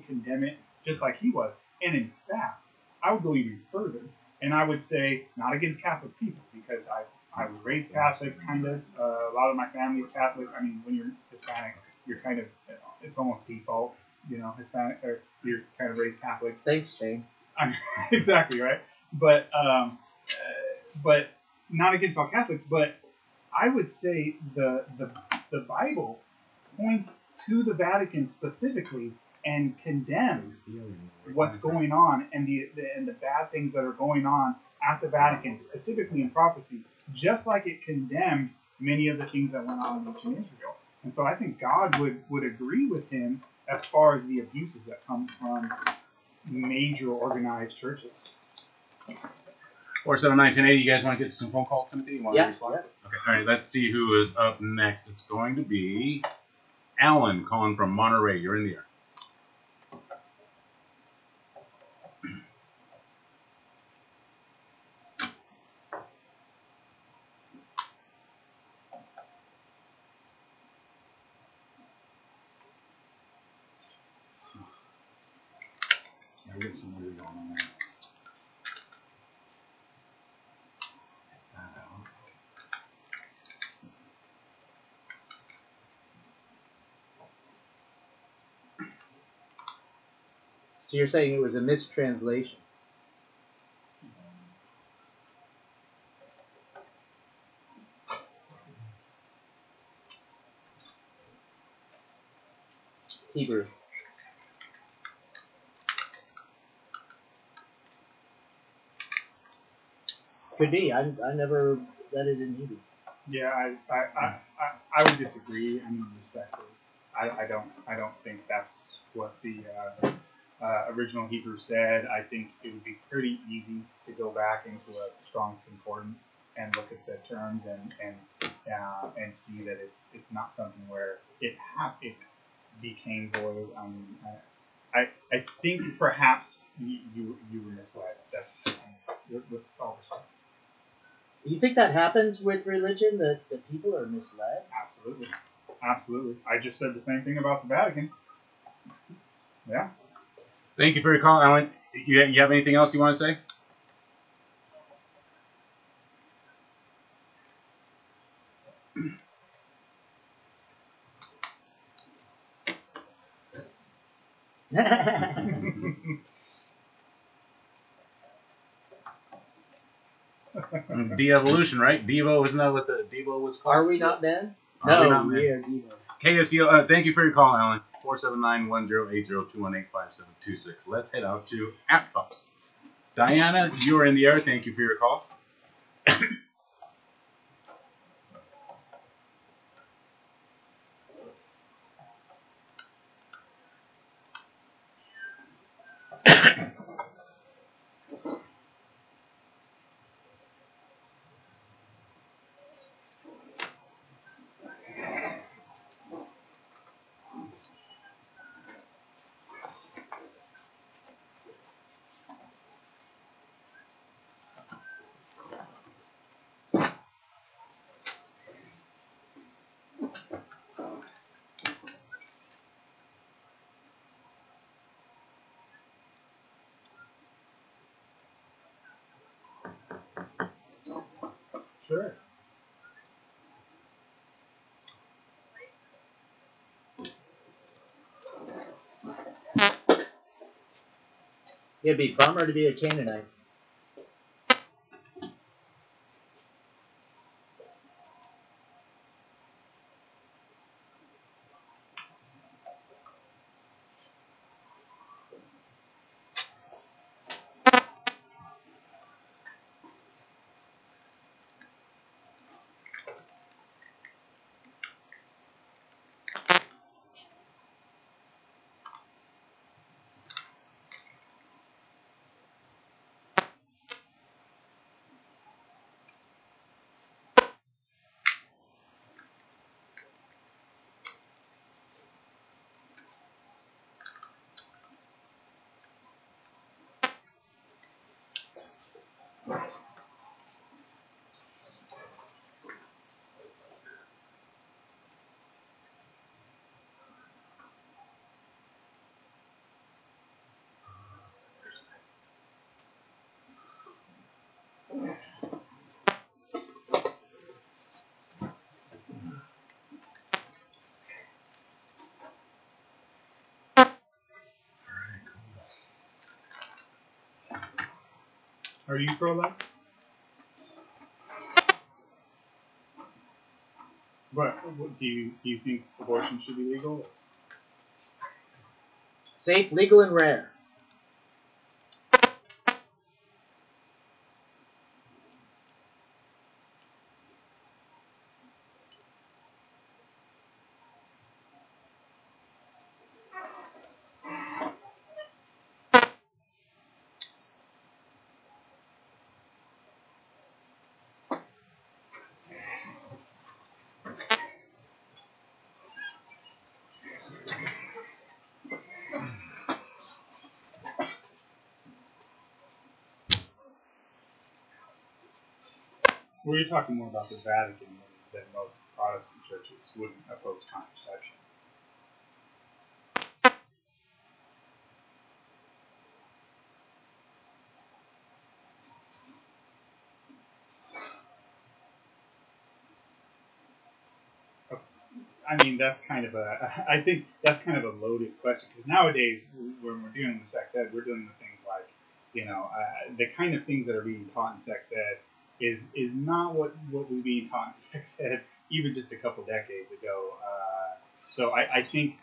condemn it just like he was. And in fact, I would go even further, and I would say not against Catholic people, because I was raised Catholic, kind of. A lot of my family is Catholic. I mean, when you're Hispanic, you're kind of, it's almost default, Hispanic, or you're kind of raised Catholic. Thanks, Spain. Exactly, right? But not against all Catholics. But I would say the Bible points to the Vatican specifically and condemns what's going on and the bad things that are going on at the Vatican, specifically in prophecy, just like it condemned many of the things that went on in ancient Israel. And so I think God would agree with him as far as the abuses that come from major organized churches. 479-1080, you guys want to get some phone calls, Timothy? You want to respond? Yeah. Okay, all right, let's see who is up next. It's going to be Alan calling from Monterey. You're in the air. I get some weird going on there. So you're saying it was a mistranslation? Hebrew. Could be. I never read it in Hebrew. Yeah, I would disagree. I mean, respectfully, I don't think that's what the original Hebrew said. I think it would be pretty easy to go back into a strong concordance and look at the terms and see that it's not something where it became void. I think perhaps you were misled. With all respect. You think that happens with religion, that people are misled? Absolutely. Absolutely. I just said the same thing about the Vatican. Yeah. Thank you for your call, Alan. You have anything else you want to say? De-evolution, right? Devo, isn't that what the Devo was called? Are we not men? Are we No, not men? we are Devo. KSCO, thank you for your call, Alan. 479-1080-218-5726. Let's head out to AppFox. Diana, you are in the air. Thank you for your call. Sure. It'd be a bummer to be a Canaanite. Are you pro-life? What do you think abortion should be legal? Safe, legal, and rare. Well, you're talking more about the Vatican than most Protestant churches wouldn't oppose contraception. I mean, that's kind of I think that's kind of a loaded question because nowadays when we're dealing with sex ed, we're dealing with things like, the kind of things that are being taught in sex ed is not what was being taught in sex ed even just a couple decades ago. So I think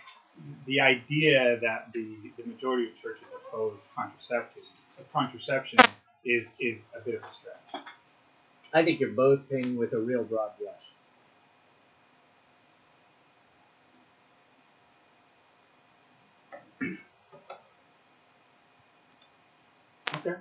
the idea that the majority of churches oppose contraception is a bit of a stretch. I think you're both painting with a real broad brush. Okay.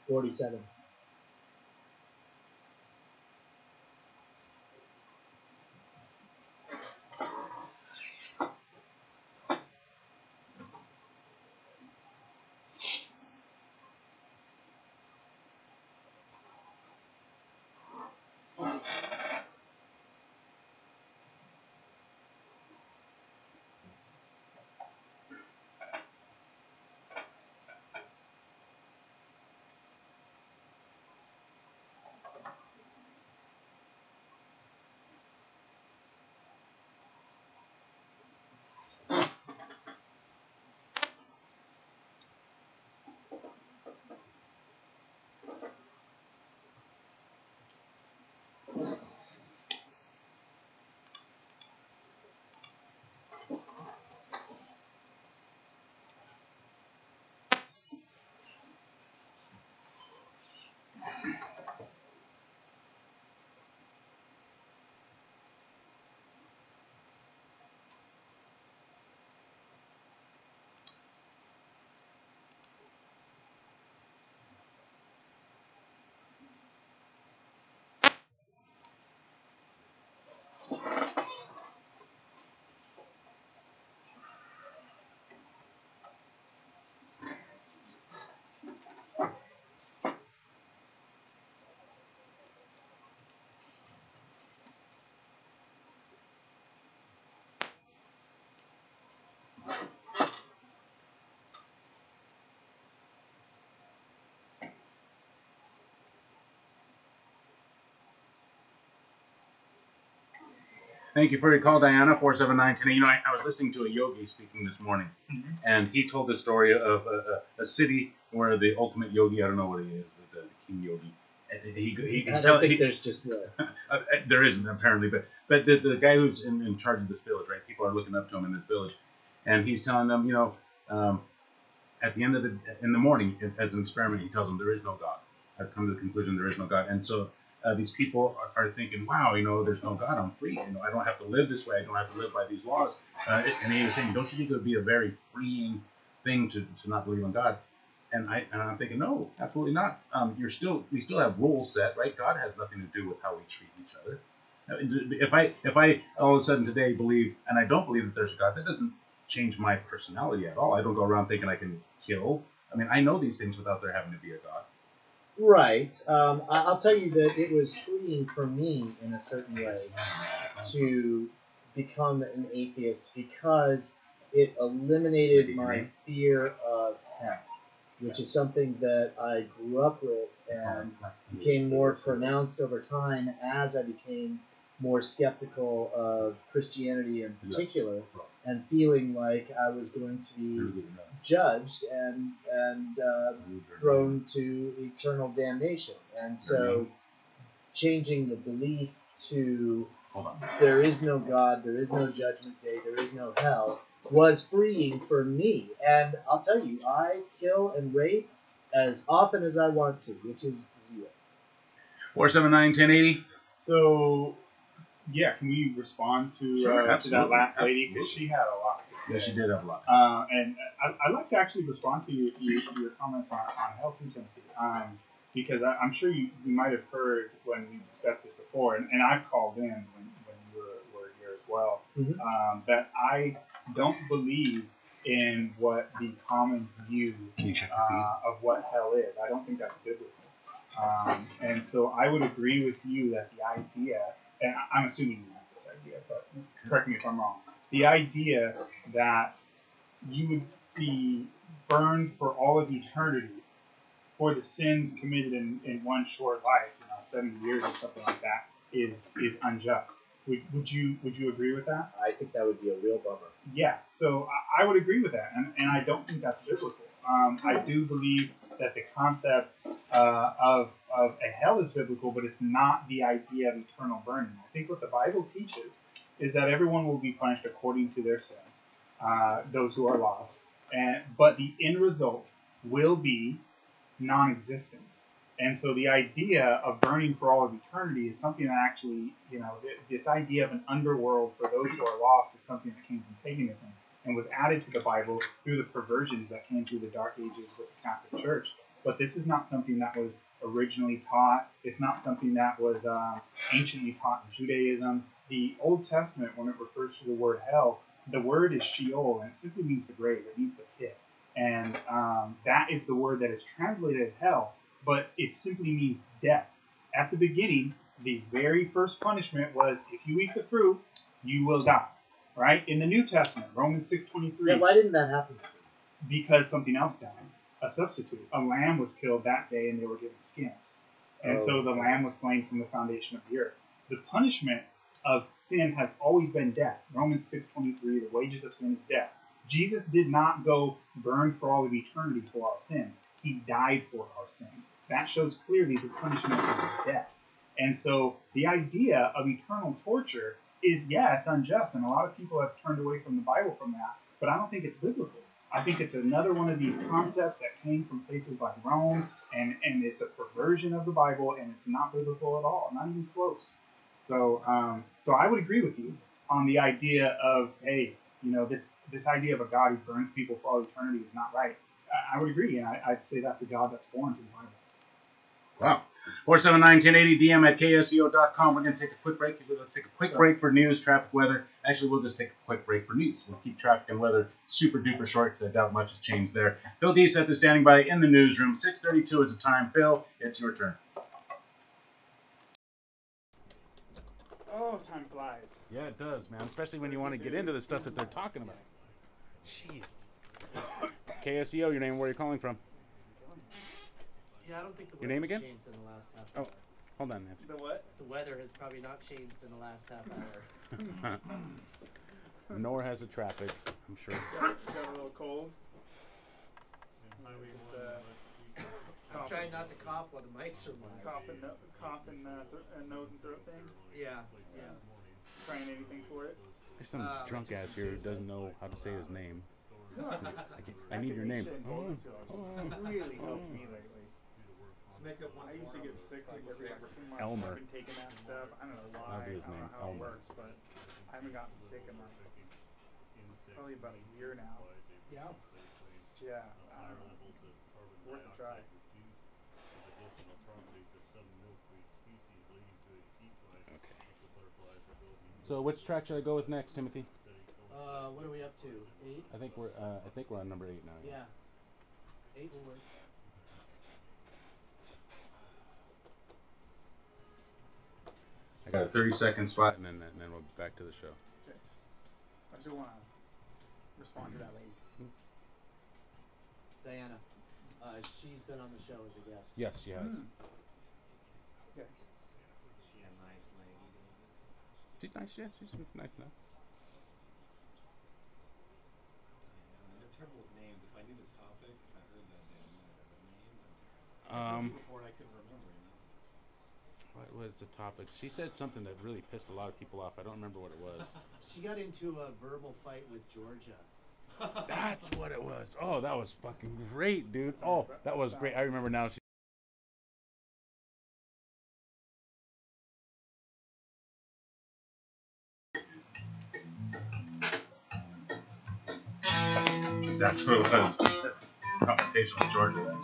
$47. Thank you for your call, Diana, 47910. You know, I was listening to a yogi speaking this morning, and he told the story of a city where the ultimate yogi, I don't know what he is, the king yogi. I don't think there's just one. There isn't, apparently, but the guy who's in charge of this village, right? People are looking up to him in this village, and he's telling them, you know, at the end of in the morning, as an experiment, he tells them there is no God. I've come to the conclusion there is no God, and so these people are thinking, wow, you know, there's no God, I'm free. You know, I don't have to live this way. I don't have to live by these laws. And he was saying, don't you think it would be a very freeing thing to not believe in God? And I'm thinking, no, absolutely not. We still have rules set, right? God has nothing to do with how we treat each other. If I all of a sudden today believe, and I don't believe that there's a God, that doesn't change my personality at all. I don't go around thinking I can kill. I mean, I know these things without there having to be a God. Right. I'll tell you that it was freeing for me in a certain way to become an atheist because it eliminated my fear of hell, which is something that I grew up with and became more pronounced over time as I became more skeptical of Christianity in particular, and feeling like I was going to be judged and thrown to eternal damnation. And so changing the belief to there is no God, there is no judgment day, there is no hell, was freeing for me. And I'll tell you, I kill and rape as often as I want to, which is 0. 479-1080. So, yeah, can we respond to that last lady? Because she had a lot to say. Yeah, she did have a lot. And I'd like to actually respond to your comments on hell too, Timothy. Because I'm sure you might have heard when we discussed this before, and I've called in when you were here as well, that I don't believe in what the common view of what hell is. I don't think that's biblical. And so I would agree with you that the idea, and I'm assuming you have this idea, but correct me if I'm wrong, the idea that you would be burned for all of eternity for the sins committed in one short life, 70 years or something like that, is unjust. Would you agree with that? I think that would be a real bummer. Yeah, so I would agree with that, and I don't think that's biblical. I do believe that the concept of a hell is biblical, but it's not the idea of eternal burning. I think what the Bible teaches is that everyone will be punished according to their sins, those who are lost, but the end result will be non-existence. And so the idea of burning for all of eternity is something that actually, this idea of an underworld for those who are lost is something that came from paganism and was added to the Bible through the perversions that came through the Dark Ages with the Catholic Church. But this is not something that was originally taught. It's not something that was anciently taught in Judaism. The Old Testament, when it refers to the word hell, the word is Sheol, and it simply means the grave. It means the pit. And that is the word that is translated as hell, but it simply means death. At the beginning, the very first punishment was, if you eat the fruit, you will die. Right? In the New Testament, Romans 6:23. Yeah, why didn't that happen? Because something else died. A substitute. A lamb was killed that day, and they were given skins. And so the lamb was slain from the foundation of the earth. The punishment of sin has always been death. Romans 6:23, the wages of sin is death. Jesus did not go burn for all of eternity for our sins. He died for our sins. That shows clearly the punishment is death. And so the idea of eternal torture is, it's unjust. And a lot of people have turned away from the Bible from that. But I don't think it's biblical. I think it's another one of these concepts that came from places like Rome. And it's a perversion of the Bible. And it's not biblical at all. Not even close. So I would agree with you on the idea of, hey, this idea of a God who burns people for all eternity is not right. I would agree, and I'd say that's a God that's foreign to the Bible. Wow. 479-1080, DM at kseo.com. We're going to take a quick break. Let's take a quick break for news, traffic, weather. Actually, we'll just take a quick break for news. We'll keep traffic and weather super duper short because I doubt much has changed there. Phil Deeseth is standing by in the newsroom. 6:32 is the time. Phil, it's your turn. Oh, time flies. Yeah, it does, man. Especially when you want to get into the stuff that they're talking about. Jesus. KSEO, your name, where you're calling from? Yeah, I don't think the your name again? changed in the last half hour. Hold on, Nancy. The what? The weather has probably not changed in the last half hour. Nor has the traffic, I'm sure. Got a little cold. I'm trying not to cough while the mics are live. Cough and nose and throat thing. Yeah. Trying anything for it. There's some drunk ass here who doesn't know how to say his name. I need your name. Really helped me lately. I used to get sick like every 2 months. Elmer. I've been taking that stuff. I don't know why. That'll be his I don't name, know how Elmer. it works, but I haven't gotten sick in like probably about a year now. Yeah. Yeah. I don't know. It's worth a try. So which track should I go with next, Timothy? What are we up to? 8? I think we're on number 8 now. Yeah. 8 will work. I got a 30-second spot, and then we'll be back to the show. Okay. I still want to respond to that lady. Diana. She's been on the show as a guest. Yes, she has. Okay. She a nice lady. She's nice, yeah. She's nice enough. I'm terrible with names. If I knew the topic, if I heard that damn names, before I couldn't remember. What was the topic? She said something that really pissed a lot of people off. I don't remember what it was. She got into a verbal fight with Georgia. That's what it was. Oh, that was fucking great, dude. Oh, that was great. I remember now. That's what it was. Confrontation with Georgia.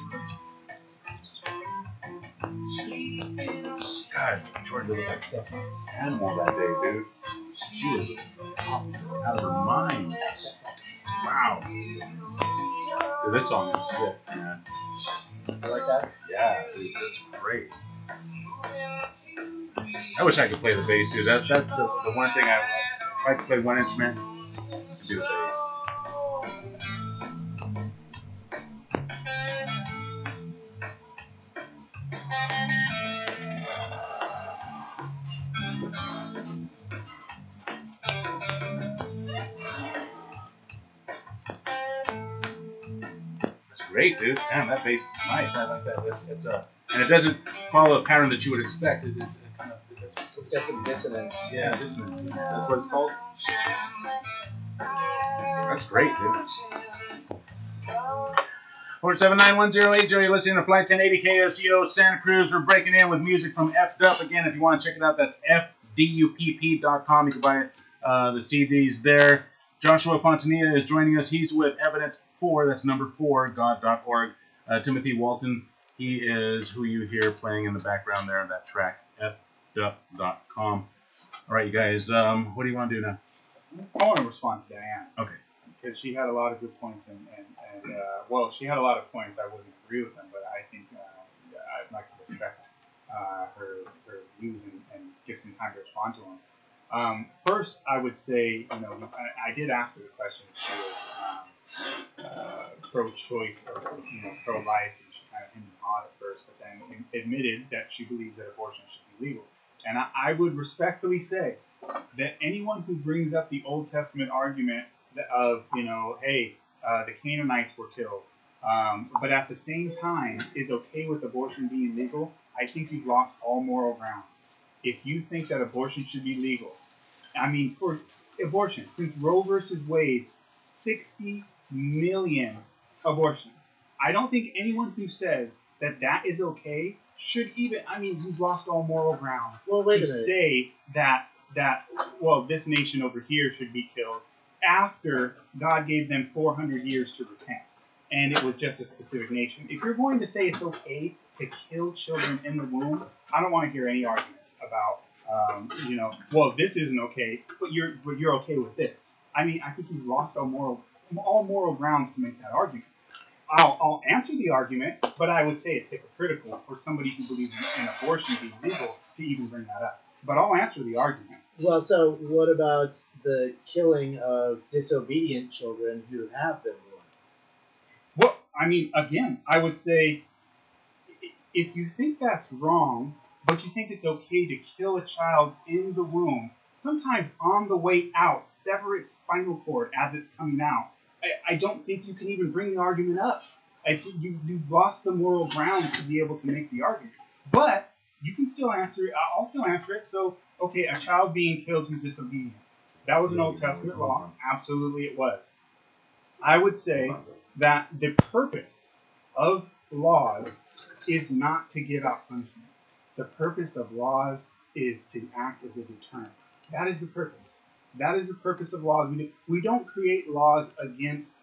God, Georgia looked like stuff animal that day, dude. She was out of her mind. Wow. Dude, this song is sick, man. You like that? Yeah, dude, that's great. I wish I could play the bass, dude. That's the one thing I like to play one instrument. Do the bass. Great, dude. Damn, that bass is nice. I like that. It's and it doesn't follow a pattern that you would expect. It's kind of it's got some dissonance. Yeah, dissonance. That's what it's called. That's great, dude. 4791080. You're listening to Flight 1080 KSEO Santa Cruz. We're breaking in with music from F'd Up. Again, if you want to check it out, that's fdupp.com. You can buy the CDs there. Joshua Fontanilla is joining us. He's with Evidence 4, that's number 4, God.org. Timothy Walton, he is who you hear playing in the background there on that track, fdup.com. All right, you guys, what do you want to do now? I want to respond to Diane. Okay. Because she had a lot of good points, and well, she had a lot of points. I wouldn't agree with them, but I think I'd like to respect her views and give some time to respond to them. First, I would say, I did ask her the question if she was pro-choice or pro-life, and she kind of hinted on it first, but then admitted that she believes that abortion should be legal. And I would respectfully say that anyone who brings up the Old Testament argument of, hey, the Canaanites were killed, but at the same time is okay with abortion being legal, I think you've lost all moral grounds. If you think that abortion should be legal, for abortion, since Roe versus Wade, 60 million abortions. I don't think anyone who says that is okay should even, you've lost all moral grounds to say that this nation over here should be killed after God gave them 400 years to repent. And it was just a specific nation. If you're going to say it's okay to kill children in the womb, I don't want to hear any arguments about, this isn't okay, but you're okay with this. I think you've lost all moral grounds to make that argument. I'll answer the argument, but I would say it's hypocritical for somebody who believes in abortion being legal to even bring that up. But I'll answer the argument. Well, so what about the killing of disobedient children who have been born? Well, again, I would say if you think that's wrong, but you think it's okay to kill a child in the womb, sometimes on the way out, sever its spinal cord as it's coming out. I don't think you can even bring the argument up. You've lost the moral grounds to be able to make the argument. But you can still answer it. I'll still answer it. So, okay, a child being killed who's disobedient. That was an Old Testament law. Absolutely it was. I would say that the purpose of laws is not to give out punishment. The purpose of laws is to act as a deterrent. That is the purpose. That is the purpose of laws. We don't create laws against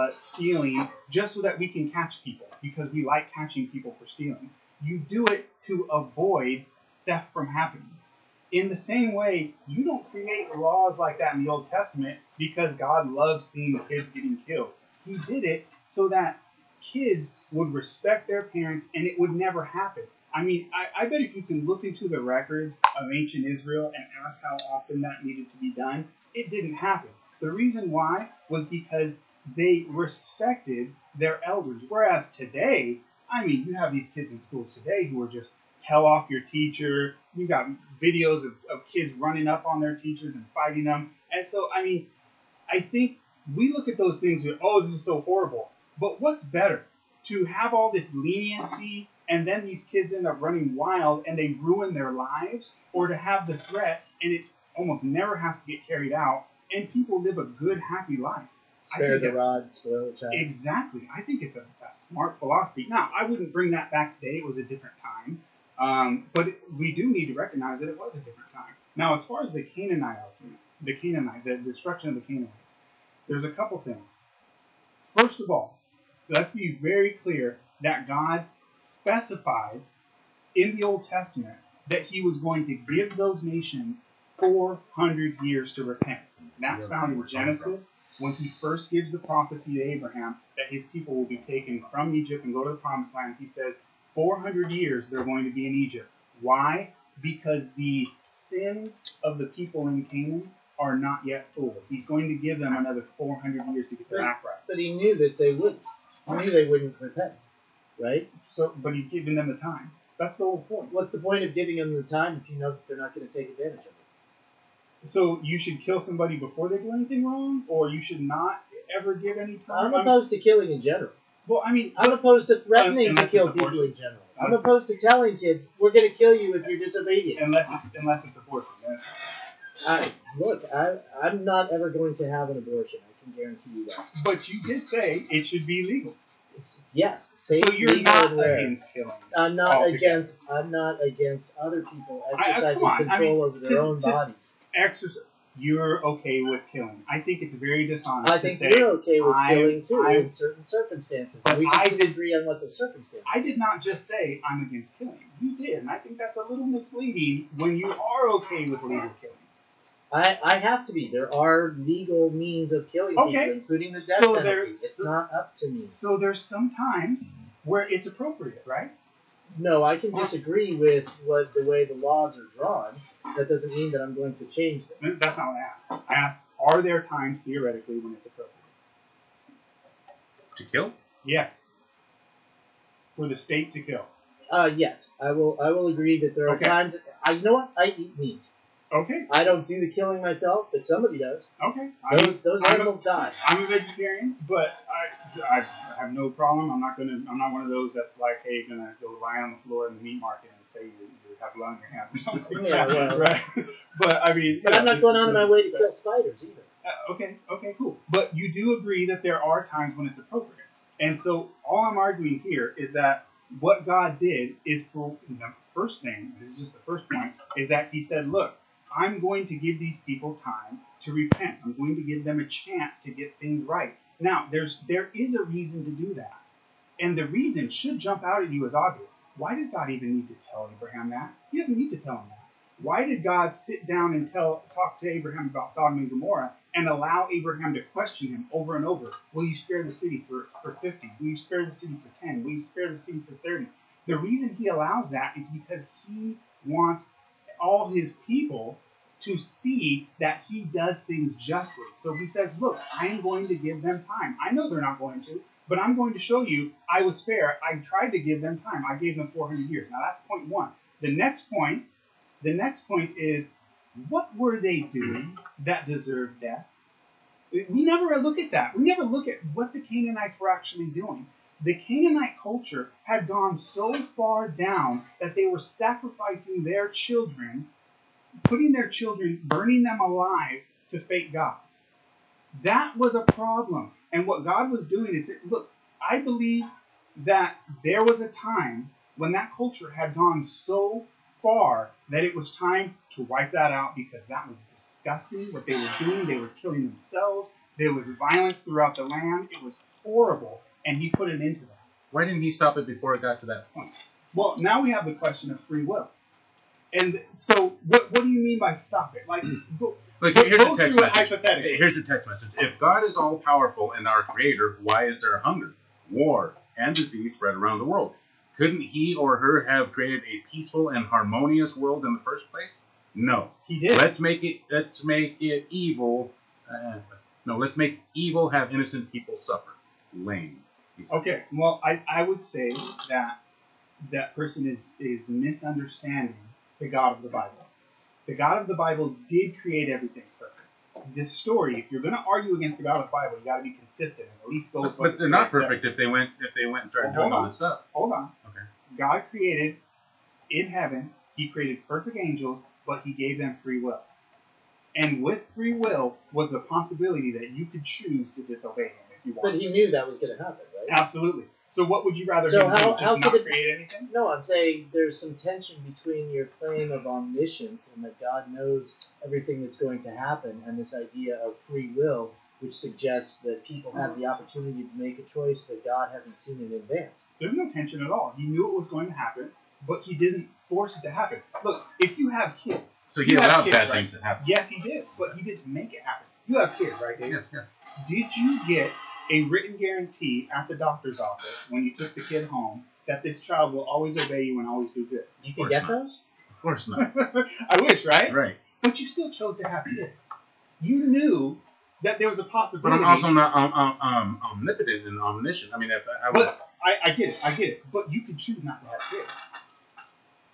stealing just so that we can catch people because we like catching people for stealing. You do it to avoid theft from happening. In the same way, you don't create laws like that in the Old Testament because God loves seeing kids getting killed. He did it so that kids would respect their parents and it would never happen. I mean, I bet if you can look into the records of ancient Israel and ask how often that needed to be done, it didn't happen. The reason why was because they respected their elders. Whereas today, I mean, you have these kids in schools today who are just tell off your teacher. You got videos of kids running up on their teachers and fighting them. And so, I mean, I think we look at those things with, oh, this is so horrible. But what's better? To have all this leniency and then these kids end up running wild and they ruin their lives, or to have the threat and it almost never has to get carried out and people live a good, happy life. Spare the rod, spoil the child. Exactly. I think it's a smart philosophy. Now, I wouldn't bring that back today. It was a different time. But we do need to recognize that it was a different time. Now, as far as the Canaanite argument, the destruction of the Canaanites, there's a couple things. First of all, let's be very clear that God specified in the Old Testament that he was going to give those nations 400 years to repent. That's found in Genesis when he first gives the prophecy to Abraham that his people will be taken from Egypt and go to the promised land. He says 400 years they're going to be in Egypt. Why? Because the sins of the people in Canaan are not yet full. He's going to give them another 400 years to get their act right. But he knew that they wouldn't. He knew they wouldn't repent, right? So, but he's giving them the time. That's the whole point. What's the point of giving them the time if you know that they're not going to take advantage of it? So you should kill somebody before they do anything wrong, or you should not ever give any time? I'm opposed to killing in general. Well, I mean, I'm opposed to threatening to kill people in general. I'm opposed to telling kids we're going to kill you if you're disobedient. Unless it's abortion. Look, I'm not ever going to have an abortion. I can guarantee you that. But you did say it should be legal. Yes, safe, so you're legal, not and rare. against killing. I'm not against other people exercising control over their own bodies. You're okay with killing. I think it's very dishonest. I think you're okay with killing too in certain circumstances. We just disagree on what the circumstances. I did not just say I'm against killing. You did, and I think that's a little misleading when you are okay with legal killing. I have to be. There are legal means of killing people, including the death penalty. It's not up to me. So there's some times where it's appropriate, right? No, I can disagree with the way the laws are drawn. That doesn't mean that I'm going to change them. That's not what I asked. I asked, are there times theoretically when it's appropriate? To kill? Yes. For the state to kill. Yes. I will agree that there are times. You know what? I eat meat. Okay. I don't do the killing myself, but somebody does. Okay. Those animals die. I'm a vegetarian, but I have no problem. I'm not one of those that's like, hey, you're gonna go lie on the floor in the meat market and say you have blood in your hands or something. Yeah, well, right. But I mean, I'm not going out of my way to kill spiders either. Okay, cool. But you do agree that there are times when it's appropriate, and so all I'm arguing here is that what God did is for the first thing. This is just the first point. Is that He said, look, I'm going to give these people time to repent. I'm going to give them a chance to get things right. Now, there is a reason to do that. And the reason should jump out at you as obvious. Why does God even need to tell Abraham that? He doesn't need to tell him that. Why did God sit down and talk to Abraham about Sodom and Gomorrah and allow Abraham to question him over and over? Will you spare the city for 50? Will you spare the city for 10? Will you spare the city for 30? The reason he allows that is because he wants all his people to see that he does things justly. So he says, look, I'm going to give them time. I know they're not going to, but I'm going to show you I was fair. I tried to give them time. I gave them 400 years. Now that's point one. The next point is, what were they doing that deserved death? We never look at that. We never look at what the Canaanites were actually doing. The Canaanite culture had gone so far down that they were sacrificing their children, putting their children, burning them alive to fake gods. That was a problem. And what God was doing is, look, I believe that there was a time when that culture had gone so far that it was time to wipe that out, because that was disgusting what they were doing. They were killing themselves. There was violence throughout the land. It was horrible, and he put an end to that. Why didn't he stop it before it got to that point? Well, now we have the question of free will. And so what do you mean by stop it? Like, Here's a text message. Hypothetical. Here's a text message. If God is all powerful and our creator, why is there hunger, war, and disease spread around the world? Couldn't he or her have created a peaceful and harmonious world in the first place? No. He did. Let's make it evil. Let's make evil have innocent people suffer. Lame. Okay. Well, I would say that person is misunderstanding the God of the Bible. The God of the Bible did create everything perfect. This story, if you're going to argue against the God of the Bible, you got to be consistent and at least go with what But they're not perfect if they went and started doing all this stuff. Hold on. Okay. God created in heaven, he created perfect angels, but he gave them free will. And with free will was the possibility that you could choose to disobey him if you wanted. But he knew that was going to happen, right? Absolutely. So what would you rather So him do? how Just could not create anything? No, I'm saying there's some tension between your claim of omniscience and that God knows everything that's going to happen, and this idea of free will, which suggests that people have the opportunity to make a choice that God hasn't seen in advance. There's no tension at all. He knew it was going to happen, but he didn't force it to happen. Look, if you have kids... So he allowed bad things to happen. Yes, he did, but he didn't make it happen. You have kids, right, Dave? Yes. Did you get a written guarantee at the doctor's office when you took the kid home that this child will always obey you and always do good? You can get those? Of course not. I wish, right? Right. But you still chose to have kids. You knew that there was a possibility. But I'm also not omnipotent and omniscient. I mean, I get it. But you could choose not to have kids.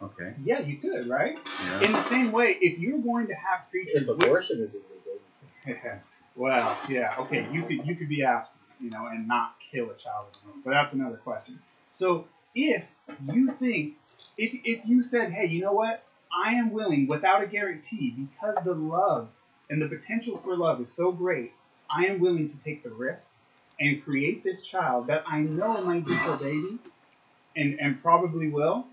Okay. Yeah, you could, right? Yeah. In the same way, if you're going to have creatures, if abortion is illegal. Well, yeah, okay, you could be abstinent, and not kill a child in the womb, but that's another question. So if you think, if you said, hey, you know what, I am willing, without a guarantee, because the love and the potential for love is so great, I am willing to take the risk and create this child that I know might disobey me and probably will.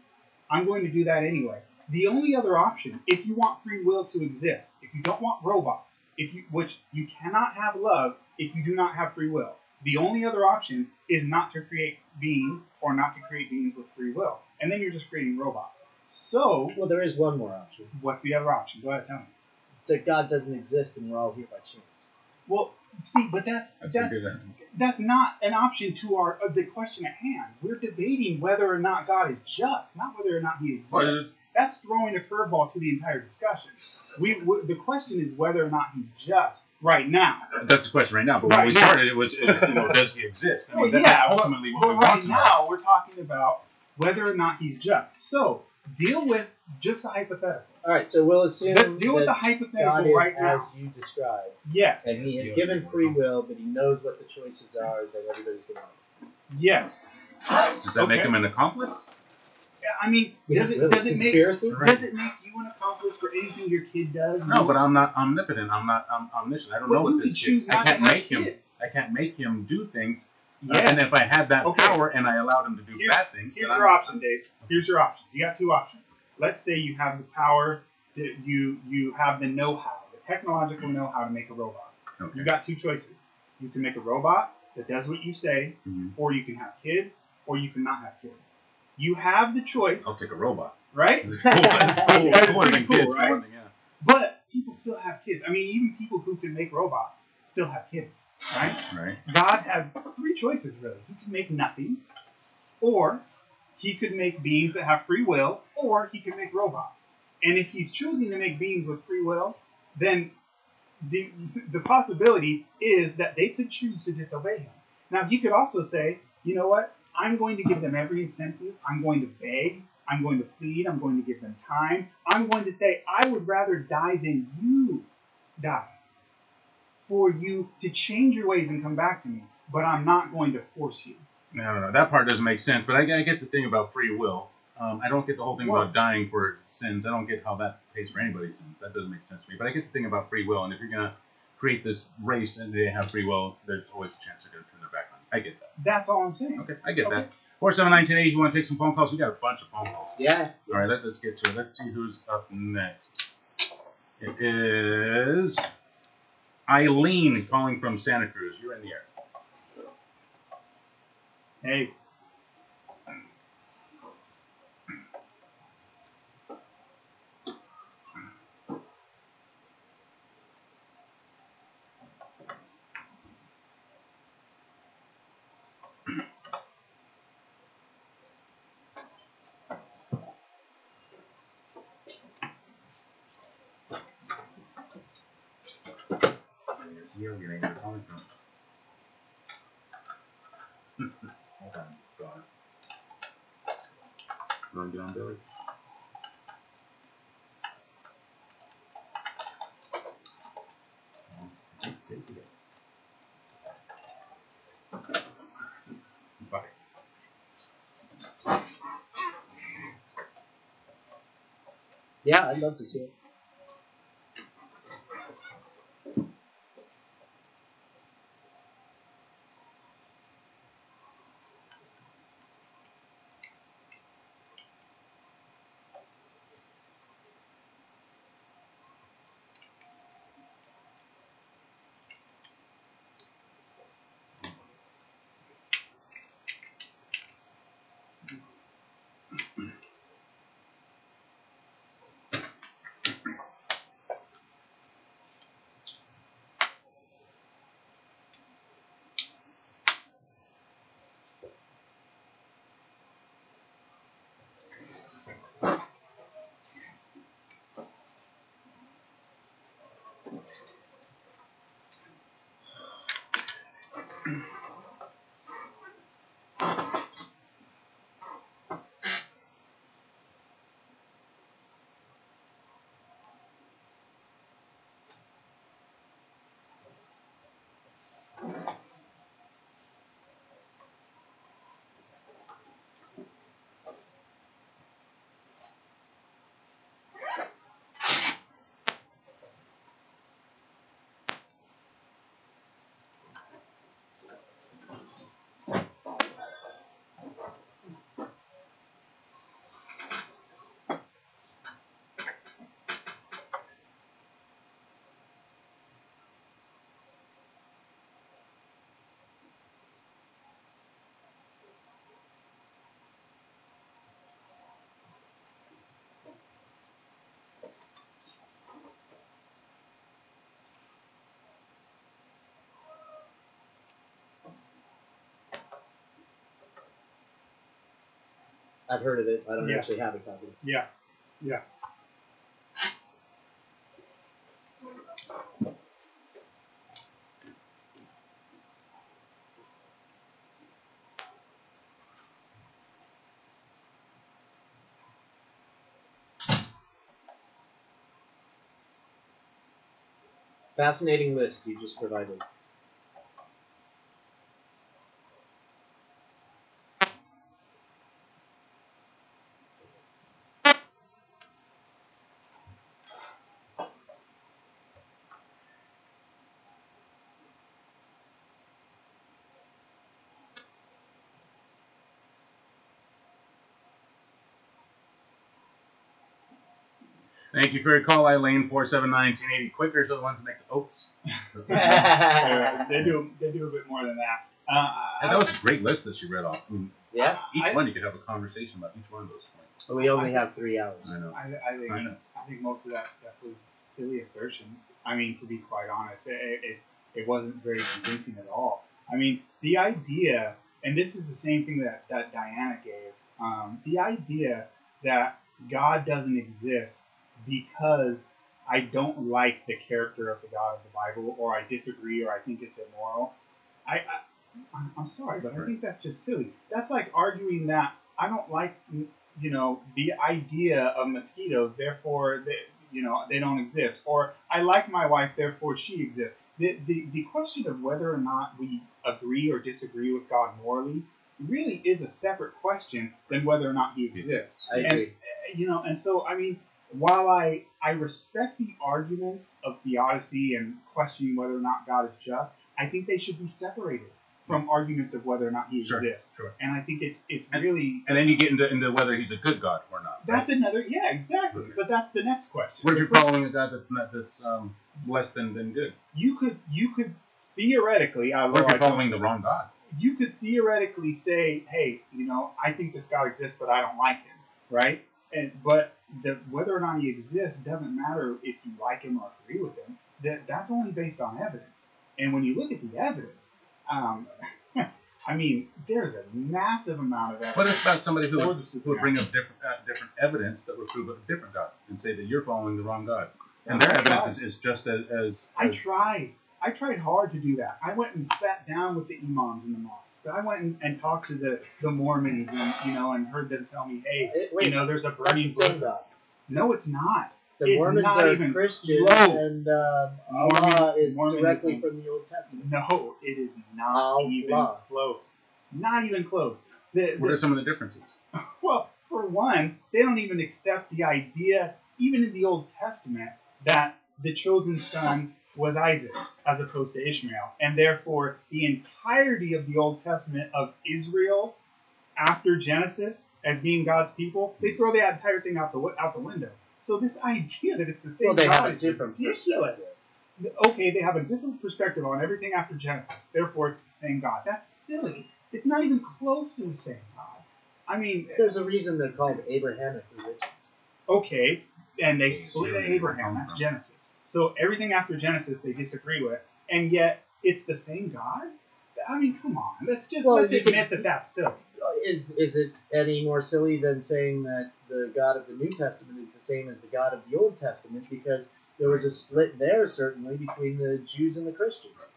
I'm going to do that anyway. The only other option, if you want free will to exist, if you don't want robots, which you cannot have love if you do not have free will, the only other option is not to create beings or not to create beings with free will. And then you're just creating robots. So... Well, there is one more option. What's the other option? Go ahead, tell me. That God doesn't exist and we're all here by chance. Well, see, but that's not an option to the question at hand. We're debating whether or not God is just, not whether or not he exists. That's throwing a curveball to the entire discussion. The question is whether or not he's just right now. That's the question right now. But when we started, it was does he exist? I mean, that's ultimately what we want right to now, we're talking about whether or not he's just. So, deal with just the hypothetical. All right, so we'll assume let's deal with the God hypothetical is right now. as you described. Yes. And he is given free will, but he knows what the choices are that everybody's going to make. Yes. Does that make him an accomplice? I mean, does it make you an accomplice for anything your kid does? No, but I'm not omnipotent. I'm not omniscient. I don't know what this kid. I can't make him do things. Yes. And if I had that power and I allowed him to do bad things, here's your option, Dave. Here's your options. You got two options. Let's say you have the power, you have the know-how, the technological know-how to make a robot. Okay. You got two choices. You can make a robot that does what you say, or you can have kids, or you can not have kids. You have the choice. I'll take a robot. Right? It's cool. It's pretty cool, right? One thing, yeah. But people still have kids. I mean, even people who can make robots still have kids, right? Right. God had three choices, really. He could make nothing, or he could make beings that have free will, or he could make robots. And if he's choosing to make beings with free will, then the possibility is that they could choose to disobey him. Now, he could also say, you know what? I'm going to give them every incentive. I'm going to beg. I'm going to plead. I'm going to give them time. I'm going to say, I would rather die than you die, for you to change your ways and come back to me. But I'm not going to force you. No. That part doesn't make sense. But I get the thing about free will. I don't get the whole thing about dying for sins. I don't get how that pays for anybody's sins. That doesn't make sense to me. But I get the thing about free will. And if you're going to create this race and they have free will, there's always a chance they're going to turn their back on you. I get that. That's all I'm saying. Okay, I get that. 479-1080, you want to take some phone calls? We got a bunch of phone calls. Yeah. All right, let's get to it. Let's see who's up next. It is Eileen calling from Santa Cruz. You're in the air. Hey. You're getting where you're calling from. Hold on, got it. Run down, Billy. Bye. Yeah, I'd love to see it. I've heard of it. I don't actually have a copy. Yeah. Yeah. Fascinating list you just provided. Thank you for your call, Eileen. 479-1080. Quicker so the ones that make the oats. They do a bit more than that. And that was a great list that she read off. I mean, Yeah. each one you could have a conversation about each one of those points. But we only have 3 hours. I know. I think most of that stuff was silly assertions. I mean, to be quite honest, it wasn't very convincing at all. I mean, the idea, and this is the same thing that Diana gave, the idea that God doesn't exist because I don't like the character of the God of the Bible, or I disagree, or I think it's immoral. I'm sorry, but I think that's just silly. That's like arguing that I don't like the idea of mosquitoes, therefore they don't exist, or I like my wife, therefore she exists. The question of whether or not we agree or disagree with God morally really is a separate question than whether or not he exists. I agree. And so I mean, while I respect the arguments of theodicy and questioning whether or not God is just, I think they should be separated from arguments of whether or not he exists. Sure. And I think it's really, and then you get into whether he's a good God or not. That's another, yeah, exactly. But that's the next question. What if you're following a God that's less than good? You could theoretically, What if you're following the wrong God? You could theoretically say, hey, I think this God exists, but I don't like him, right? But whether or not he exists doesn't matter if you like him or agree with him. That's only based on evidence. And when you look at the evidence, I mean, there's a massive amount of evidence. What about somebody who would bring up different evidence that would prove a different God and say that you're following the wrong God? And their evidence is just as I tried hard to do that. I went and sat down with the imams in the mosque. I went and talked to the Mormons and heard them tell me, hey, there's a burning bush. No, it's not. The Mormons are Christians, and Allah is directly from the Old Testament. No, it is not even close. Not even close. What are some of the differences? Well, for one, they don't even accept the idea, even in the Old Testament, that the chosen son was Isaac as opposed to Ishmael. And therefore, the entirety of the Old Testament of Israel after Genesis as being God's people, they throw the entire thing out the window. So this idea that it's the same God is ridiculous. Okay, they have a different perspective on everything after Genesis. Therefore, it's the same God. That's silly. It's not even close to the same God. I mean, there's a reason they're called Abrahamic religions. Okay, and they split Abraham. That's Genesis. So everything after Genesis they disagree with, and yet it's the same God. I mean, come on. Let's admit that that's silly. Is it any more silly than saying that the God of the New Testament is the same as the God of the Old Testament? Because there was a split there, certainly, between the Jews and the Christians.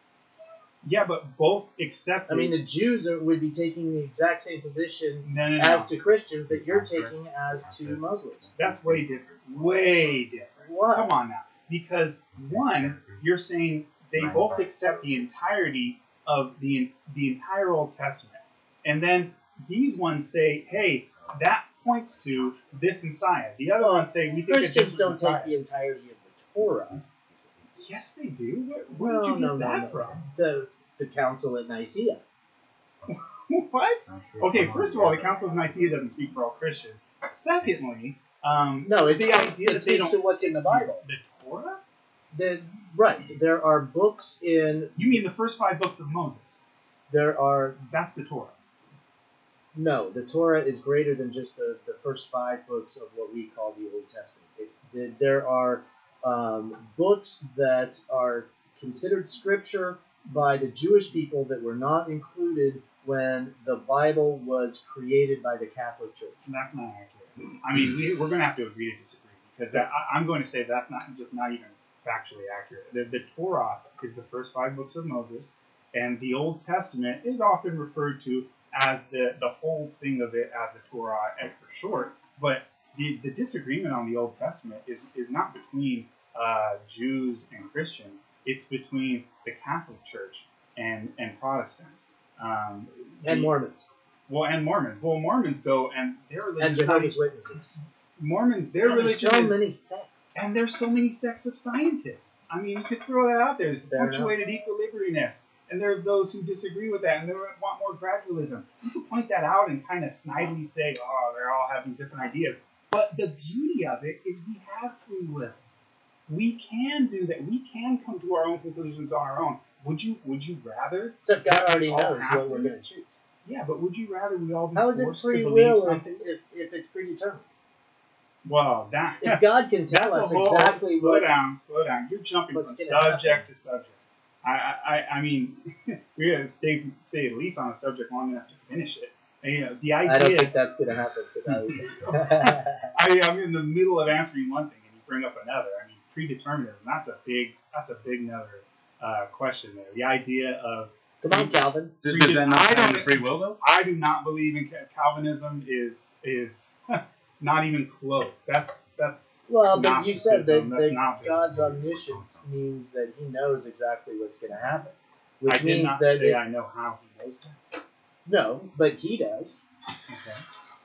Yeah, but both accepted. I mean, the Jews would be taking the exact same position as to Christians that you're taking as to Muslims. That's way different. Way different. Why? Come on now. Because, one, you're saying they both accept the entirety of the entire Old Testament. And then these ones say, hey, that points to this Messiah. The other ones say, we think Christians don't take the entirety of the Torah. Yes, they do. Where did you get that from? The Council at Nicaea. What? Okay, first of all, the Council of Nicaea doesn't speak for all Christians. Secondly, no, it's the idea it speaks to what's in the Bible. The Torah? Right. There are books in... You mean the first 5 books of Moses? That's the Torah. No, the Torah is greater than just the first 5 books of what we call the Old Testament. There are books that are considered scripture by the Jewish people that were not included when the Bible was created by the Catholic Church. And that's not accurate. I mean, we're going to have to agree to disagree, because I'm going to say that's not even factually accurate. The Torah is the first 5 books of Moses, and the Old Testament is often referred to as the whole thing of it as the Torah for short. But the disagreement on the Old Testament is not between Jews and Christians. It's between the Catholic Church and Protestants. And Mormons. And Mormons. Well, Mormons go and their religion. And Jehovah's Witnesses. Mormons, their religion so many sects. And there's so many sects of scientists. I mean, you could throw that out there. There's punctuated equilibriumness. And there's those who disagree with that and they want more gradualism. You can point that out and kind of snidely say, oh, they all have these different ideas. But the beauty of it is we have free will. We can do that. We can come to our own conclusions on our own. Would you rather? Except God already knows what we're going to choose. Yeah, but would you rather we all be How is it forced free to believe will something? if it's predetermined? Well, if God can tell us exactly slow down. You're jumping from subject to subject. I mean, we gotta stay at least on a subject long enough to finish it. And, the idea. I don't think that's going to happen today. I'm in the middle of answering one thing and you bring up another. I mean, predeterminism. That's a big another question there. The idea of Come on, Calvin. Does that not have free will though? I do not believe in Calvinism. Is not even close. That's well, but you said that, That's not God's omniscience means that He knows exactly what's going to happen, which I did means not that say I know how He knows that. No, but He does. Okay.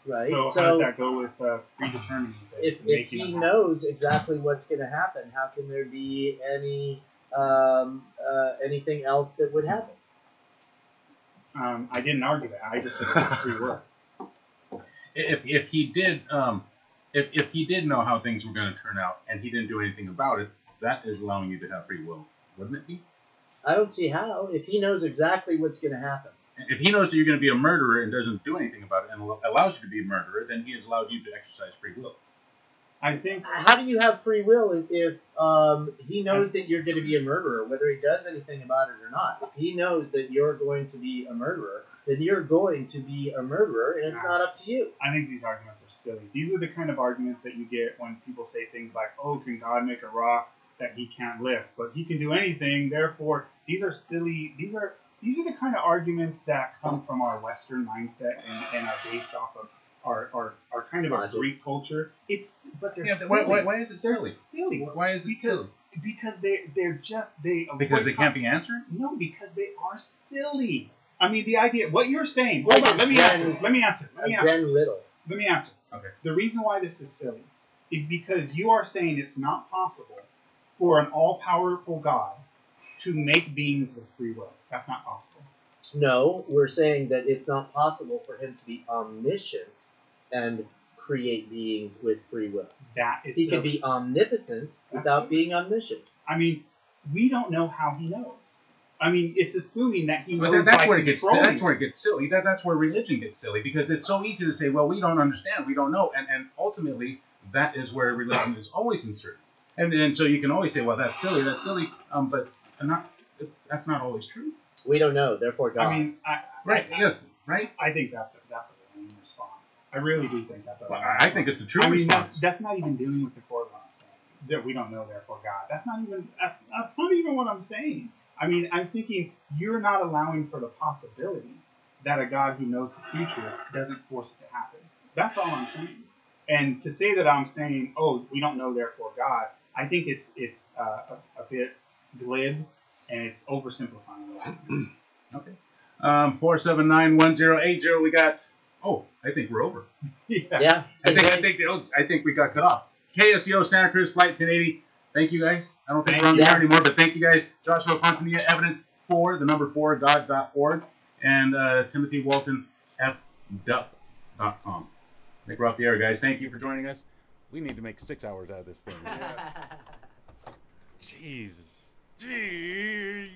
Right. So how does that go with predetermining? If He knows exactly what's going to happen, how can there be any anything else that would happen? I didn't argue that. I just said it was free will. If he did if he did know how things were going to turn out and he didn't do anything about it, that is allowing you to have free will, wouldn't it be? I don't see how. If He knows exactly what's going to happen. If He knows that you're going to be a murderer and doesn't do anything about it and allows you to be a murderer, then He has allowed you to exercise free will. I think. How do you have free will if He knows that you're going to be a murderer, whether He does anything about it or not? If He knows that you're going to be a murderer, then you're going to be a murderer, and it's not up to you. I think these arguments are silly. These are the kind of arguments that you get when people say things like, "Oh, can God make a rock that He can't lift? But He can do anything. Therefore, these are silly. These are the kind of arguments that come from our Western mindset and are based off of our kind of our Greek culture. But they're silly. Why is it silly? They're silly. Why is it silly? Because they're just because they can't be answered? No, because they are silly. I mean, the idea, what you're saying. Hold on, let me answer. Zen riddle. Let me answer. Okay. The reason why this is silly is because you are saying it's not possible for an all-powerful God to make beings with free will. That's not possible. No, we're saying that it's not possible for Him to be omniscient and create beings with free will. That is He can be omnipotent without being omniscient. I mean, we don't know how He knows. I mean, it's assuming that He knows. But that's where it gets silly. That's where religion gets silly, because it's so easy to say, well, we don't understand, we don't know, and ultimately that is where religion is always inserted. And so you can always say, well, that's silly, but that's not always true. We don't know, therefore God. I mean, right? I think that's a lame response. I really do think that's a lame response. I think it's a true response. That's not even dealing with the core of what I'm saying. That we don't know, therefore God. That's not even what I'm saying. I mean, I'm thinking you're not allowing for the possibility that a God who knows the future doesn't force it to happen. That's all I'm saying. And to say that I'm saying, oh, we don't know, therefore God, I think it's a bit glib and it's oversimplifying. Okay. 4791080. We got. Oh, I think we're over. Yeah. I think we got cut off. KSEO Santa Cruz Flight 1080. Thank you guys. I don't think we're on the air anymore, but thank you guys. Joshua Fontanilla, evidence 4, the number 4, God.org, and Timothy Walton, fdup.com. I think we're off the air, guys. Thank you for joining us. We need to make 6 hours out of this thing. Jesus. Jeez.